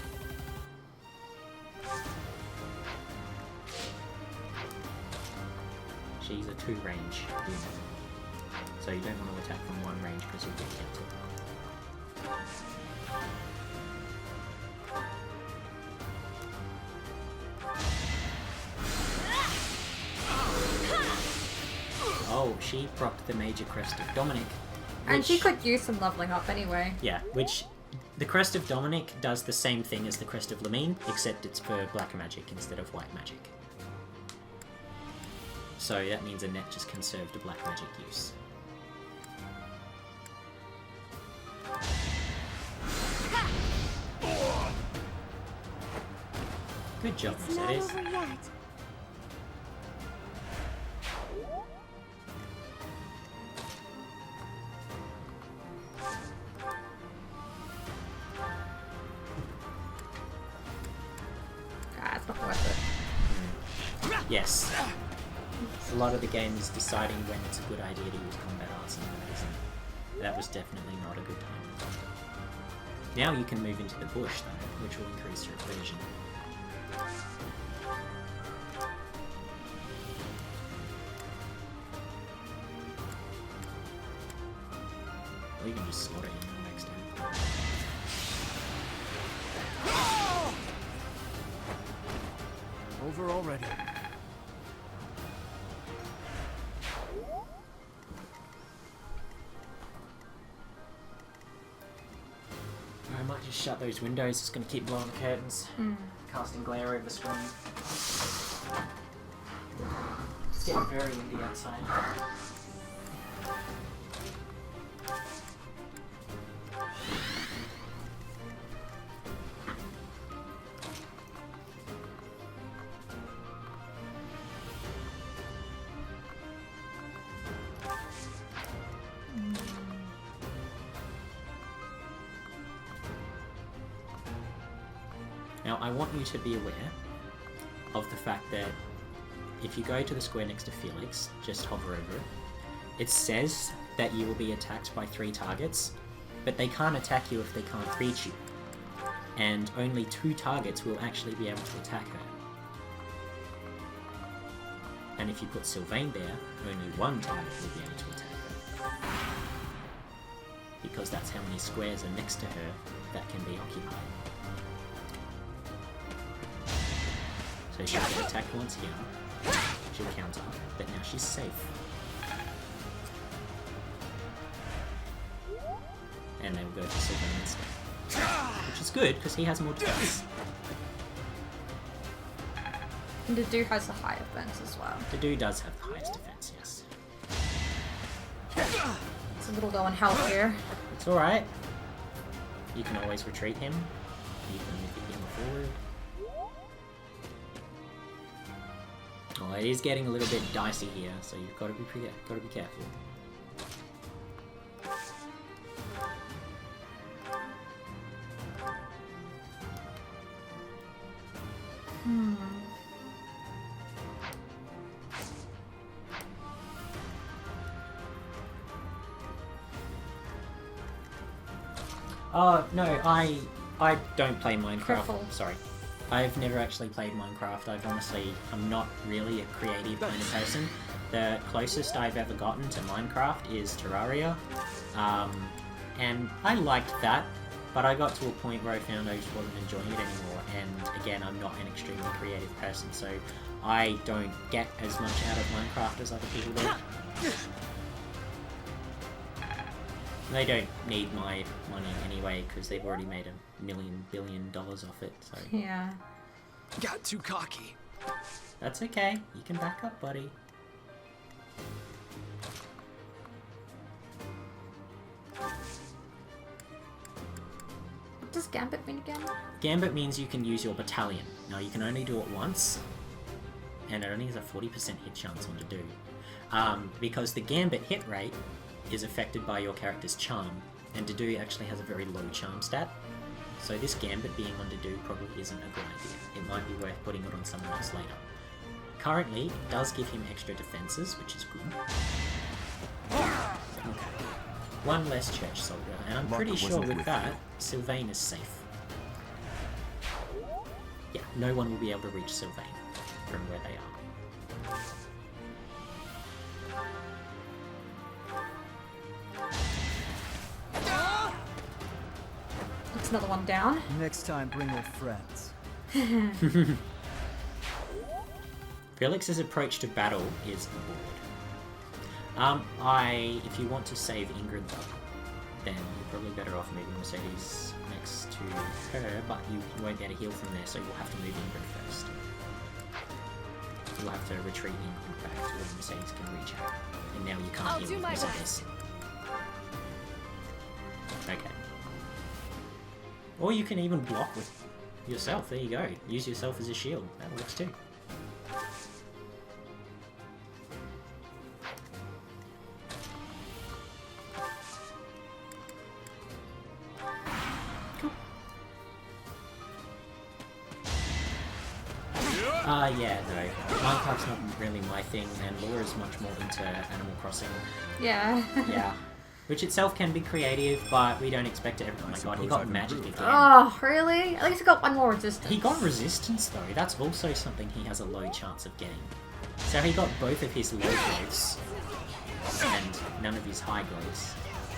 She's a 2-range unit. So you don't want to attack from 1 range because you'll get countered. Oh, she propped the Major Crest of Dominic. And she which- could use some leveling up anyway. Yeah, which the Crest of Dominic does the same thing as the Crest of Lamine, except it's for black magic instead of white magic. So that means Annette just conserved a black magic use. Good job, It's not Mercedes. over yet. Ah, it's not worth it. Yes. A lot of the game is deciding when it's a good idea to use combat arts and when it isn't. That was definitely not a good time. Now you can move into the bush though, which will increase your evasion. Or you can just slaughter him next time. Over already. I might just shut those windows, it's going to keep blowing the curtains, casting glare over the screen. It's getting very windy outside. Now, I want you to be aware of the fact that if you go to the square next to Felix, just hover over it. It says that you will be attacked by 3 targets, but they can't attack you if they can't reach you. And only 2 targets will actually be able to attack her. And if you put Sylvain there, only 1 target will be able to attack her. Because that's how many squares are next to her that can be occupied. So she'll get attacked once here, she'll counter, but now she's safe. And they will go for Sylvain instead. Which is good, because he has more defense. And the dude has the high defense as well. The dude does have the highest defense, yes. It's a little low on health here. It's alright. You can always retreat him, even if you get him forward. Oh, it is getting a little bit dicey here, so you've got to be careful. Oh, no, I don't play Minecraft. Careful. Sorry. I've never actually played Minecraft. I'm not really a creative kind of person. The closest I've ever gotten to Minecraft is Terraria. And I liked that, but I got to a point where I found I just wasn't enjoying it anymore. And again, I'm not an extremely creative person, so I don't get as much out of Minecraft as other people do. They don't need my money anyway, because they've already made $1 billion off it, so... Yeah. Got too cocky. That's okay. You can back up, buddy. What does Gambit mean again? Gambit means you can use your battalion. Now, you can only do it once, and it only has a 40% hit chance on Dedue. Because the Gambit hit rate is affected by your character's charm, and Dedue actually has a very low charm stat. So this Gambit being on Dedue probably isn't a good idea. It might be worth putting it on someone else later. Currently, it does give him extra defenses, which is good. Okay. 1 less church soldier, and I'm pretty sure with that, Sylvain is safe. Yeah, no one will be able to reach Sylvain from where they are. That's another one down. Next time, bring your friends. Felix's approach to battle is board. If you want to save Ingrid though, then you're probably better off moving Mercedes next to her, but you won't be able to heal from there, so you'll have to move Ingrid first. You'll have to retreat Ingrid back to where Mercedes can reach her. And now you can't heal with Mercedes. Okay. Or you can even block with yourself. There you go. Use yourself as a shield. That works too. Yeah, no. Minecraft's not really my thing, and Laura's much more into Animal Crossing. Yeah. Yeah. Which itself can be creative, but we don't expect it. Oh my god, he got magic again. Oh, really? At least he got 1 more resistance. He got resistance though. That's also something he has a low chance of getting. So he got both of his low growths and none of his high growths.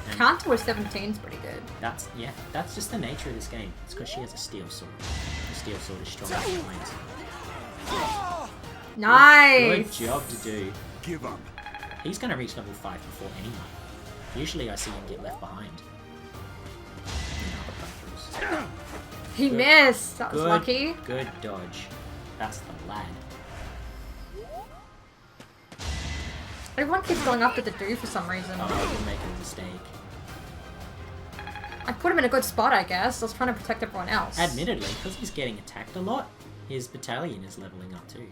And Counter with 17 is pretty good. That's just the nature of this game. It's because she has a steel sword. The steel sword is stronger than mine. Nice! Good job to do. Give up. He's gonna reach level 5 before anyone. Usually I see him get left behind. He missed! That was lucky. Good dodge. That's the lad. Everyone keeps going after the dude for some reason. Oh, you're making a mistake. I put him in a good spot, I guess. I was trying to protect everyone else. Admittedly, because he's getting attacked a lot, his battalion is leveling up too.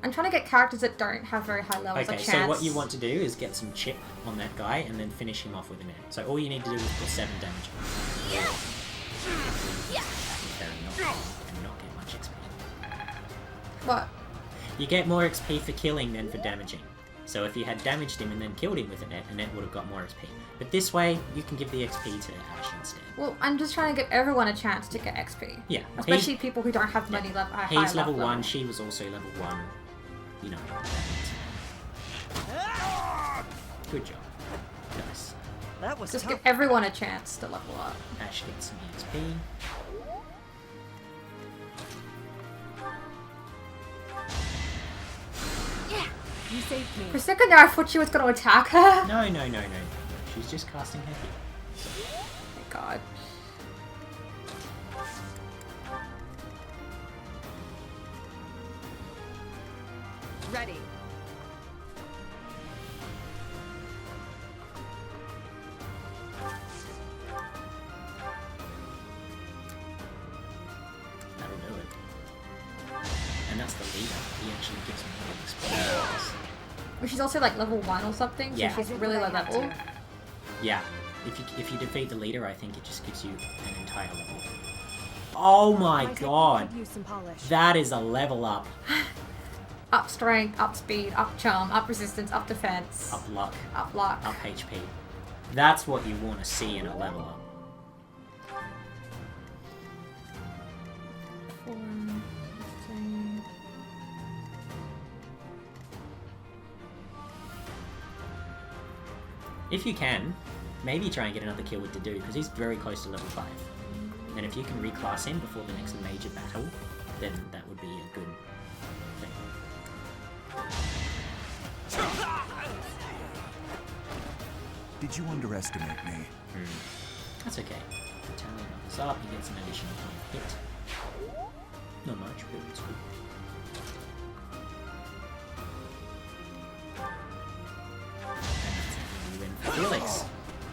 I'm trying to get characters that don't have very high levels. Okay, so what you want to do is get some chip on that guy and then finish him off with an end. So all you need to do is put 7 damage on him. And not get much What? You get more XP for killing than for damaging. So if you had damaged him and then killed him with a net would have got more XP. But this way, you can give the XP to Ash instead. Well, I'm just trying to give everyone a chance to get XP. Yeah. Especially people who don't have money level. He's level 1, she was also level 1. You know. Good job. Nice. That was just tough. give everyone a chance to level up. Ash gets some XP. Yeah, you saved me. For a second there, I thought she was going to attack her. No. She's just casting her heal. Oh my god. Ready. That'll do it. And that's the leader. He actually gives me more experience. Well, she's also like level 1 or something, so Yeah. she's really low level. Yeah. If you defeat the leader, I think it just gives you an entire level. Oh my god! Could use some polish. That is a level up. Up strength, up speed, up charm, up resistance, up defense. Up luck. Up luck. Up HP. That's what you want to see in a level up. If you can, maybe try and get another kill with Dedu, because he's very close to level 5. And if you can reclass him before the next major battle, then that would be a good thing. Did you underestimate me? That's okay. Italian levels up, he gets an additional hit. Not much, but it's good. And win for Felix.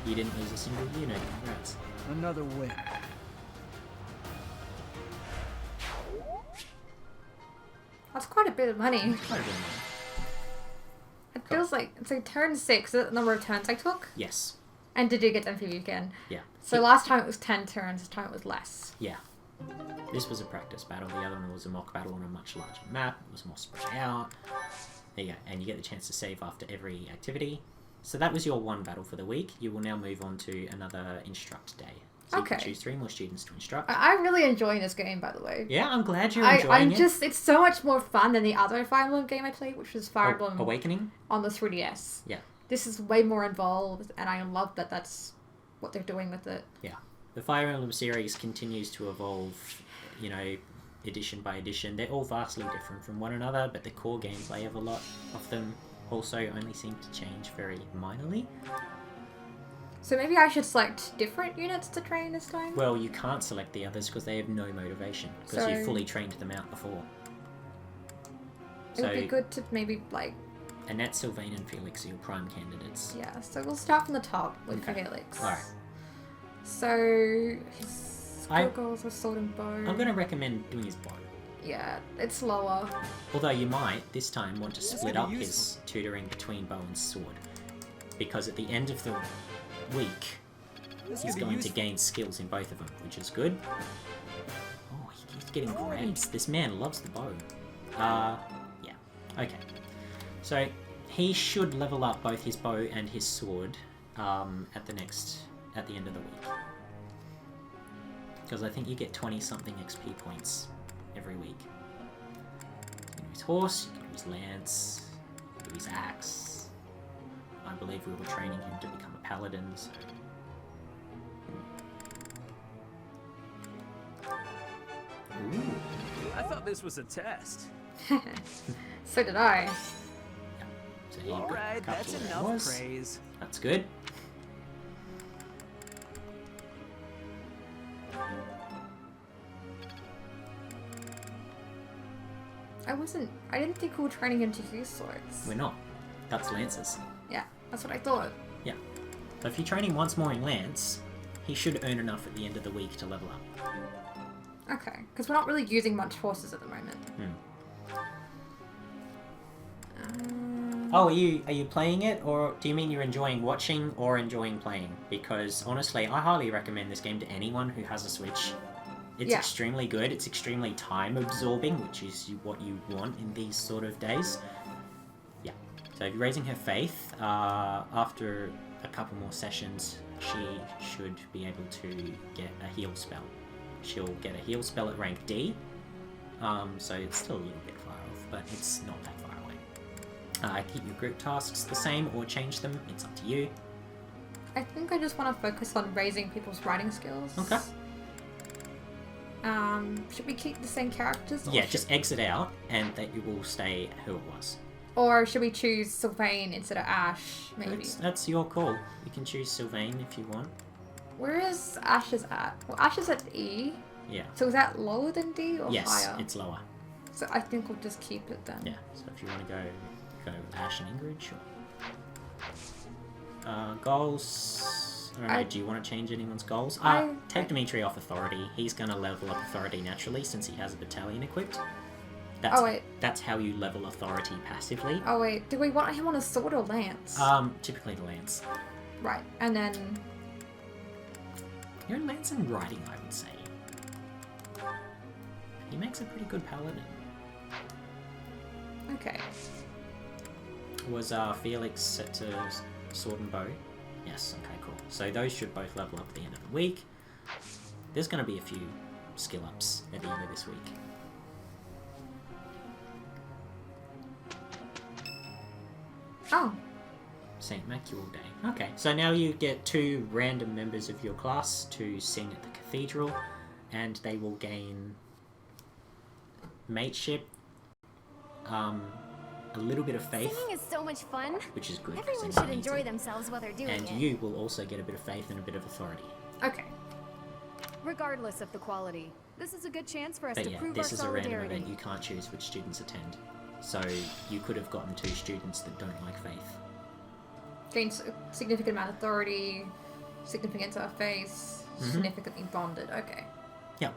You didn't lose a single unit, congrats. Another win. That's quite a bit of money. Quite a bit of money. It feels like, so turn 6, is that the number of turns I took? Yes. And did you get MVP again? Yeah. So last time it was 10 turns, this time it was less. Yeah. This was a practice battle, the other one was a mock battle on a much larger map, it was more spread out. There you go, and you get the chance to save after every activity. So that was your one battle for the week. You will now move on to another instruct day. So you can choose 3 more students to instruct. I'm really enjoying this game, by the way. Yeah, I'm glad you're enjoying it. It's so much more fun than the other Fire Emblem game I played, which was Fire Emblem Awakening? On the 3DS. Yeah. This is way more involved, and I love that that's what they're doing with it. Yeah. The Fire Emblem series continues to evolve, you know, edition by edition. They're all vastly different from one another, but the core gameplay of a lot of them also only seem to change very minorly. So maybe I should select different units to train this time? Well, you can't select the others because they have no motivation, because you fully trained them out before. It would be good to maybe, like... Annette, Sylvain, and Felix are your prime candidates. Yeah, so we'll start from the top with Felix. Alright. So, his skill goals are sword and bow. I'm going to recommend doing his bow. Yeah, it's lower. Although you might, this time, want to split up his tutoring between bow and sword. Because at the end of the week, he's going to gain skills in both of them, which is good. Oh, he's getting grades. This man loves the bow. Yeah. Okay. So, he should level up both his bow and his sword at the end of the week. Because I think you get 20-something XP points every week. You can do his horse, you can do his lance, you can do his axe. I believe we were training him to become a paladin, so... Ooh. I thought this was a test. So did I. So Alright, that's enough praise. That's good. I didn't think we were training him to use swords. We're not. That's lances. Yeah, that's what I thought. Yeah. So if you train him once more in lance, he should earn enough at the end of the week to level up. Okay, because we're not really using much horses at the moment. Oh, are you playing it, or do you mean you're enjoying watching or enjoying playing? Because honestly, I highly recommend this game to anyone who has a Switch. It's extremely good. It's extremely time absorbing, which is what you want in these sort of days. Yeah. So raising her faith, after a couple more sessions, she should be able to get a heal spell. She'll get a heal spell at rank D. So it's still a little bit far off, but it's not that far away. Keep your group tasks the same or change them. It's up to you. I think I just want to focus on raising people's writing skills. Okay. Should we keep the same characters? Yeah, just exit out and that you will stay who it was. Or should we choose Sylvain instead of Ash, maybe? That's your call. You can choose Sylvain if you want. Where is Ash's at? Well, Ash is at E. Yeah. So is that lower than D or yes, higher? it's lower. So I think we'll just keep it then. Yeah, so if you want to go Ash and Ingrid, sure. Goals. I don't know, do you want to change anyone's goals? Take Dimitri off authority. He's going to level up authority naturally since he has a battalion equipped. That's how you level authority passively. Oh wait, do we want him on a sword or lance? Typically the lance. Right, and then... You're in lance and riding, I would say. He makes a pretty good paladin. Okay. Was Felix set to sword and bow? Yes, okay, cool. So those should both level up at the end of the week. There's going to be a few skill ups at the end of this week. Oh. St. Macule Day. Okay, so now you get 2 random members of your class to sing at the cathedral, and they will gain mateship, a little bit of faith. Singing is so much fun. Which is good. Everyone should enjoy themselves while they're doing it. And you will also get a bit of faith and a bit of authority. Okay. Regardless of the quality, this is a good chance for us But to yeah, prove this our is a random solidarity. event. You can't choose which students attend. So you could have gotten 2 students that don't like faith. Gains a significant amount of authority, significant to our face, significantly bonded. Okay. Yep.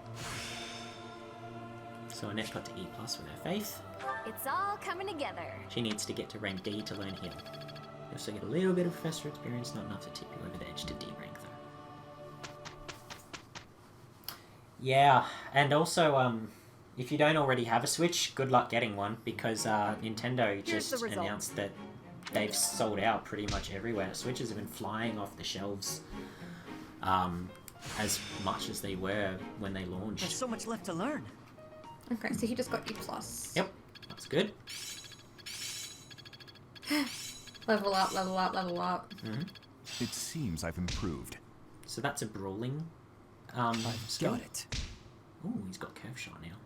So Annette got to E+ with her faith. It's all coming together. She needs to get to rank D to learn heal. You also get a little bit of professor experience, not enough to tip you over the edge to D rank though. Yeah, and also if you don't already have a Switch, good luck getting one, because Nintendo just announced that they've sold out pretty much everywhere. Switches have been flying off the shelves as much as they were when they launched. There's so much left to learn. Okay, so he just got E+. Yep, that's good. Level up, level up, level up. It seems I've improved. So that's a brawling skill. Got it. Ooh, he's got curve shot now.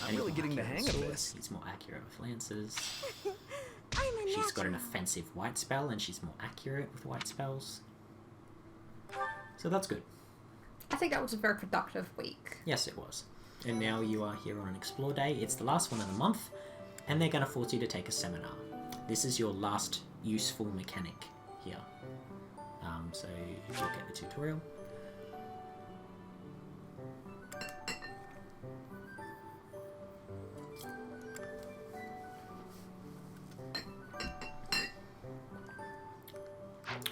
I'm really getting the hang of this. He's more accurate with lances. I'm a She's got an natural. offensive white spell, and she's more accurate with white spells. So that's good. I think that was a very productive week. Yes, it was. And now you are here on an Explore Day. It's the last one of the month, and they're going to force you to take a seminar. This is your last useful mechanic here. So you'll get the tutorial.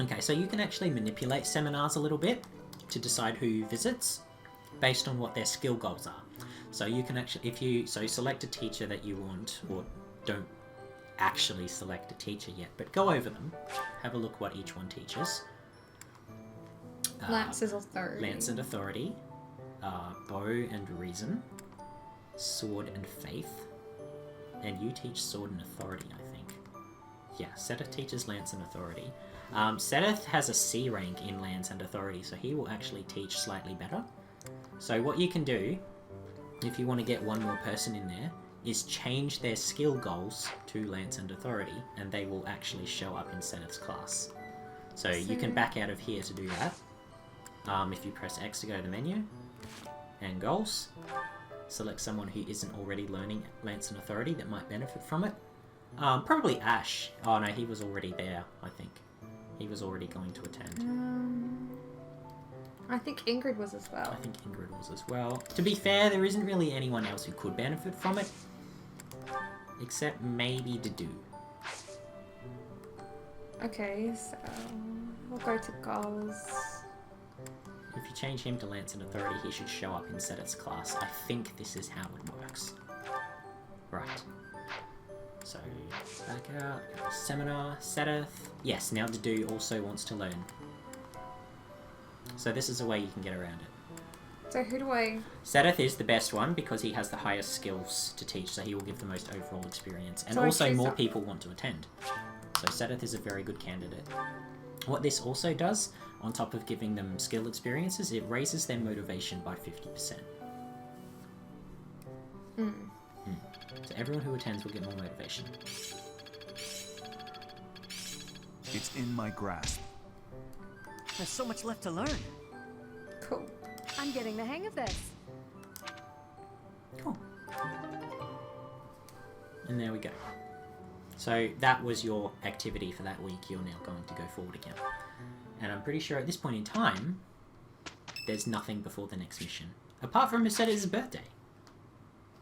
Okay, so you can actually manipulate seminars a little bit to decide who visits based on what their skill goals are. So you can actually, if you select a teacher that you want, or don't actually select a teacher yet, but go over them, have a look what each one teaches. Lance is authority. Lance and authority, bow and reason, sword and faith, and you teach sword and authority, I think. Yeah, Seth teaches lance and authority. Seth has a C rank in lance and authority, so he will actually teach slightly better. So what you can do, if you want to get one more person in there, is change their skill goals to lance and authority, and they will actually show up in Seth's class. So you can back out of here to do that. If you press X to go to the menu, and goals, select someone who isn't already learning lance and authority that might benefit from it. Probably Ash. Oh no, he was already there, I think. He was already going to attend. I think Ingrid was as well. I think Ingrid was as well. To be fair, there isn't really anyone else who could benefit from it. Except maybe Dedu. Okay, so we'll go to goals. If you change him to Lance and Authority, he should show up in Seteth's class. I think this is how it works. Right. So, back out, Seminar, Seteth. Yes, now Dedue also wants to learn. So this is a way you can get around it. So who do I... Seteth is the best one because he has the highest skills to teach, so he will give the most overall experience. And So I also choose more that. people want to attend. So Seteth is a very good candidate. What this also does, on top of giving them skill experiences, it raises their motivation by 50%. So everyone who attends will get more motivation. It's in my grasp. There's so much left to learn. Cool. I'm getting the hang of this. Cool. And there we go. So that was your activity for that week. You're now going to go forward again. And I'm pretty sure at this point in time, there's nothing before the next mission. Apart from Mercedes' birthday.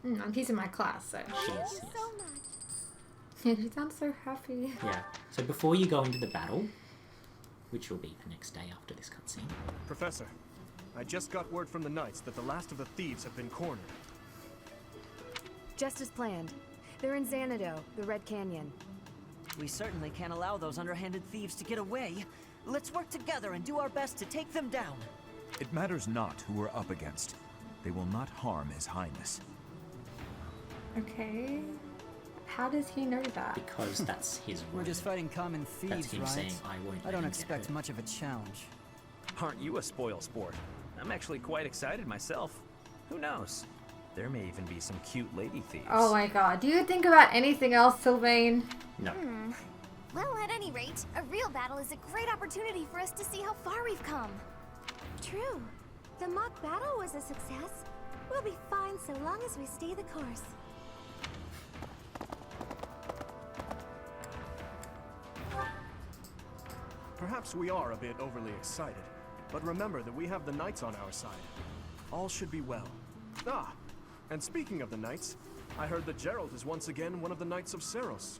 And he's in my class, so... She is, yes. Yeah, she sounds so happy. Yeah. So before you go into the battle, which will be the next day after this cutscene. Professor, I just got word from the Knights that the last of the thieves have been cornered. Just as planned. They're in Xanadu, the Red Canyon. We certainly can't allow those underhanded thieves to get away. Let's work together and do our best to take them down. It matters not who we're up against. They will not harm His Highness. Okay. How does he know that? Because that's his word. We're just fighting common thieves, That's him right? saying, I won't I let don't him get expect hurt. much of a challenge. Aren't you a spoil sport? I'm actually quite excited myself. Who knows? There may even be some cute lady thieves. Oh my god. Do you think about anything else, Sylvain? No. Well, at any rate, a real battle is a great opportunity for us to see how far we've come. True. The mock battle was a success. We'll be fine so long as we stay the course. Perhaps we are a bit overly excited, but remember that we have the Knights on our side. All should be well. Ah, and speaking of the Knights, I heard that Gerald is once again one of the Knights of Seros.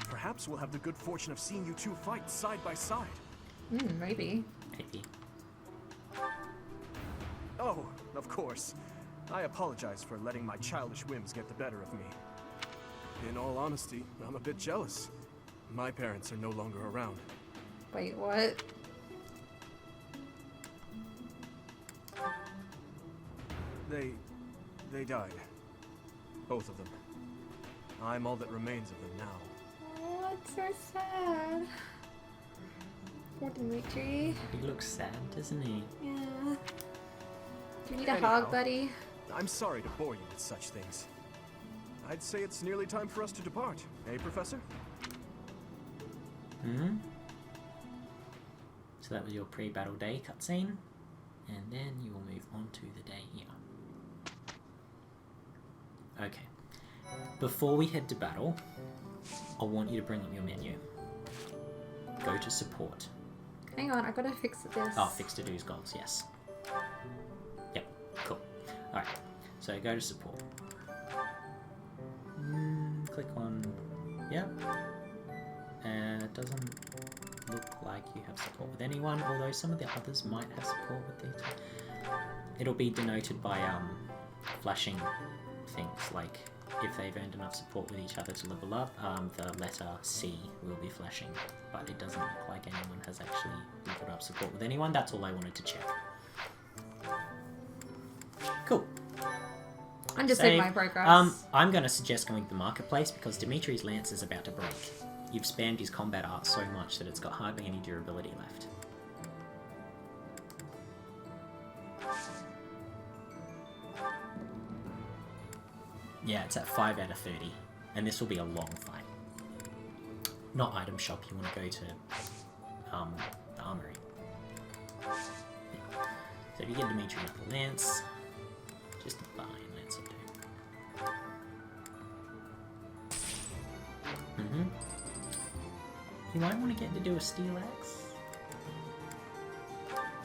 Perhaps we'll have the good fortune of seeing you two fight side by side. Maybe. Maybe. Oh, of course. I apologize for letting my childish whims get the better of me. In all honesty, I'm a bit jealous. My parents are no longer around. Wait, what? They died. Both of them. I'm all that remains of them now. Oh, it's so sad. Poor Dimitri. He looks sad, doesn't he? Yeah. Do you need a Anyhow, hug, buddy? I'm sorry to bore you with such things. I'd say it's nearly time for us to depart, eh, Professor? So that was your pre-battle day cutscene. And then you will move on to the day here. Okay. Before we head to battle, I want you to bring up your menu. Go to support. Hang on, I gotta fix this. Oh, fix to do's goals, yes. Yep, cool. Alright, so go to support. Click on, yep. And it doesn't look like you have support with anyone, although some of the others might have support with these. It'll be denoted by flashing things, like if they've earned enough support with each other to level up, the letter C will be flashing, but it doesn't look like anyone has actually leveled up support with anyone. That's all I wanted to check. Cool. I'm just Save. seeing my progress. I'm going to suggest going to the marketplace because Dimitri's lance is about to break. You've spammed his combat art so much that it's got hardly any durability left. Yeah, it's at 5 out of 30, and this will be a long fight. Not item shop, you want to go to the armory. Yeah. So if you get Dimitri another lance, just a fine lance will do. You might want to get to do a steel axe,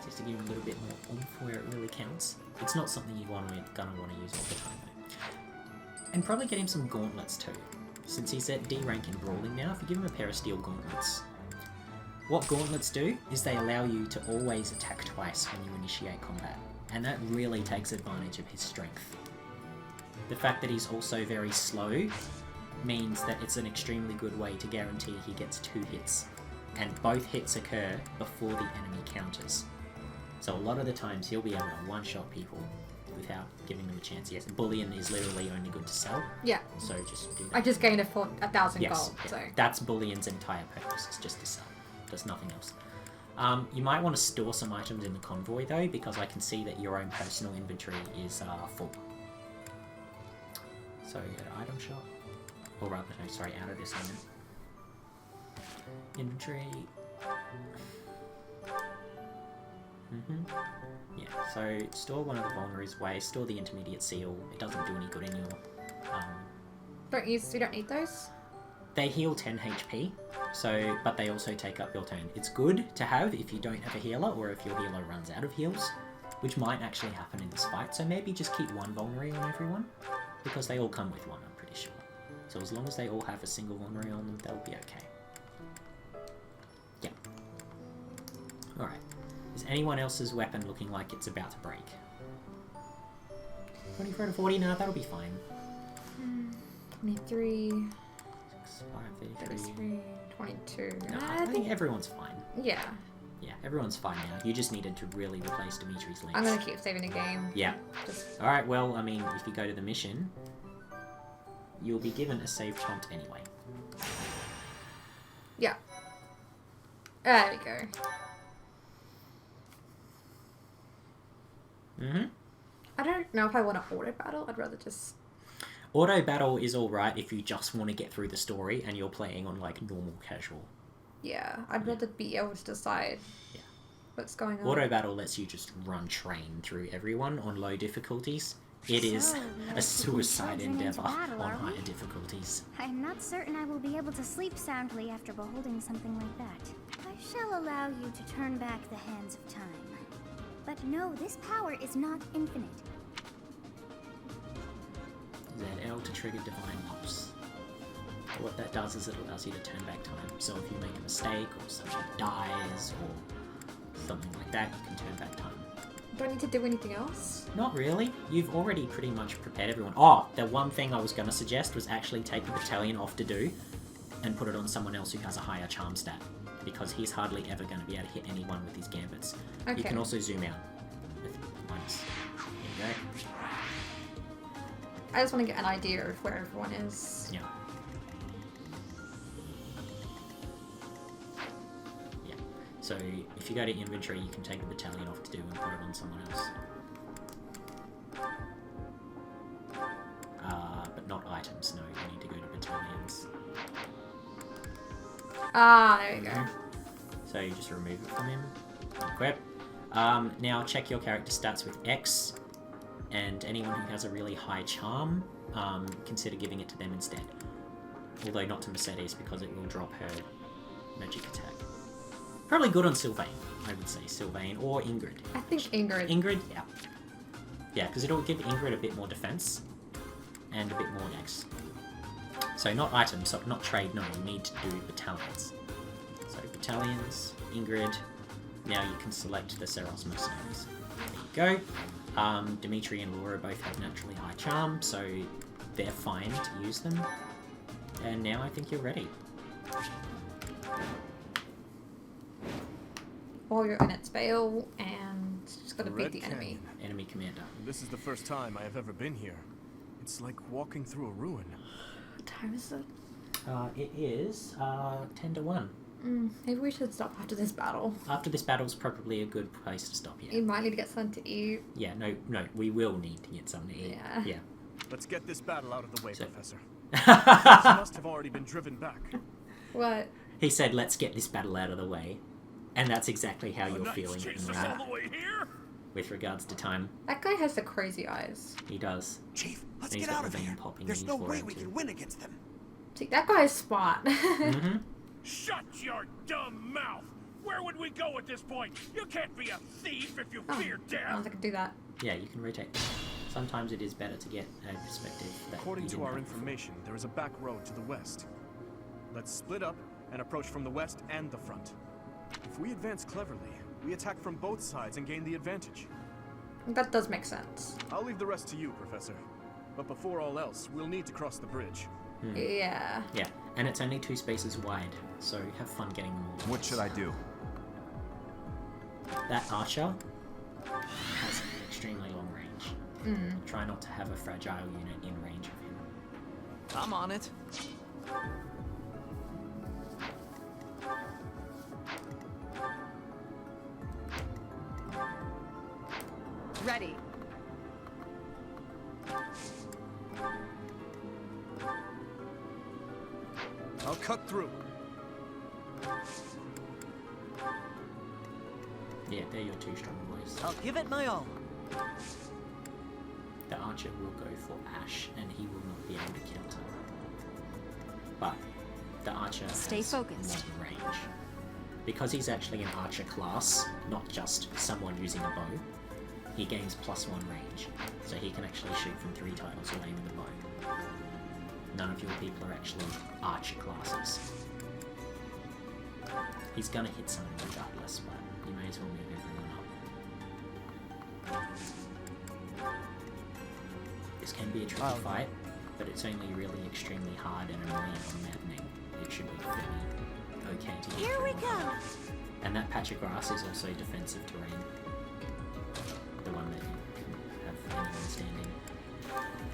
just to give him a little bit more oomph where it really counts. It's not something you're gonna want to use all the time though. And probably get him some gauntlets too. Since he's at D rank in brawling now, if you give him a pair of steel gauntlets, what gauntlets do is they allow you to always attack twice when you initiate combat, and that really takes advantage of his strength. The fact that he's also very slow means that it's an extremely good way to guarantee he gets 2 hits, and both hits occur before the enemy counters. So a lot of the times he'll be able to one-shot people without giving them a chance. Yes, bullion is literally only good to sell. Yeah. So just do that. I just gained a 1,000 Yes, gold, yeah. so. That's bullion's entire purpose, is just to sell. There's nothing else. You might want to store some items in the convoy though, because I can see that your own personal inventory is full. So at item shop, or rather, no, sorry, out of this one. Inventory. Yeah, so store one of the vulneraries away, store the intermediate seal. It doesn't do any good in your... We don't need those? They heal 10 HP, so but they also take up your turn. It's good to have if you don't have a healer, or if your healer runs out of heals, which might actually happen in this fight. So maybe just keep one vulnerary on everyone, because they all come with one, I'm pretty sure. So as long as they all have a single vulnerary on them, they'll be okay. Yeah. Alright. Is anyone else's weapon looking like it's about to break? 24 to 40? No, that'll be fine. 23... 5, 33, 22. No, I think everyone's fine. Yeah. Yeah, everyone's fine now. You just needed to really replace Dimitri's links. I'm gonna keep saving the game. Yeah. Just... Alright, well, I mean, if you go to the mission, you'll be given a save prompt anyway. Yeah. There we go. I don't know if I want to auto battle. I'd rather just... Auto battle is alright if you just want to get through the story and you're playing on, like, normal casual. Yeah, I'd rather be able to decide what's going on. Auto battle lets you just run train through everyone on low difficulties. It is a suicide endeavor on higher difficulties. I'm not certain I will be able to sleep soundly after beholding something like that. I shall allow you to turn back the hands of time. But no, this power is not infinite. ZL to trigger Divine Pulse. What that does is it allows you to turn back time. So if you make a mistake, or someone dies, or something like that, you can turn back time. Do I need to do anything else? Not really. You've already pretty much prepared everyone. Oh, the one thing I was going to suggest was actually take the battalion off to do and put it on someone else who has a higher charm stat, because he's hardly ever going to be able to hit anyone with his gambits. Okay. You can also zoom out with minus. There you go. I just want to get an idea of where everyone is. Yeah. Yeah. So if you go to inventory, you can take the battalion off to do and put it on someone else. But not items, no. You need to go to battalions. Ah, there we go. So you just remove it from him. Equip. Now check your character stats with X. And anyone who has a really high charm, consider giving it to them instead. Although not to Mercedes, because it will drop her magic attack. Probably good on Sylvain, I would say. Sylvain or Ingrid. I think Ingrid. Ingrid, yeah. Yeah, because it'll give Ingrid a bit more defense and a bit more dex. So not items, so not trade, no, you need to do battalions. So battalions, Ingrid. Now you can select the Seros mercenaries. There you go. Dimitri and Laura both have naturally high charm, so they're fine to use them. And now I think you're ready. All your units fail, and just gotta beat the enemy. Enemy commander. This is the first time I have ever been here. It's like walking through a ruin. What time is it? It is 10 to 1. Maybe we should stop after this battle. After this battle's probably a good place to stop, yeah. You might need to get something to eat. Yeah, no, we will need to get something to eat. Yeah. Let's get this battle out of the way, So- Professor. This must have already been driven back. What? He said, let's get this battle out of the way. And that's exactly how you're Knights feeling chased in us all that, the way here? with regards to time. That guy has the crazy eyes. He does. Chief, let's And he's get got out the of vein here. popping There's in no his way forehead we too. can win against them. See, that guy's smart. Mm-hmm. Shut your dumb mouth! Where would we go at this point? You can't be a thief if you fear I death! don't think I can do that. Yeah, you can rotate. Sometimes it is better to get a perspective that According you to didn't our have before. information, there is a back road to the west. Let's split up and approach from the west and the front. If we advance cleverly, we attack from both sides and gain the advantage. That does make sense. I'll leave the rest to you, Professor. But before all else, we'll need to cross the bridge. Yeah. Yeah, and it's only 2 spaces wide, so have fun getting them all. What should I do? That archer has an extremely long range. Try not to have a fragile unit in range of him. I'm on it. Ready. I'll cut through. Yeah, they're your 2 strong boys. I'll give it my all. The archer will go for Ash, and he will not be able to counter. But the archer Stay has focused. long range. Because he's actually an archer class, not just someone using a bow, he gains +1 range. So he can actually shoot from 3 tiles away with a bow. None of your people are actually archer classes. He's gonna hit someone regardless, but you may as well move everyone up. This can be a tricky fight, but it's only really extremely hard and annoying on maddening. It should be fairly okay to get Here we through. go. And that patch of grass is also defensive terrain. The one that you couldn't have anyone standing.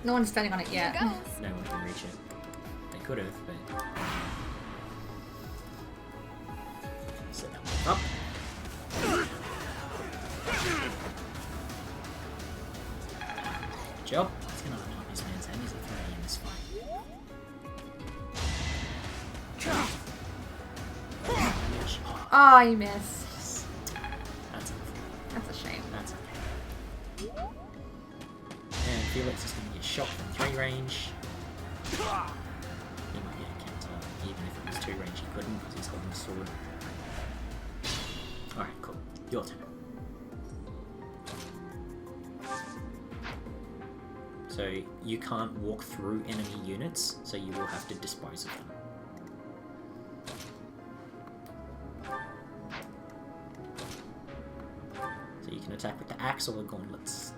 No one's standing on it yet. Here goes. No one can reach it. They could have, but... Set that one up. Good job. He's gonna unlock his man's hand. He's a 3 in this fight. Oh, you missed. That's unfortunate. That's a shame. That's okay. And Felix is going to get shot from 3 range. He might get a counter, even if it was 2 range, he couldn't because he's holding a sword. Alright, cool. Your turn. So you can't walk through enemy units, so you will have to dispose of them. So you can attack with the axe or the gauntlets.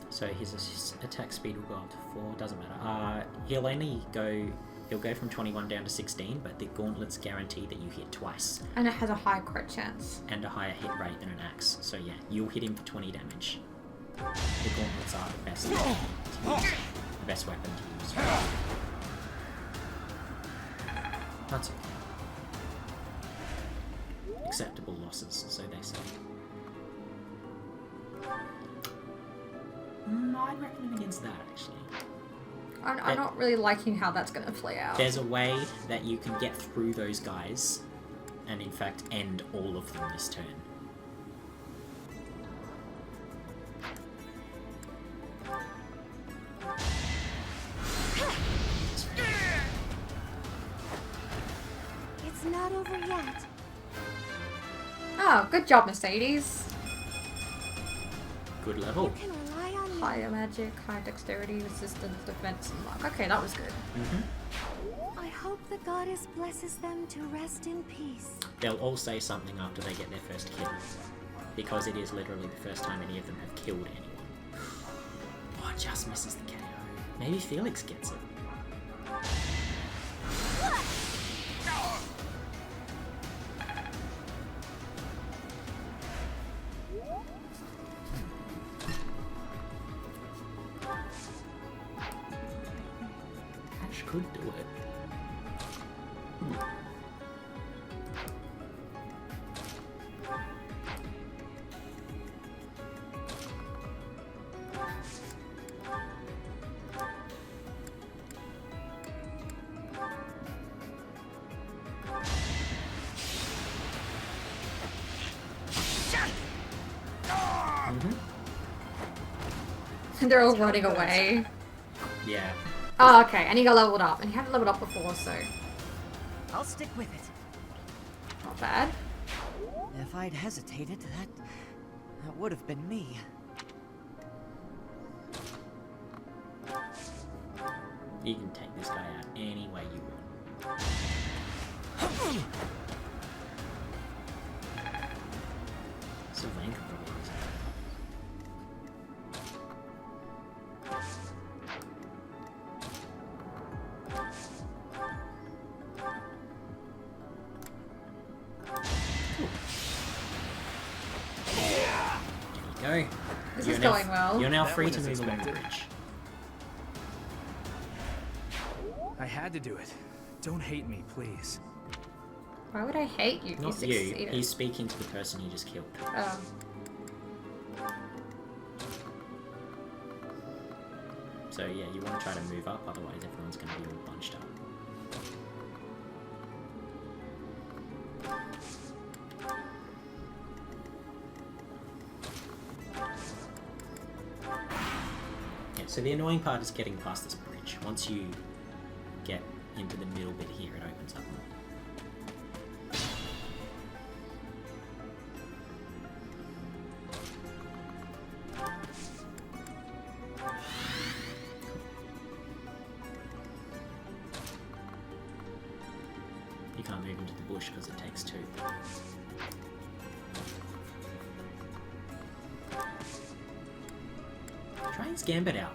So his attack speed will go up to 4, doesn't matter. He'll go from 21 down to 16, but the gauntlets guarantee that you hit twice. And it has a high crit chance. And a higher hit rate than an axe. So yeah, you'll hit him for 20 damage. The gauntlets are the best the best weapon to use. That's okay. Acceptable losses, so they say. I'd recommend against that, actually. I'm not really liking how that's going to play out. There's a way that you can get through those guys, and in fact end all of them this turn. It's not over yet. Oh, good job, Mercedes. Good level. You can rely on me. Higher magic, high dexterity, resistance, defense, and luck. Okay, that was good. I hope the goddess blesses them to rest in peace. They'll all say something after they get their first kill, because it is literally the first time any of them have killed anyone. Oh, it just misses the KO. Maybe Felix gets it. Ash could do it. They're all running away. Yeah. Oh, okay, and he got leveled up. And he hadn't leveled up before, so I'll stick with it. not bad. If I'd hesitated, that would have been me. You can take this guy out any way you want. Sylvain could probably use it. There you go. This is going well. You're now That free one to is move along the expected. bridge. I had to do it. Don't hate me, please. Why would I hate you? Not You you. succeeded. He's speaking to the person you just killed. Oh. So yeah, you want to try to move up, otherwise everyone's going to be all bunched up. Yeah, so the annoying part is getting past this bridge. Once you get into the middle bit here, it opens up more. You can't move into the bush because it takes 2. Try his gambit out.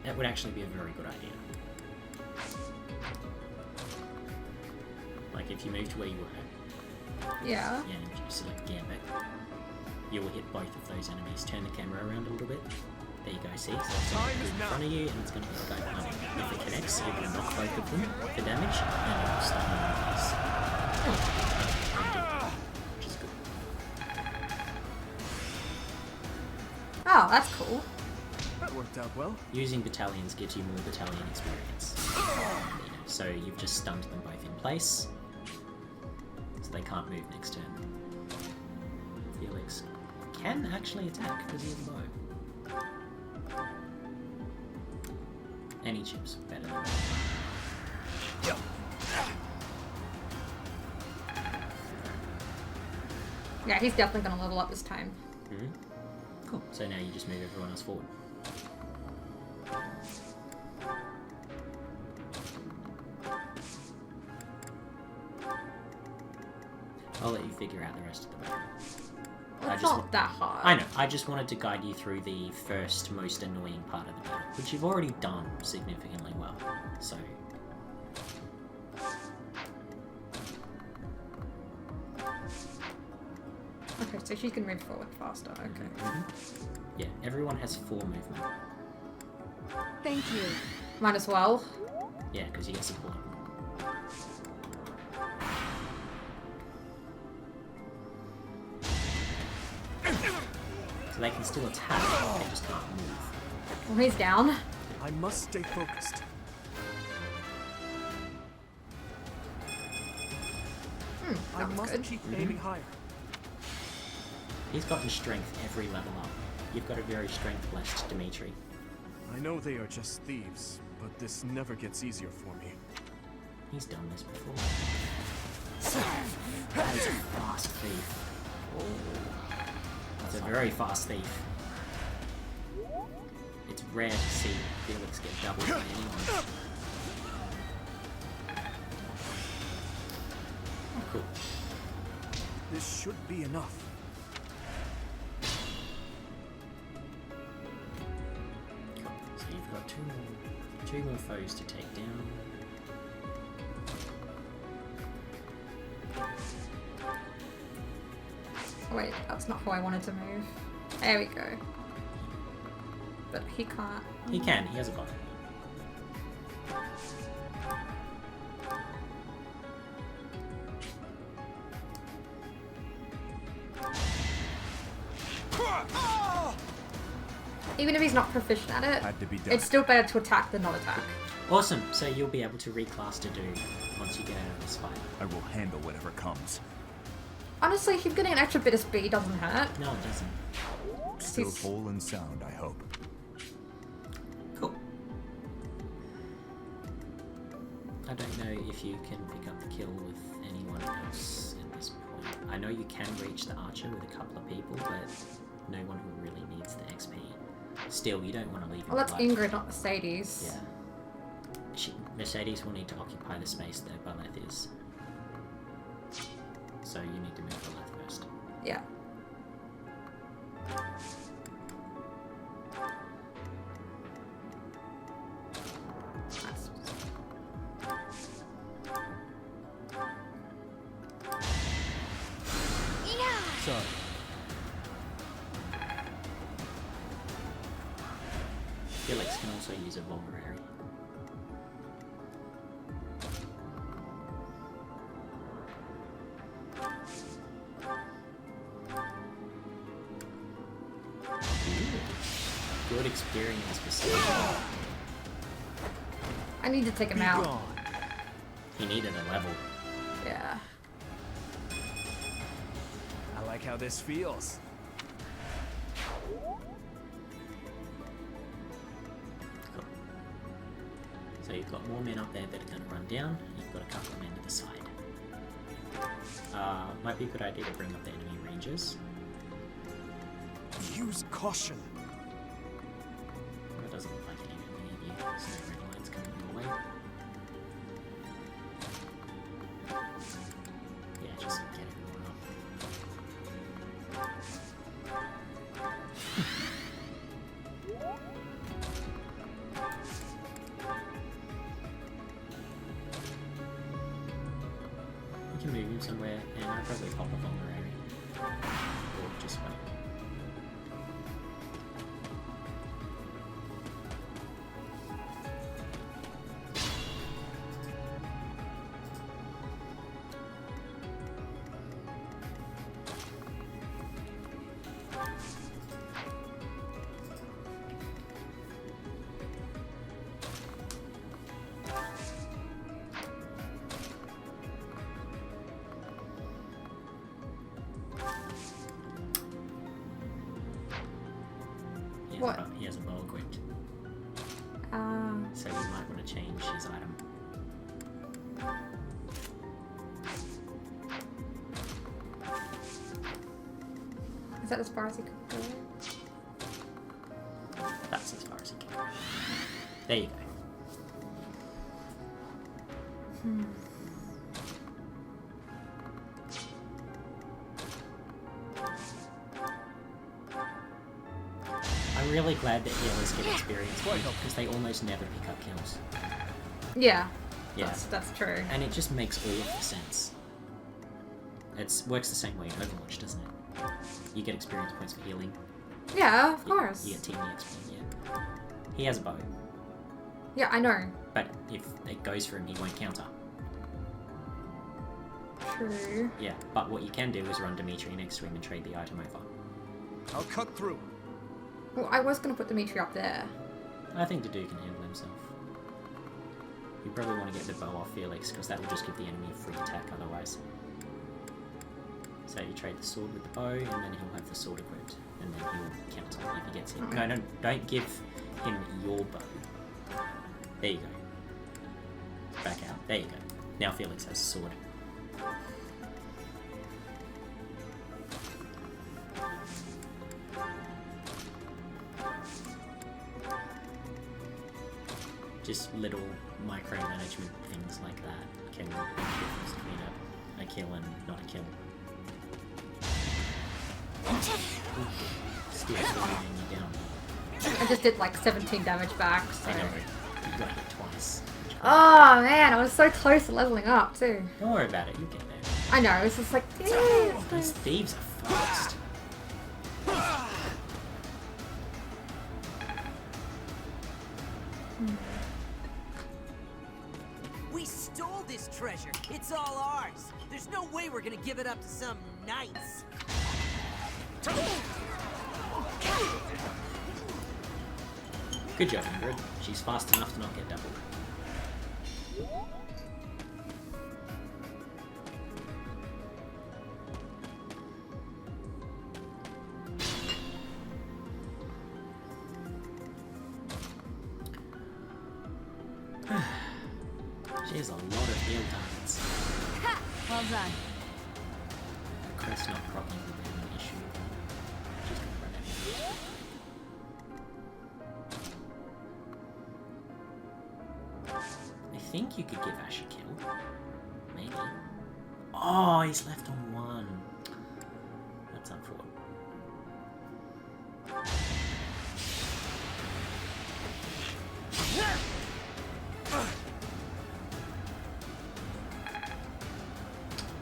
That would actually be a very good idea. Like if you move to where you were. Yeah. Yeah, and you select gambit. You'll hit both of those enemies. Turn the camera around a little bit. There you go, see? So it's in front of you and it's going to hit the guy behind you. If it connects, it will knock both of them for damage and it will stun them in place. Which is good. Oh, that's cool. That worked out well. Using battalions gives you more battalion experience. So you've just stunned them both in place. So they can't move next turn. Felix can actually attack because he has a bow. Any chips better than that. Yeah, he's definitely gonna level up this time. Mm-hmm. Cool. So now you just move everyone else forward. I'll let you figure out the rest of the battle. Well, it's not that hard. I know. I just wanted to guide you through the first, most annoying part of the battle, which you've already done significantly well. So. Okay, so she can move forward faster. Okay. Mm-hmm. Yeah, everyone has 4 movement. Thank you. Might as well. Yeah, because you get support. So they can still attack, they just can't move. Well, he's down. I must stay focused. I must keep aiming higher. He's gotten strength every level up. You've got a very strength-blessed Dimitri. I know they are just thieves, but this never gets easier for me. He's done this before. He's a fast thief. Oh. He's a very fast thief. It's rare to see Felix get doubled by anyone. Oh, cool. This should be enough. Cool. So you've got two more foes to take down. Oh, wait, that's not who I wanted to move. There we go. But he can't. He can, he has a bow. Even if he's not proficient at it, Had to be done. it's still better to attack than not attack. Awesome, so you'll be able to reclass to do once you get out of this fight. I will handle whatever comes. Honestly, him getting an extra bit of speed doesn't hurt. No, it doesn't. Still whole and sound, I hope. Cool. I don't know if you can pick up the kill with anyone else at this point. I know you can reach the archer with a couple of people, but no one who really needs the XP. Still, you don't want to leave him Well, that's alive. Ingrid, not Mercedes. Yeah. Mercedes will need to occupy the space that Baleth is. So you need to move Baleth first. Yeah. Sorry. Felix can also use a vulnerary. Good experience for Steve. I need to take him out. He needed a level. Yeah. I like how this feels. Cool. So you've got more men up there that are going to run down. You've got a couple of men to the side. Might be a good idea to bring up the enemy rangers. Use caution. It doesn't look like any of you. There's no red lines coming your way. Yeah, just get everyone up. We can move him somewhere, and I'll probably pop a vulnerary. Or just wait. What? He has a bow equipped. So you might want to change his item. Is that as far as he could go? That's as far as he can go. There you go. I'm really glad that healers get experience points because they almost never pick up kills. Yeah. Yeah. That's true. And it just makes all of the sense. It works the same way in Overwatch, doesn't it? You get experience points for healing. Yeah, of course. You get team XP, yeah. He has a bow. Yeah, I know. But if it goes for him, he won't counter. True. Yeah, but what you can do is run Dimitri next to him and trade the item over. I'll cut through. Well, I was going to put Dimitri up there. I think Dudu can handle himself. You probably want to get the bow off Felix, because that will just give the enemy a free attack otherwise. So you trade the sword with the bow, and then he'll have the sword equipped, and then he'll counter if he gets hit. No, don't give him your bow. There you go. Back out. There you go. Now Felix has a sword. Just little micromanagement things like that can make a difference between a kill and not a kill. Still slowing you down. I just did like 17 damage back, so... I know, you got hit twice. Oh man, I was so close to leveling up too. Don't worry about it, you'll get there. I know, it's just like... These thieves are fast. We stole this treasure. It's all ours. There's no way we're gonna give it up to some knights. Good job, Ingrid. She's fast enough to not get doubled. She has a lot of heal targets. Well done. Crest not propping would be an issue. She's gonna run out of think you could give Ash a kill. Maybe. Oh, he's left on 1. That's unfortunate.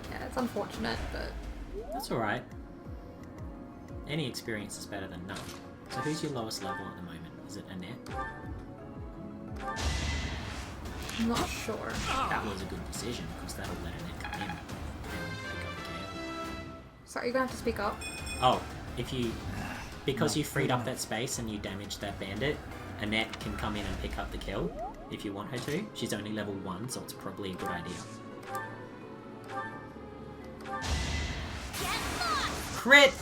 Yeah, it's unfortunate, but... That's alright. Any experience is better than none. So who's your lowest level at the moment? Is it Annette? I'm not sure. That was a good decision, because that'll let Annette come in and pick up the game. Sorry, you're gonna have to speak up. Oh, if you... Because you freed up that space and you damaged that bandit, Annette can come in and pick up the kill, if you want her to. She's only level 1, so it's probably a good idea. Crit!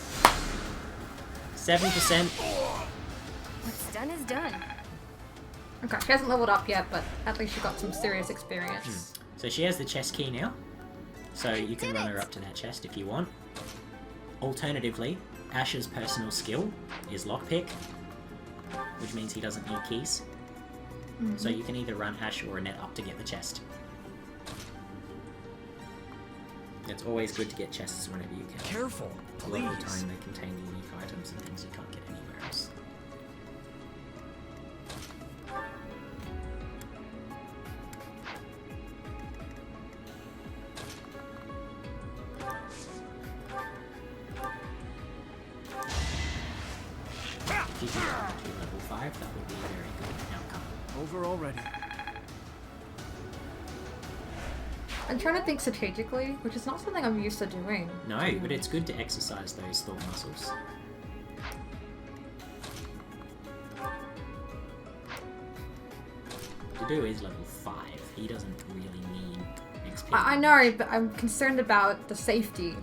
7%. What's done is done. Okay, she hasn't leveled up yet, but at least she got some serious experience. So she has the chest key now, so you can run her up to that chest if you want. Alternatively, Ash's personal skill is lockpick, which means he doesn't need keys. So you can either run Ash or Annette up to get the chest. It's always good to get chests whenever you can. Careful, A lot of the please. time they contain unique items and things you can't get anywhere else. If you can get up to level 5, that would be a very good outcome. Over already. I'm trying to think strategically, which is not something I'm used to doing. No, but it's good to exercise those thought muscles. Dedue is level 5. He doesn't really need XP. I know, but I'm concerned about the safety.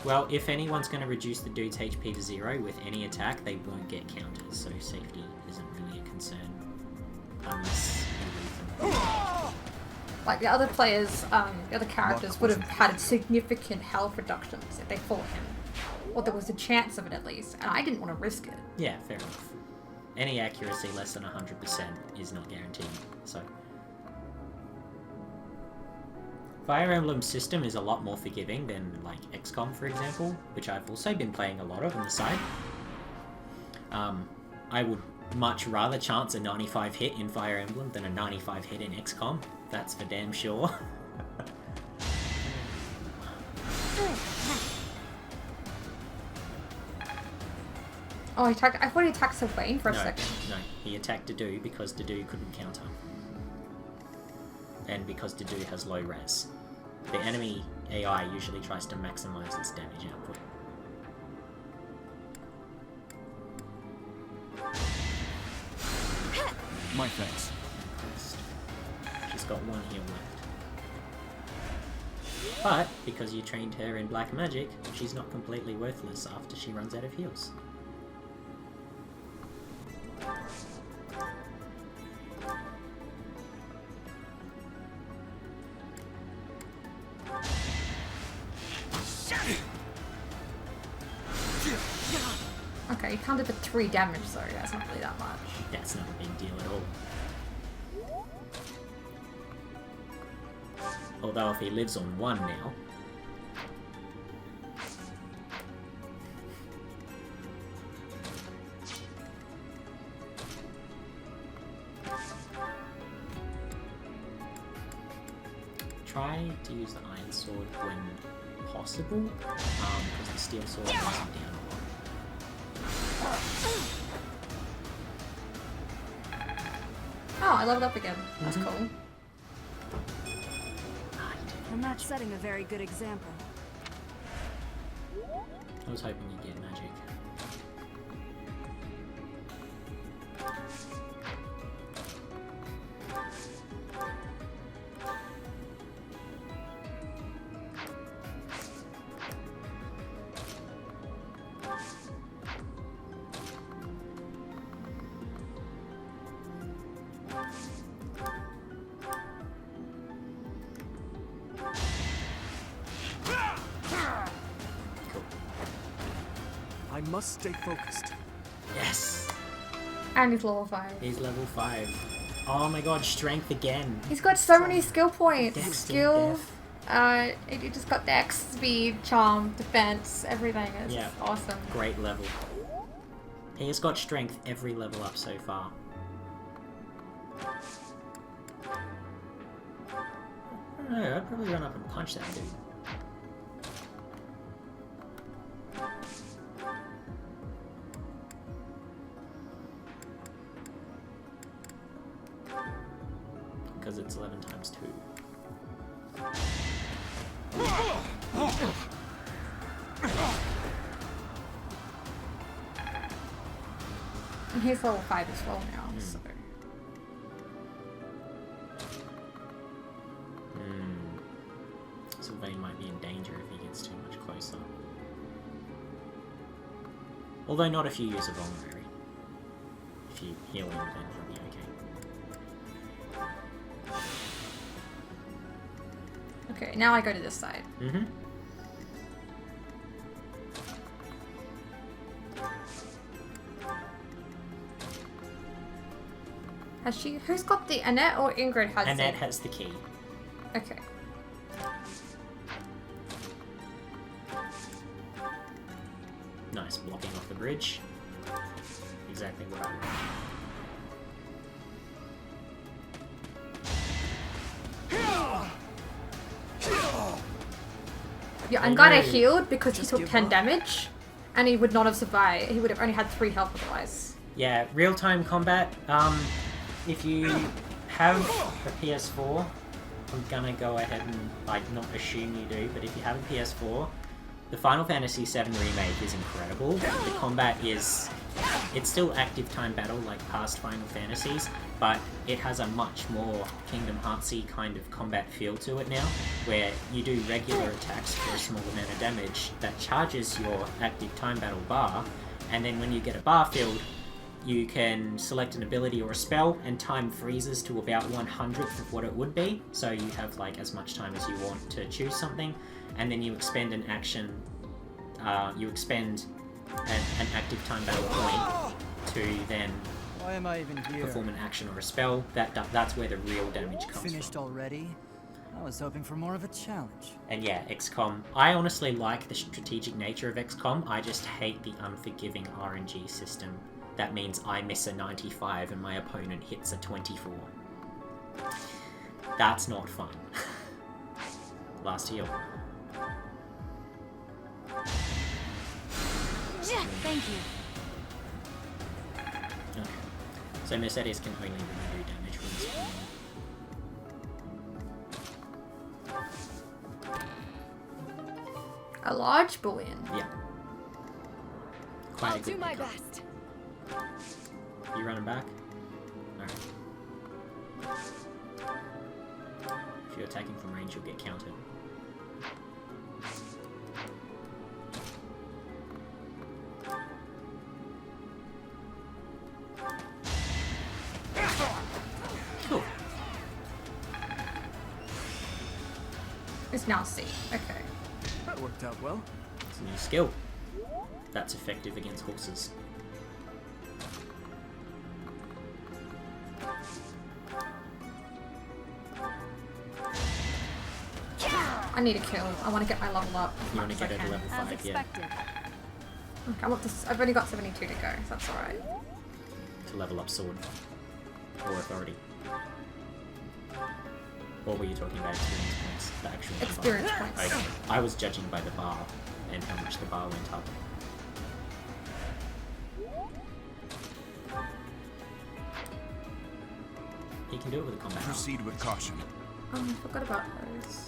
Well, if anyone's going to reduce the dude's HP to 0 with any attack, they won't get counters, so safety isn't really a concern. Unless you leave them. Like, the other players, the other characters would have had significant health reductions if they fought him. Or there was a chance of it at least, and I didn't want to risk it. Yeah, fair enough. Any accuracy less than 100% is not guaranteed, so... Fire Emblem system is a lot more forgiving than, like, XCOM, for example, which I've also been playing a lot of on the side. I would much rather chance a 95 hit in Fire Emblem than a 95 hit in XCOM. That's for damn sure. Oh, he attacked. I thought he attacked Sylvain for a second. No, he attacked Dedue because Dedue couldn't counter. And because Dedue has low res. The enemy AI usually tries to maximize its damage output. My thanks. She's got 1 heal left. But, because you trained her in black magic, she's not completely worthless after she runs out of heals. Okay, he counted for 3 damage, so that's not really that much. That's not a big deal at all. Although if he lives on 1 now... Try to use the Iron Sword when possible, because the Steel Sword knocks him down a lot. Oh, I leveled up again. That's cool. I'm not setting a very good example. I was hoping you'd get magic. I must stay focused. Yes! And he's level 5. He's level 5. Oh my god, strength again. He's got so many skill points. Dex, Skill. He just got dex, speed, charm, defense, everything. It's Yeah. awesome. Great level. He has got strength every level up so far. I don't know, I'd probably run up and punch that dude. Because it's 11 times 2. And he's level 5 as well now, so. Sylvain might be in danger if he gets too much closer. Although not if you use a vulnerary. If you heal him, then he'll be okay. Okay, now I go to this side. Mm-hmm. Has she? Who's got the Annette or Ingrid has Annette it? has the key. Okay. Nice, blocking off the bridge. Exactly what I want. Yeah, and Gaia healed because he took 10 damage, and he would not have survived. He would have only had 3 health otherwise. Yeah, real-time combat. If you have a PS4, I'm gonna go ahead and not assume you do, but if you have a PS4, the Final Fantasy VII Remake is incredible. The combat is... It's still active time battle like past Final Fantasies, but it has a much more Kingdom Heartsy kind of combat feel to it now, where you do regular attacks for a small amount of damage that charges your active time battle bar, and then when you get a bar filled, you can select an ability or a spell, and time freezes to about 1/100th of what it would be, so you have like as much time as you want to choose something, and then you expend an action, you expend an active time battle point to then Why am I even here? perform an action or a spell. That's where the real damage comes Finished from. already? I was hoping for more of a challenge. And yeah, XCOM. I honestly like the strategic nature of XCOM, I just hate the unforgiving RNG system. That means I miss a 95 and my opponent hits a 24. That's not fun. Last heal. Thank you. Okay. So Mercedes can only remove damage from this point. A large bullion. Yeah. Quite I'll a good do my pickup. best. You running back? Alright. If you're attacking from range, you'll get countered. Cool. It's now C. Okay. That worked out well. It's a new skill. That's effective against horses. I need a kill. I want to get my level up. You want to get it to level 5, yeah. Okay, I want this. I've only got 72 to go, so that's alright. To level up sword. Or authority. Or were you talking about experience points? The actual Experience bar? points. Okay. I was judging by the bar and how much the bar went up. He can do it with a combat. Proceed with caution. I forgot about those.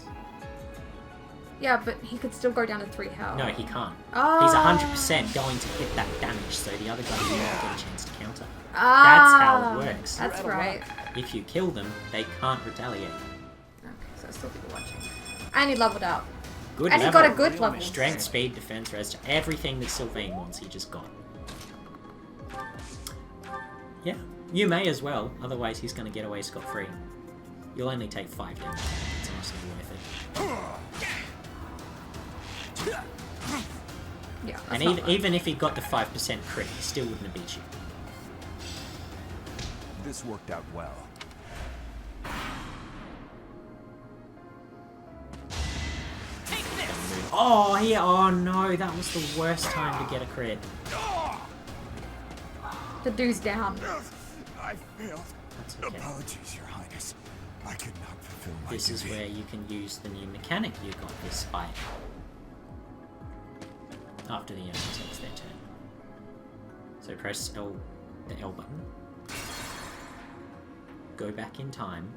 Yeah, but he could still go down to 3 health. No, he can't. Oh. He's 100% going to hit that damage, so the other guy will not get a chance to counter. Ah, That's how it works. That's right. If you kill them, they can't retaliate. Okay, so still people watching. And he leveled up. Good and level. he got a good level. Strength, speed, defense, rest, everything that Sylvain wants, he just got. Yeah, you may as well, otherwise he's going to get away scot-free. You'll only take 5 damage. It's honestly worth it. Yeah, and even if he got the 5% crit, he still wouldn't have beat you. This worked out well. Oh, yeah. Oh, no. That was the worst time to get a crit. The dude's down. I failed. That's okay. Apologies, Your Highness. I could not fulfill my This is duty. where you can use the new mechanic you got this fight. After the enemy takes their turn. So press the L button. Go back in time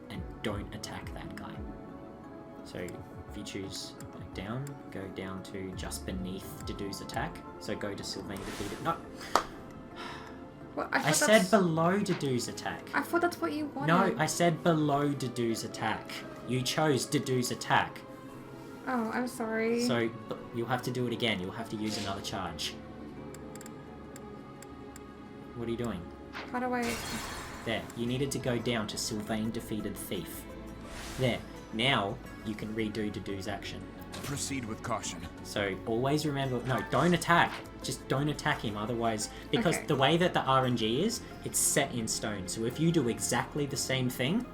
and don't attack that guy. So if you choose like down, go down to just beneath Dedue's attack. So go to Sylvain defeated. No. What? I said below Dedue's attack. I thought that's what you wanted. No, I said below Dedue's attack. You chose Dedue's attack. Oh, I'm sorry. So you'll have to do it again. You'll have to use another charge. What are you doing? How do I... There. You needed to go down to Sylvain defeated Thief. There. Now you can redo Dedue's action. Proceed with caution. So always remember, no, don't attack. Just don't attack him, otherwise, because Okay. the way that the RNG is, it's set in stone. So if you do exactly the same thing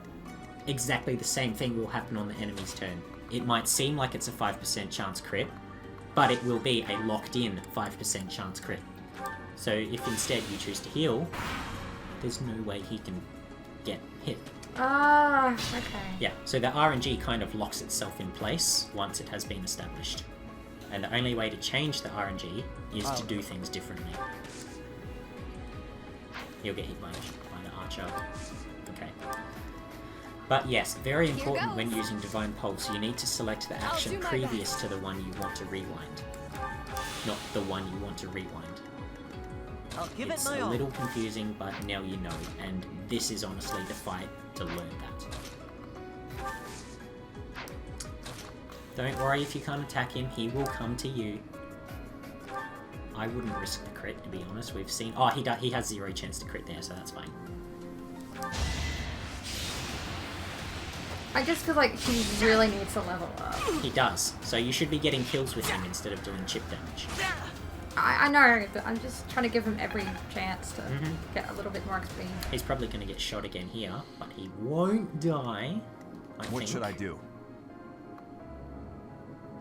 will happen on the enemy's turn. It might seem like it's a 5% chance crit, but it will be a locked-in 5% chance crit. So if instead you choose to heal, there's no way he can get hit. Ah, okay. Yeah, so the RNG kind of locks itself in place once it has been established. And the only way to change the RNG is to do things differently. You'll get hit by the archer. Okay. But yes, very important when using Divine Pulse, you need to select the action previous to the one you want to rewind. Not the one you want to rewind. I'll give It's it my a all. little confusing, but now you know, and this is honestly the fight to learn that. Don't worry if you can't attack him, he will come to you. I wouldn't risk the crit, to be honest. We've seen... Oh, he has 0 chance to crit there, so that's fine. I just feel like he really needs to level up. He does, so you should be getting kills with him instead of doing chip damage. I know, but I'm just trying to give him every chance to Mhm. get a little bit more XP. He's probably going to get shot again here, but he won't die. What should I do?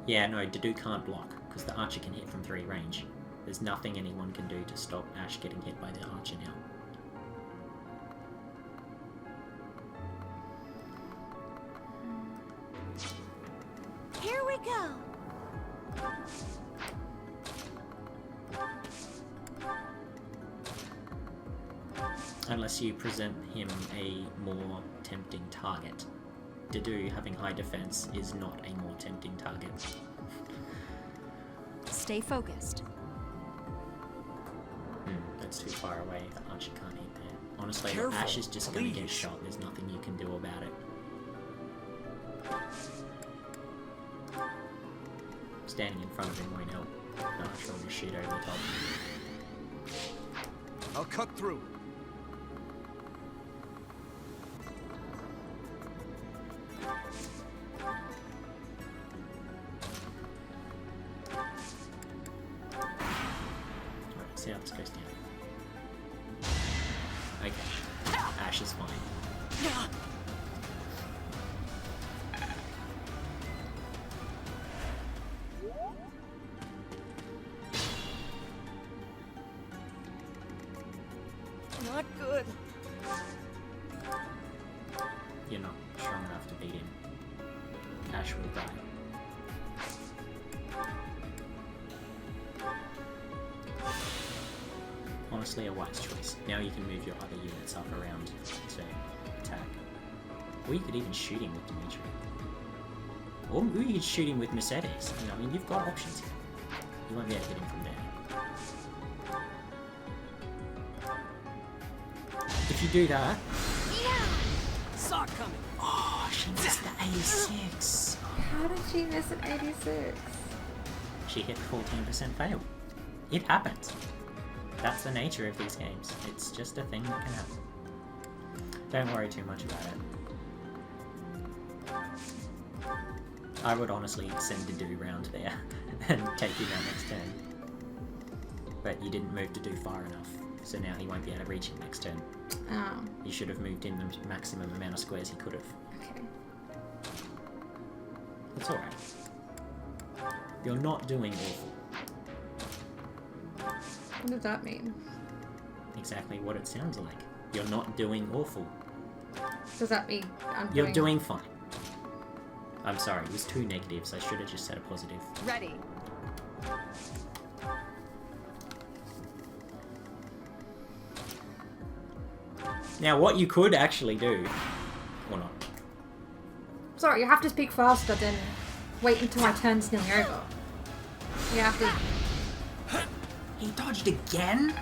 Yeah, no, Dedue can't block, because the archer can hit from 3 range. There's nothing anyone can do to stop Ash getting hit by the archer now. Here we go. Unless you present him a more tempting target. Dedue having high defense is not a more tempting target. Stay focused. That's too far away. The archer can't hit there. Honestly, Careful, Ash is just going to get please. shot. There's nothing you can do about it. Standing in front of him won't help. The archer will just shoot over the top. I'll cut through. Alright, see how this goes down. Okay. Ash is fine. Not good. You're not strong enough to beat him. Ash will die. Honestly, a wise choice. Now you can move your other units up around to attack. Or you could even shoot him with Dimitri. Or you could shoot him with Mercedes. I mean, you've got options here. You won't be able to hit him from there. If you do that... Saw it coming. Oh, she missed the 86. How did she miss an 86? She hit 14% fail. It happens. That's the nature of these games. It's just a thing that can happen. Don't worry too much about it. I would honestly send Dedue round there and take you down next turn. But you didn't move Dedue far enough, so now he won't be able to reach him next turn. Oh. You should have moved in the maximum amount of squares he could have. Okay. It's alright. You're not doing awful. What does that mean? Exactly what it sounds like. You're not doing awful. Does that mean You're doing fine. I'm sorry, it was 2 negatives. I should have just said a positive. Ready. Now, what you could actually do, or not. Sorry, you have to speak faster than wait until my turn's nearly over. You have to... He dodged again?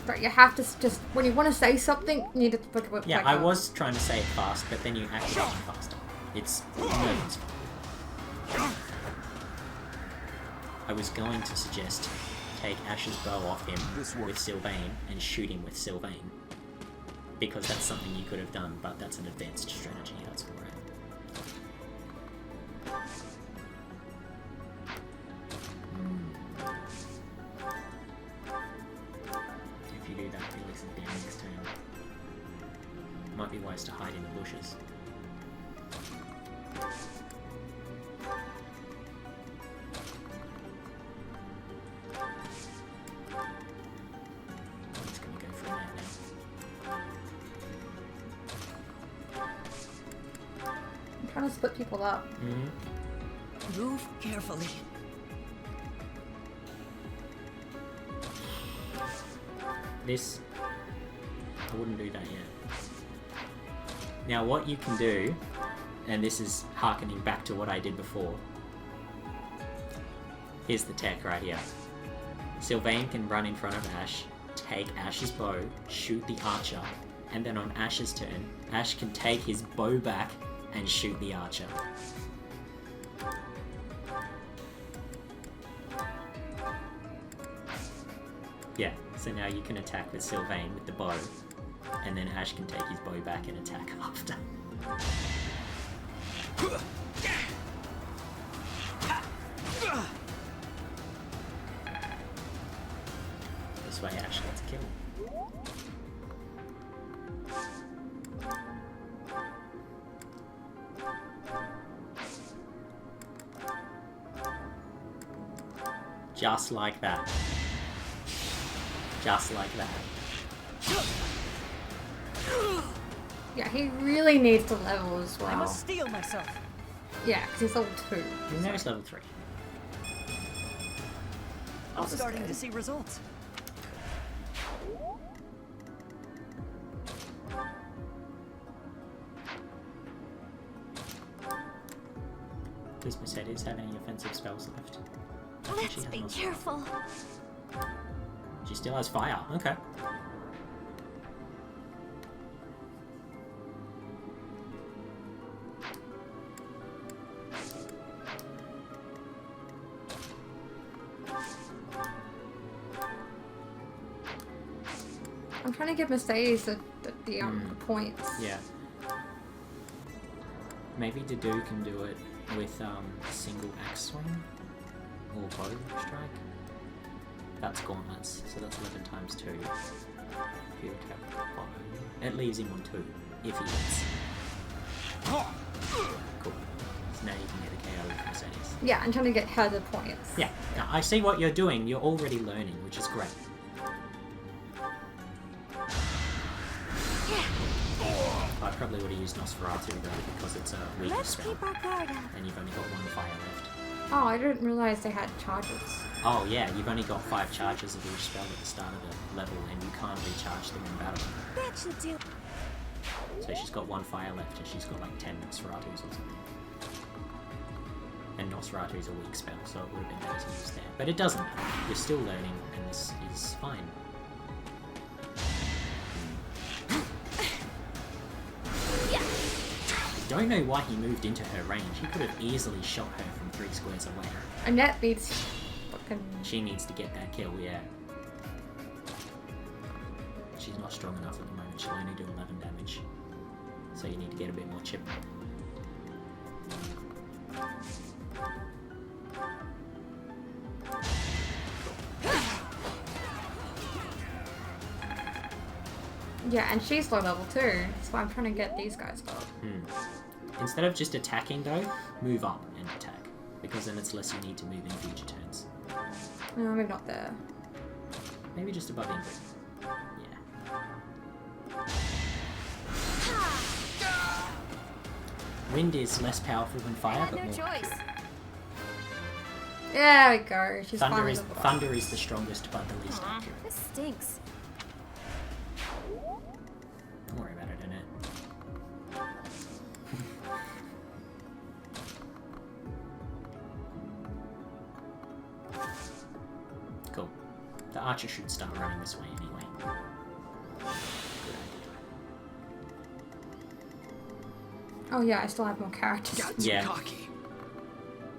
But you have to just... When you want to say something, you need to... Yeah, I was trying to say it fast, but then you actually went faster. It's... No, it's fine. I was going to suggest take Ash's bow off him with Sylvain and shoot him with Sylvain. Because that's something you could have done, but that's an advanced strategy, that's alright. If you do that, Felix is down next turn. Might be wise to hide in the bushes. He's gonna go for a nap now. I'm trying to split people up. Move carefully. This... I wouldn't do that yet. Now what you can do, and this is harkening back to what I did before, here's the tech right here. Sylvain can run in front of Ash, take Ash's bow, shoot the archer, and then on Ash's turn, Ash can take his bow back and shoot the archer. Yeah, so now you can attack with Sylvain with the bow, and then Ash can take his bow back and attack after. This way Ash gets killed. Just like that. Just like that. Yeah, he really needs to level as well. I must steel myself. Yeah, because he's level 2. And now he's level 3. I'm starting to see results. Does Mercedes have any offensive spells left? I think she Let's has be most. careful. She still has fire. Okay. I'm trying to give Mercedes the points. Yeah. Maybe Dedue can do it with a single axe swing or bow strike. That's gauntlets, so that's 11 times 2. If you attack bow, it leaves him on 2 if he hits. Cool. So now you can get a KO with Mercedes. Yeah, I'm trying to get her the points. Yeah, now, I see what you're doing. You're already learning, which is great. I probably would have used Nosferatu though because it's a weaker Let's spell, keep our guard up. and you've only got 1 fire left. Oh, I didn't realize they had charges. Oh yeah, you've only got 5 charges of each spell at the start of the level, and you can't recharge them in battle. That should do. So she's got 1 fire left, and she's got like 10 Nosferatus or something. And Nosferatu is a weak spell, so it would have been better to use there. But it doesn't matter. You're still learning, and this is fine. I don't know why he moved into her range. He could have easily shot her from 3 squares away. Annette needs fucking... She needs to get that kill, yeah. She's not strong enough at the moment. She'll only do 11 damage. So you need to get a bit more chip. Yeah, and she's low level too. That's why I'm trying to get these guys up. Instead of just attacking though, move up and attack. because then it's less you need to move in future turns. No, maybe not there. Maybe just above Ingrid. Wind is less powerful than fire, but more accurate. There we go. She's Thunder is finally thunder is the strongest, but the least accurate. This stinks. Don't worry about it, innit? Cool. The archer should start running this way anyway. Oh yeah, I still have more characters. Yeah.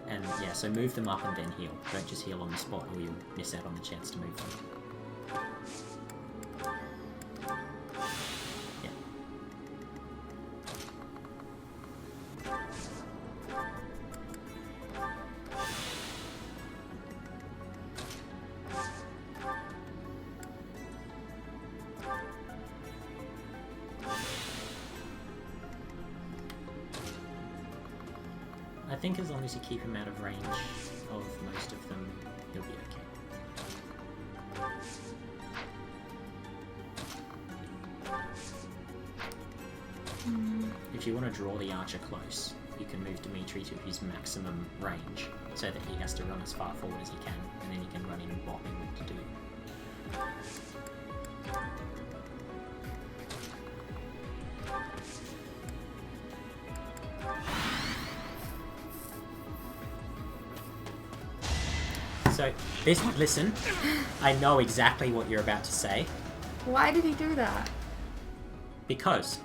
And yeah, so move them up and then heal. Don't just heal on the spot or you'll miss out on the chance to move them. Yeah. I think as long as you keep him out of range of most of them, he'll be okay. If you want to draw the archer close, you can move Dimitri to his maximum range, so that he has to run as far forward as he can, and then you can run in and bop him to do. So, listen, I know exactly what you're about to say. Why did he do that? Because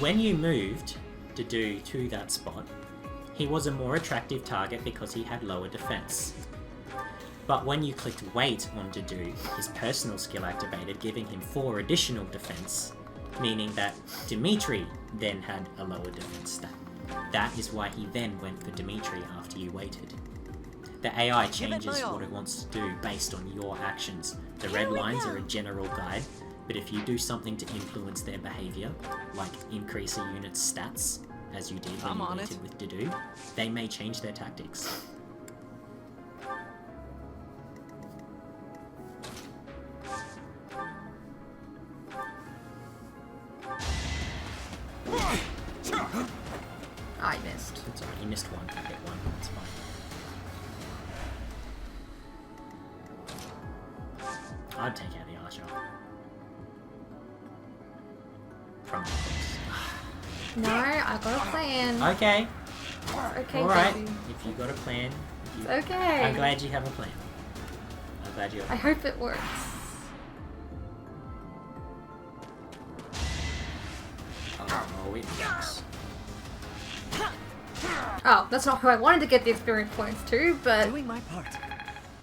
when you moved Dedue to that spot, he was a more attractive target because he had lower defense. But when you clicked wait on Dedue, his personal skill activated, giving him 4 additional defense, meaning that Dimitri then had a lower defense stat. That is why he then went for Dimitri after you waited. The AI changes what it wants to do based on your actions. The red lines are a general guide, but if you do something to influence their behavior, like increase a unit's stats, as you did when you waited with Dedue, they may change their tactics. I missed. It's alright, you missed one. You hit one. It's fine. I'd take out the archer. From No, I got a plan. Okay. Okay, alright. baby. If you got a plan. It's okay. I'm glad you have a plan. I'm glad you have a I plan. hope it works. Oh, it works. Oh, that's not who I wanted to get the experience points to, but... Doing my part.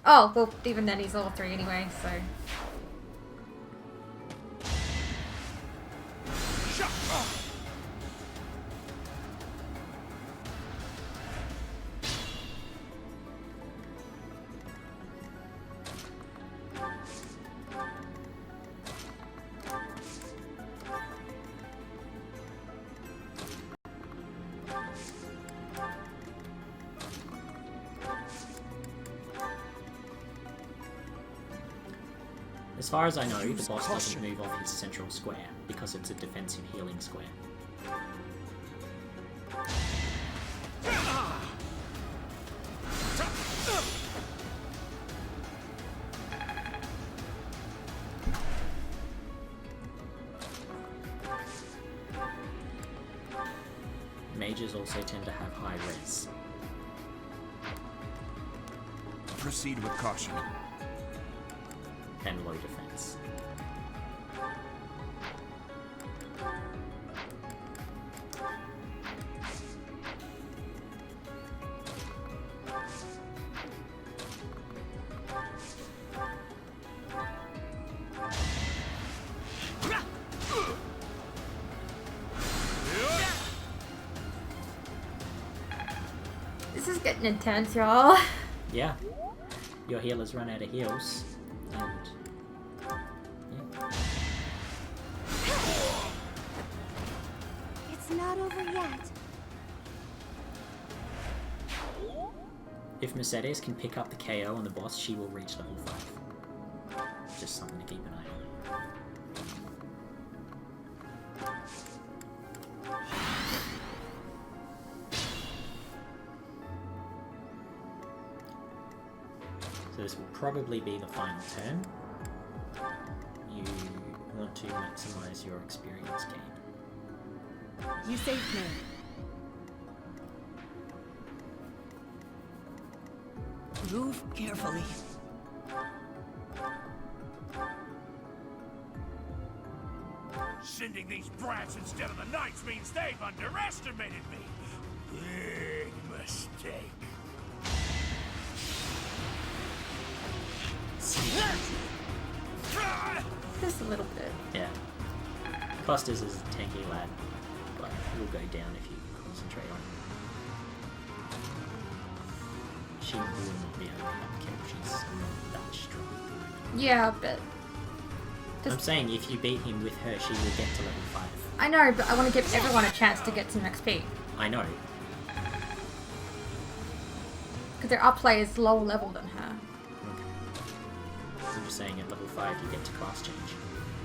Oh, well, even then he's level 3 anyway, so... As far as I know, the boss doesn't move off his central square, because it's a defensive healing square. Mages also tend to have high res. Proceed with caution. And low defense. This is getting intense, y'all. Yeah. Your healers run out of heals. And It's not over yet. If Mercedes can pick up the KO on the boss, she will reach level 5. Just something to keep an eye on. So this will probably be the final turn. You want to maximize your experience gain. You saved me. Move carefully. Sending these brats instead of the knights means they've underestimated me. Big mistake. Just a little bit. Yeah. Costas is a tanky lad, but will go down if you concentrate on him. She will not be able to help kill. She's not that strong. Yeah, but... I'm saying if you beat him with her, she will get to level 5. I know, but I want to give everyone a chance to get some XP. I know. Because there are players lower level than her. I'm just saying at level 5 you get to class change.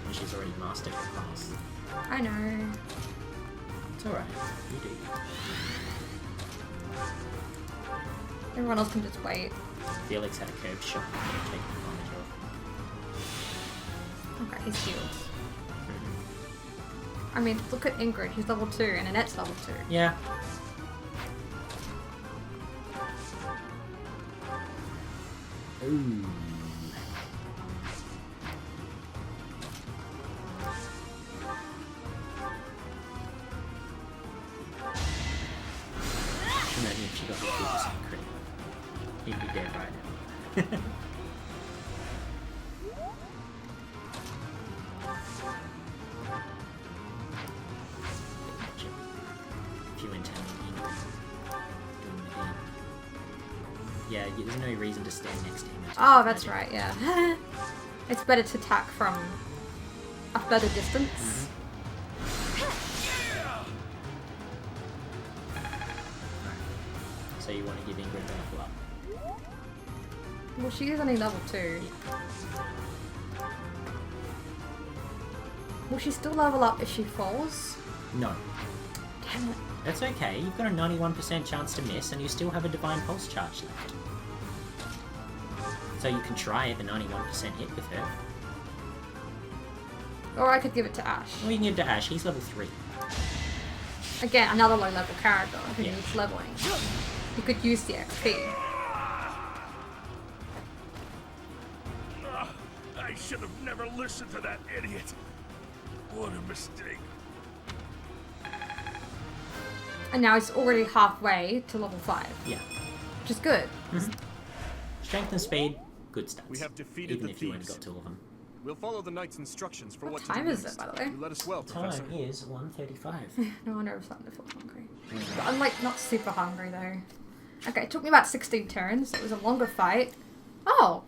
And she's already mastered her class. I know. It's alright. You do. Everyone else can just wait. Felix had a curved shot and take advantage of. Okay, he's healed. I mean, look at Ingrid. She's level 2 and Annette's level 2. Yeah. Ooh. Imagine if she got the 2% crit. He'd be dead right now. If you went down in doing the game. Yeah, there's no reason to stand next to him. Oh, that's right, yeah. It's better to attack from a further distance. So you want to give Ingrid a level up? Well, she is only level 2. Will she still level up if she falls? No. Damn it. That's okay. You've got a 91% chance to miss, and you still have a Divine Pulse charge left. So you can try the 91% hit with her. Or I could give it to Ash. Or you can give it to Ash. He's level 3. Again, another low level character who Yeah. needs leveling. You could use the XP. I should have never listened to that idiot. What a mistake. And now it's already halfway to level 5. Yeah. Which is good. Strength and speed, good stats. We have defeated even the if you only thieves. got 2 of them. We'll follow the knight's instructions for what to time do is it, next. by the way? You led us well, The Professor. time is 1:35. No wonder I was starting to feel hungry. But I'm like not super hungry though. Okay, it took me about 16 turns. So it was a longer fight. Oh!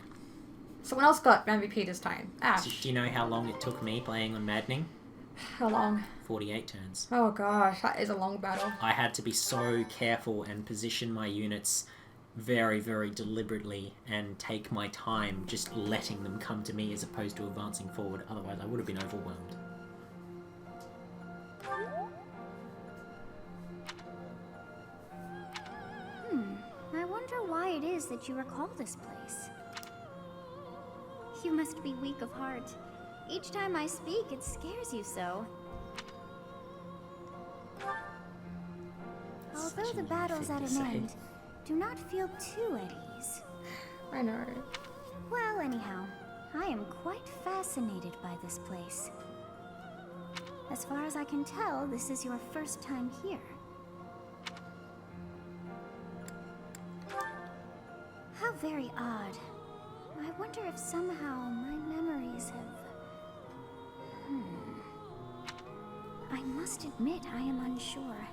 Someone else got MVP this time. Ash. Do you know how long it took me playing on Maddening? How long? 48 turns. Oh gosh, that is a long battle. I had to be so careful and position my units very, very deliberately and take my time just letting them come to me as opposed to advancing forward. Otherwise, I would have been overwhelmed. I wonder why it is that you recall this place. You must be weak of heart. Each time I speak, it scares you so. Although the battle's at an end, do not feel too at ease. I know. Well, anyhow, I am quite fascinated by this place. As far as I can tell, this is your first time here. How very odd. I wonder if somehow my memories have... I must admit I am unsure.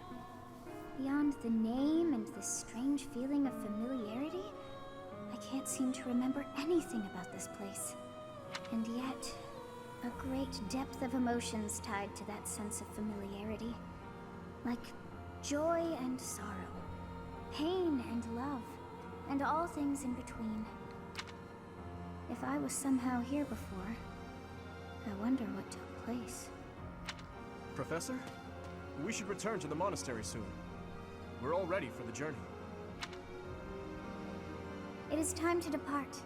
Beyond the name and this strange feeling of familiarity, I can't seem to remember anything about this place. And yet, a great depth of emotions tied to that sense of familiarity. Like joy and sorrow, pain and love, and all things in between. If I was somehow here before, I wonder what took place. Professor, we should return to the monastery soon. We're all ready for the journey. It is time to depart.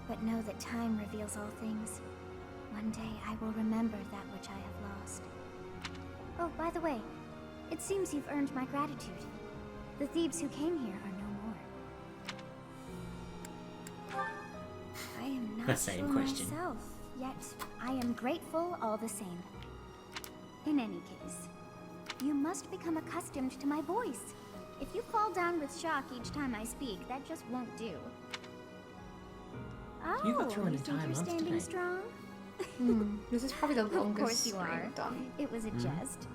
But know that time reveals all things. One day I will remember that which I have lost. Oh, by the way, it seems you've earned my gratitude. The thieves who came here are no more. I am not The same sure question. myself, yet I am grateful all the same. In any case, you must become accustomed to my voice. If you fall down with shock each time I speak, that just won't do. Oh, You got through an you think entire you're month standing today. strong? This is probably the Of longest course you stream are. we've done. It was a jest.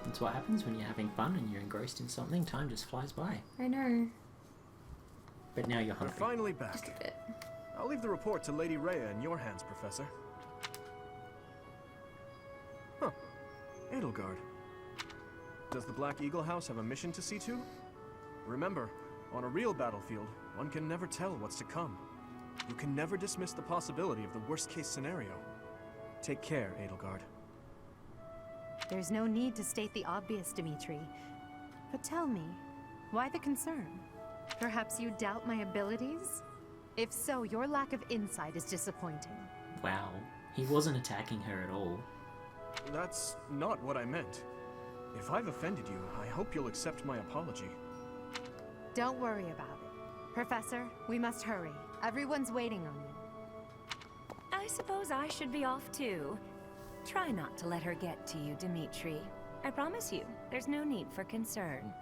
That's what happens when you're having fun and you're engrossed in something. Time just flies by. I know. But now you're We're hungry. finally back. I'll leave the report to Lady Rhea in your hands, Professor. Huh. Edelgard. Does the Black Eagle House have a mission to see to? Remember, on a real battlefield, one can never tell what's to come. You can never dismiss the possibility of the worst-case scenario. Take care, Edelgard. There's no need to state the obvious, Dimitri. But tell me, why the concern? Perhaps you doubt my abilities? If so, your lack of insight is disappointing. Wow. He wasn't attacking her at all. That's not what I meant. If I've offended you, I hope you'll accept my apology. Don't worry about it. Professor, we must hurry. Everyone's waiting on you. I suppose I should be off too. Try not to let her get to you, Dimitri. I promise you, there's no need for concern.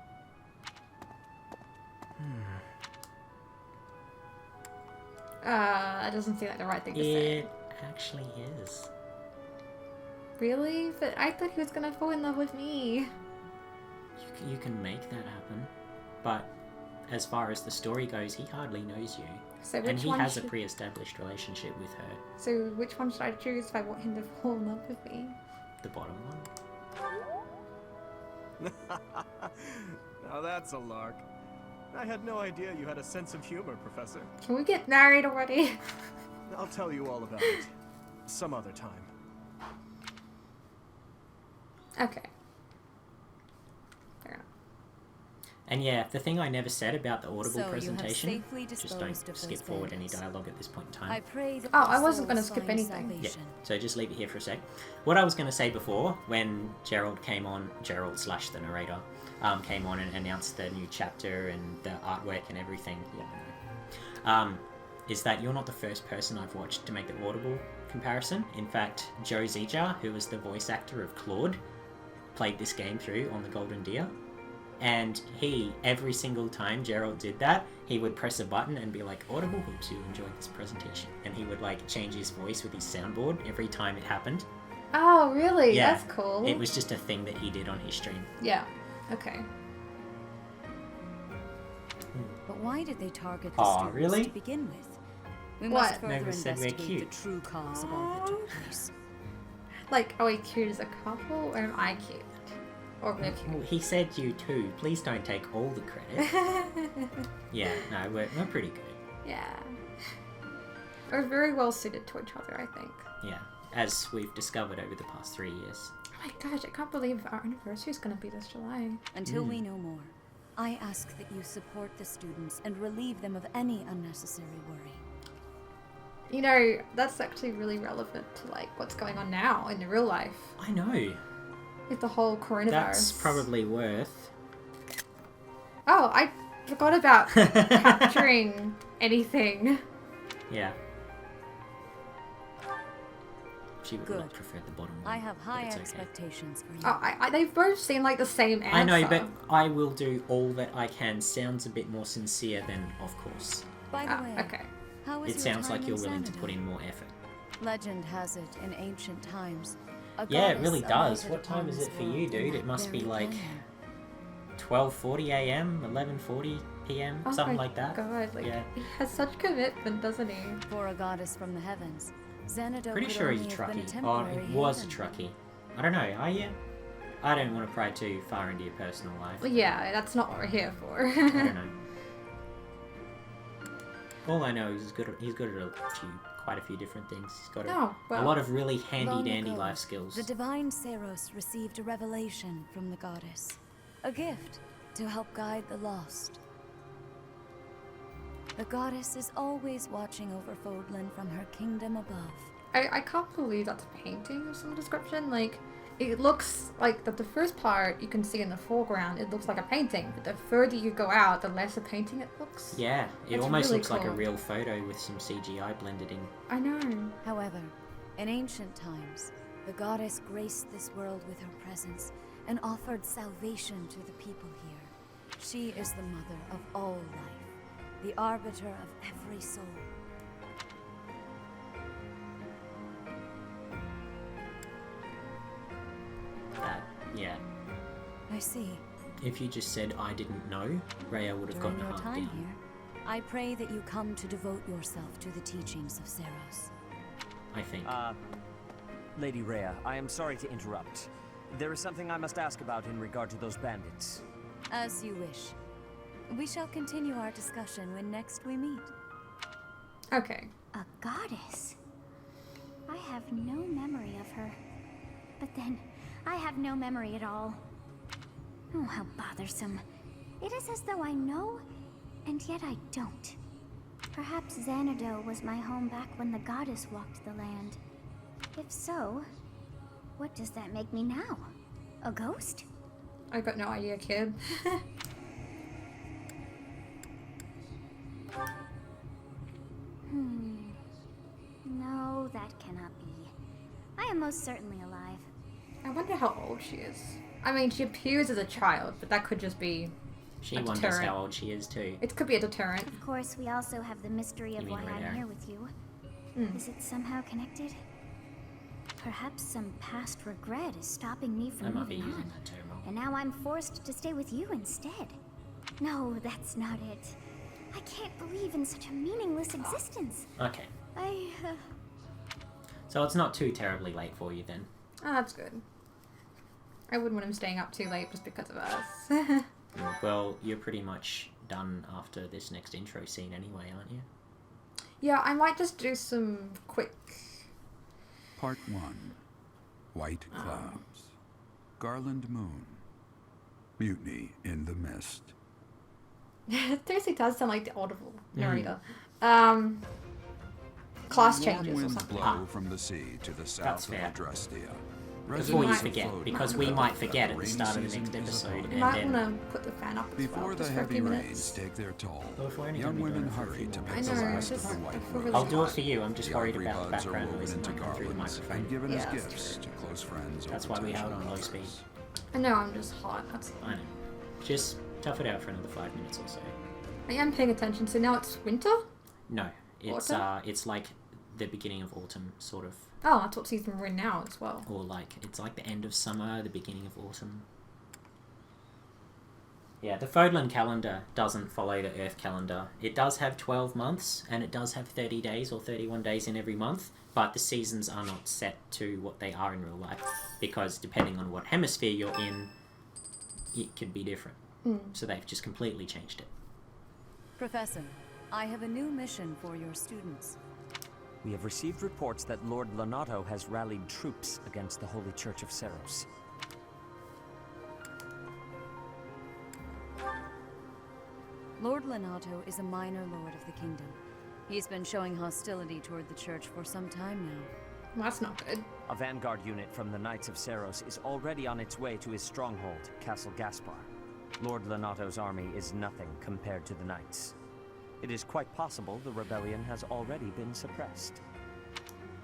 That doesn't seem like the right thing to say. It actually is. Really? But I thought he was gonna fall in love with me. You can make that happen. But as far as the story goes, he hardly knows you. So and which he one has a should- pre-established relationship with her. So which one should I choose if I want him to fall in love with me? The bottom one. Now that's a lark. I had no idea you had a sense of humor, Professor. Can we get married already? I'll tell you all about it some other time. Okay. And yeah, the thing I never said about the Audible So you have presentation, safely just don't disposed of skip those forward any bandits. dialogue at this point in time. I pray that Oh, their I wasn't gonna souls skip find anything. Yeah, salvation. so just leave it here for a sec. What I was going to say before, when Gerald came on, Gerald slash the narrator, came on and announced the new chapter and the artwork and everything, is that you're not the first person I've watched to make the Audible comparison. In fact, Joe Zija, who was the voice actor of Claude, played this game through on the Golden Deer. And he, every single time Gerald did that, he would press a button and be like, Audible hopes you enjoyed this presentation. And he would like change his voice with his soundboard every time it happened. Oh, really? Yeah, That's cool. It was just a thing that he did on his stream. Yeah. Okay. But why did they target the Aw, students really? to begin with? We What? must further Never said we're investigate cute. the true cause of all that took place. Like, are we cute as a couple, or am I cute? Or we're cute? Well, he said you too. Please don't take all the credit. Yeah, no, we're pretty good. Yeah. We're very well suited to each other, I think. Yeah, as we've discovered over the past 3 years. Oh my gosh, I can't believe our anniversary is going to be this July. Until we know more, I ask that you support the students and relieve them of any unnecessary worry. You know, that's actually really relevant to like what's going on now in the real life I know. with the whole coronavirus. That's probably worth. Oh, I forgot about capturing anything. Yeah. She would Good. not prefer the bottom one. I have high it's okay. expectations for you. Oh, they've both seemed like the same answer. I know, but I will do all that I can. Sounds a bit more sincere than, of course. By the way, okay. how was It your sounds time like you're in willing to Xanadu? put in more effort. Legend has it, in ancient times, a Yeah, it goddess really does. alighted What time upon is this it for you, world in dude? that It must be very like canyon. 12:40 a.m., 11:40 p.m., Oh something my like that. God, like Yeah. he has such commitment, doesn't he? For a goddess from the heavens, Xanadu Pretty could sure he's only a have been a truckie. Oh, temporary it was a haven. truckie. I don't know, are you? I don't want to pry too far into your personal life. Well, yeah, that's not what we're here for. I don't know. All I know is he's good at quite a few different things. He's got Oh, a lot of really handy-dandy Long ago, life skills. The divine Seros received a revelation from the goddess. A gift to help guide the lost. The goddess is always watching over Fodlan from her kingdom above. I can't believe that's a painting of some description. Like, it looks like the first part you can see in the foreground, it looks like a painting. But the further you go out, the less a painting it looks. Yeah, it It's almost really looks like a cool. real photo with some CGI blended in. I know. However, in ancient times, the goddess graced this world with her presence and offered salvation to the people here. She is the mother of all life, the arbiter of every soul. Yeah. I see. If you just said I didn't know, Rhea would have During gotten your half time down. here, I pray that you come to devote yourself to the teachings of Seros. I think. Lady Rhea, I am sorry to interrupt. There is something I must ask about in regard to those bandits. As you wish. We shall continue our discussion when next we meet. Okay. A goddess? I have no memory of her. But then, I have no memory at all. Oh, how bothersome. It is as though I know, and yet I don't. Perhaps Xanadu was my home back when the goddess walked the land. If so, what does that make me now? A ghost? I got no idea, kid. No, that cannot be. I am most certainly alive. I wonder how old she is. I mean, she appears as a child, but that could just be She a wonders deterrent. how old she is too. It could be a deterrent. Of course, we also have the mystery of You mean why Red I'm Arrow? here with you. Hmm. Is it somehow connected? Perhaps some past regret is stopping me I from might be moving using on. that term wrong. And now I'm forced to stay with you instead. No, that's not it. I can't believe in such a meaningless existence. Okay. I, So it's not too terribly late for you then. Oh, that's good. I wouldn't want him staying up too late just because of us. Well, you're pretty much done after this next intro scene anyway, aren't you? Yeah, I might just do some quick... Part 1. White Clouds. Garland Moon. Mutiny in the Mist. It seriously does sound like the audible Mm. narrator. Class Warm changes or winds something. blow from the sea to the south of fair. Adrestia. Before you Residents of forget, Fodor because we know might that forget the at the rainy start of the season next is episode, upon You and might then want to put the fan up as Before well, the just for a heavy few rains minutes. take their toll, Well, if we're only young gonna be women doing it for a hurry few to more pick the minutes. I know, last it's of the just white for roses. I'll do it for you. I'm just The worried ivory about the buds are background woven noise that into might come through the garlands microphone. and given Yeah, as that's gifts true. to close friends That's or why we held potential on low speed. lovers. I know, I'm just hot. That's I know. Just tough it out for another 5 minutes or so. I am paying attention. So now it's winter? No, it's Autumn? it's like the beginning of autumn, sort of, Oh, that's what season we're in now as well. or like it's like the end of summer, the beginning of autumn. Yeah, the Fodlan calendar doesn't follow the Earth calendar. It does have 12 months, and it does have 30 days or 31 days in every month, but the seasons are not set to what they are in real life, because depending on what hemisphere you're in, it could be different. So they've just completely changed it. Professor, I have a new mission for your students. We have received reports that Lord Lonato has rallied troops against the Holy Church of Seros. Lord Lonato is a minor lord of the kingdom. He's been showing hostility toward the church for some time now. Well, that's not good. A vanguard unit from the Knights of Seros is already on its way to his stronghold, Castle Gaspar. Lord Lonato's army is nothing compared to the Knights. It is quite possible the rebellion has already been suppressed.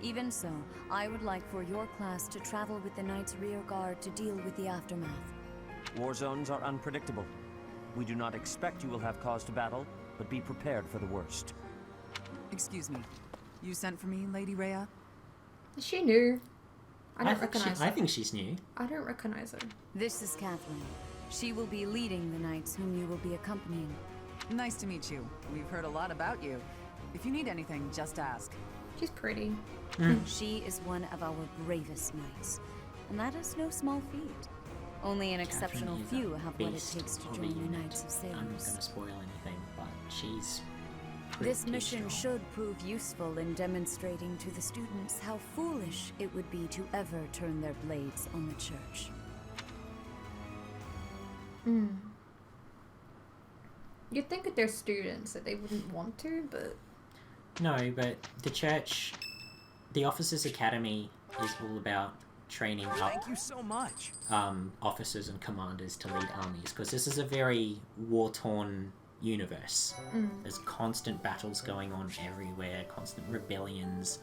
Even so, I would like for your class to travel with the Knights' rear guard to deal with the aftermath. War zones are unpredictable. We do not expect you will have cause to battle, but be prepared for the worst. Excuse me. You sent for me, Lady Rhea? Is she new? I don't think recognize I her. think she's new. I don't recognize her. This is Catherine. She will be leading the Knights whom you will be accompanying. Nice to meet you. We've heard a lot about you. If you need anything, just ask. She's pretty. She is one of our bravest knights, and that is no small feat. Only an exceptional Catherine is a few have what it beast takes to of a join the unit. Knights of I'm not Seros. going to spoil anything, but she's This mission should prove useful in demonstrating to the students how foolish it would be to ever turn their blades on the church. You'd think that they're students that they wouldn't want to, but... No, but the church, the Officers' Academy is all about training up Thank you so much. officers and commanders to lead armies, because this is a very war-torn universe. There's constant battles going on everywhere, constant rebellions,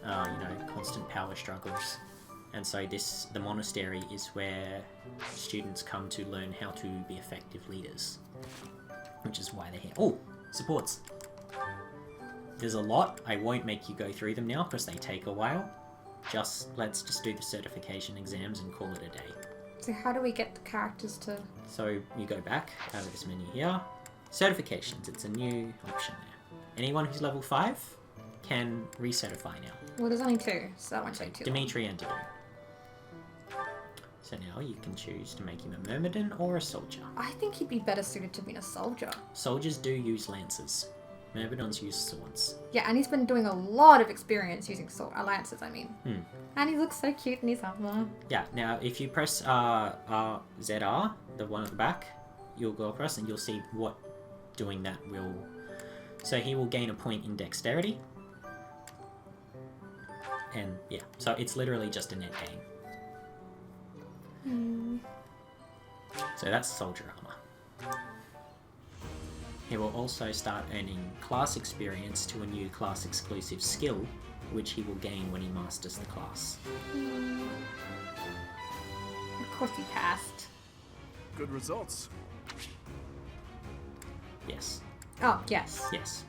constant power struggles. And so the monastery is where students come to learn how to be effective leaders, which is why they're here. Oh, supports. There's a lot. I won't make you go through them now because they take a while. Let's just do the certification exams and call it a day. So how do we get the characters to... So you go back out of this menu here. Certifications, it's a new option there. Anyone who's level 5 can recertify now. Well, there's only 2, so that won't take too long. Dimitri and Didu. So now you can choose to make him a myrmidon or a soldier. I think he'd be better suited to being a soldier. Soldiers do use lances. Myrmidons use swords. Yeah, and he's been doing a lot of experience using lances, I mean. And he looks so cute in his armor. Yeah, now if you press ZR, the one at the back, you'll go across and you'll see what doing that will... So he will gain a point in dexterity. And yeah, so it's literally just a net gain. So that's soldier armor. He will also start earning class experience to a new class exclusive skill, which he will gain when he masters the class. Of course he passed. Good results. Yes. Oh, yes. Yes.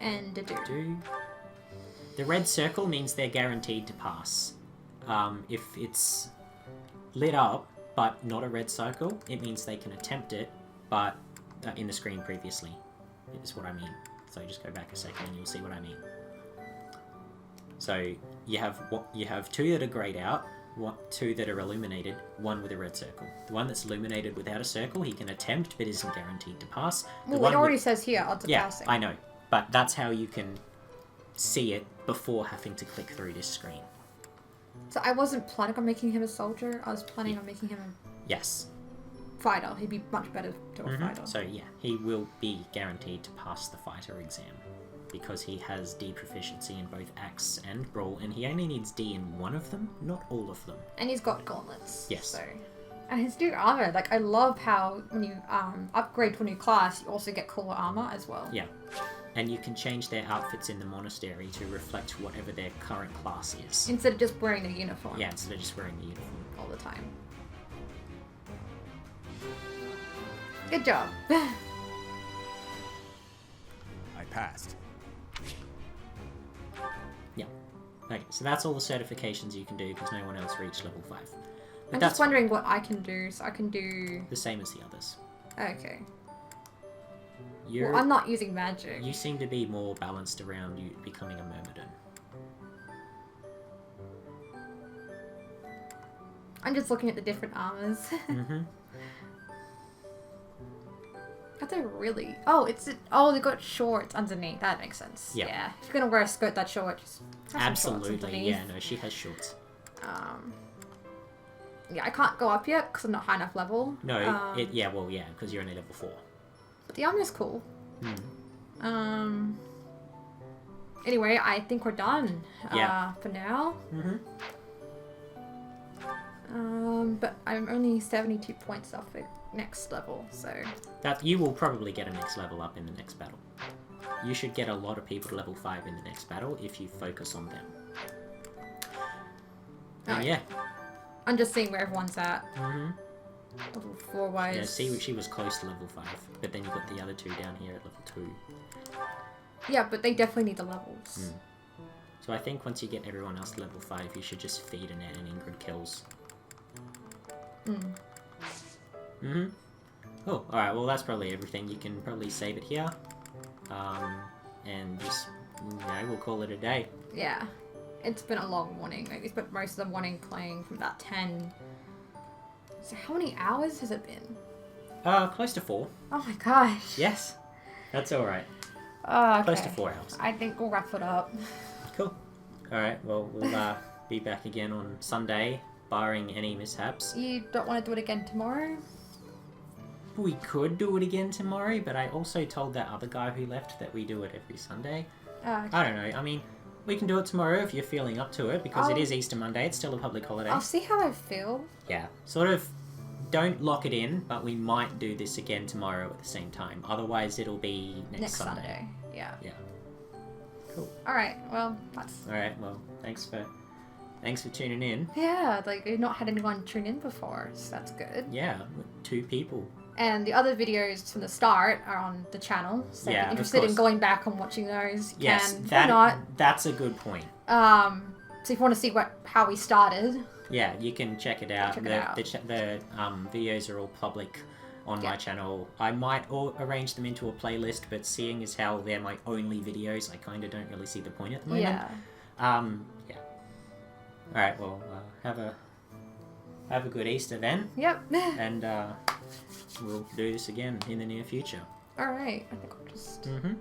And do. The red circle means they're guaranteed to pass. If it's lit up but not a red circle, it means they can attempt it, but in the screen previously is what I mean. So just go back a second and you'll see what I mean. So you have 2 that are grayed out, 2 that are illuminated, 1 with a red circle. The one that's illuminated without a circle, he can attempt but isn't guaranteed to pass. Well, it already says here odds of passing. Yeah, I know, but that's how you can see it before having to click through this screen. So I wasn't planning on making him a soldier, I was planning on making him a... Yes. Fighter. He'd be much better to a fighter. So yeah, he will be guaranteed to pass the fighter exam because he has D proficiency in both axe and brawl, and he only needs D in one of them, not all of them. And he's got gauntlets. Yes. So. And his new armor, like I love how when you upgrade to a new class, you also get cooler armor as well. Yeah. And you can change their outfits in the monastery to reflect whatever their current class is. Instead of just wearing the uniform. Yeah, instead of just wearing the uniform. All the time. Good job. I passed. Yeah. Okay, so that's all the certifications you can do because no one else reached level 5. But I'm just wondering what I can do. So I can do... The same as the others. Okay. Well, I'm not using magic. You seem to be more balanced around you becoming a myrmidon. I'm just looking at the different armors. Are they really? Oh, they got shorts underneath. That makes sense. Yep. Yeah. If you're gonna wear a skirt that short, just have Absolutely. Some shorts Yeah. No, she has shorts. Yeah, I can't go up yet because I'm not high enough level. No. Because you're only level 4. But the armor's cool. Anyway, I think we're done. For now. But I'm only 72 points off the next level, so... That you will probably get a next level up in the next battle. You should get a lot of people to level 5 in the next battle if you focus on them. Yeah. I'm just seeing where everyone's at. Level 4 wise. Yeah, see, she was close to level 5, but then you got the other 2 down here at level 2. Yeah, but they definitely need the levels. So I think once you get everyone else to level 5, you should just feed Annette and Ingrid kills. Oh, alright, well that's probably everything. You can probably save it here. And just, we'll call it a day. Yeah. It's been a long morning. Like, we spent most of the morning playing from about 10. So how many hours has it been? Close to 4. Oh my gosh. Yes. That's all right. Okay. Close to 4 hours. I think we'll wrap it up. Cool. All right. Well, we'll be back again on Sunday, barring any mishaps. You don't want to do it again tomorrow? We could do it again tomorrow, but I also told that other guy who left that we do it every Sunday. Okay. I don't know. I mean, we can do it tomorrow if you're feeling up to it, because it is Easter Monday. It's still a public holiday. I'll see how I feel. Yeah. Sort of don't lock it in, but we might do this again tomorrow at the same time. Otherwise, it'll be next Sunday. Yeah. Yeah. Cool. All right. Well, that's. All right. Well, thanks for tuning in. Yeah, like we've not had anyone tune in before, so that's good. Yeah, 2 people. And the other videos from the start are on the channel, so if Yeah, you're of interested in course. going back and watching those, you Yes, can. that, Or not. that's a good point. So if you want to see how we started, Yeah, you can check it out. Check it out. The videos are all public on my channel. I might arrange them into a playlist, but seeing as how they're my only videos, I kind of don't really see the point at the moment. Yeah. Yeah. All right. Well, have a good Easter then. Yep. And we'll do this again in the near future. All right. I think I'll just. Mm-hmm.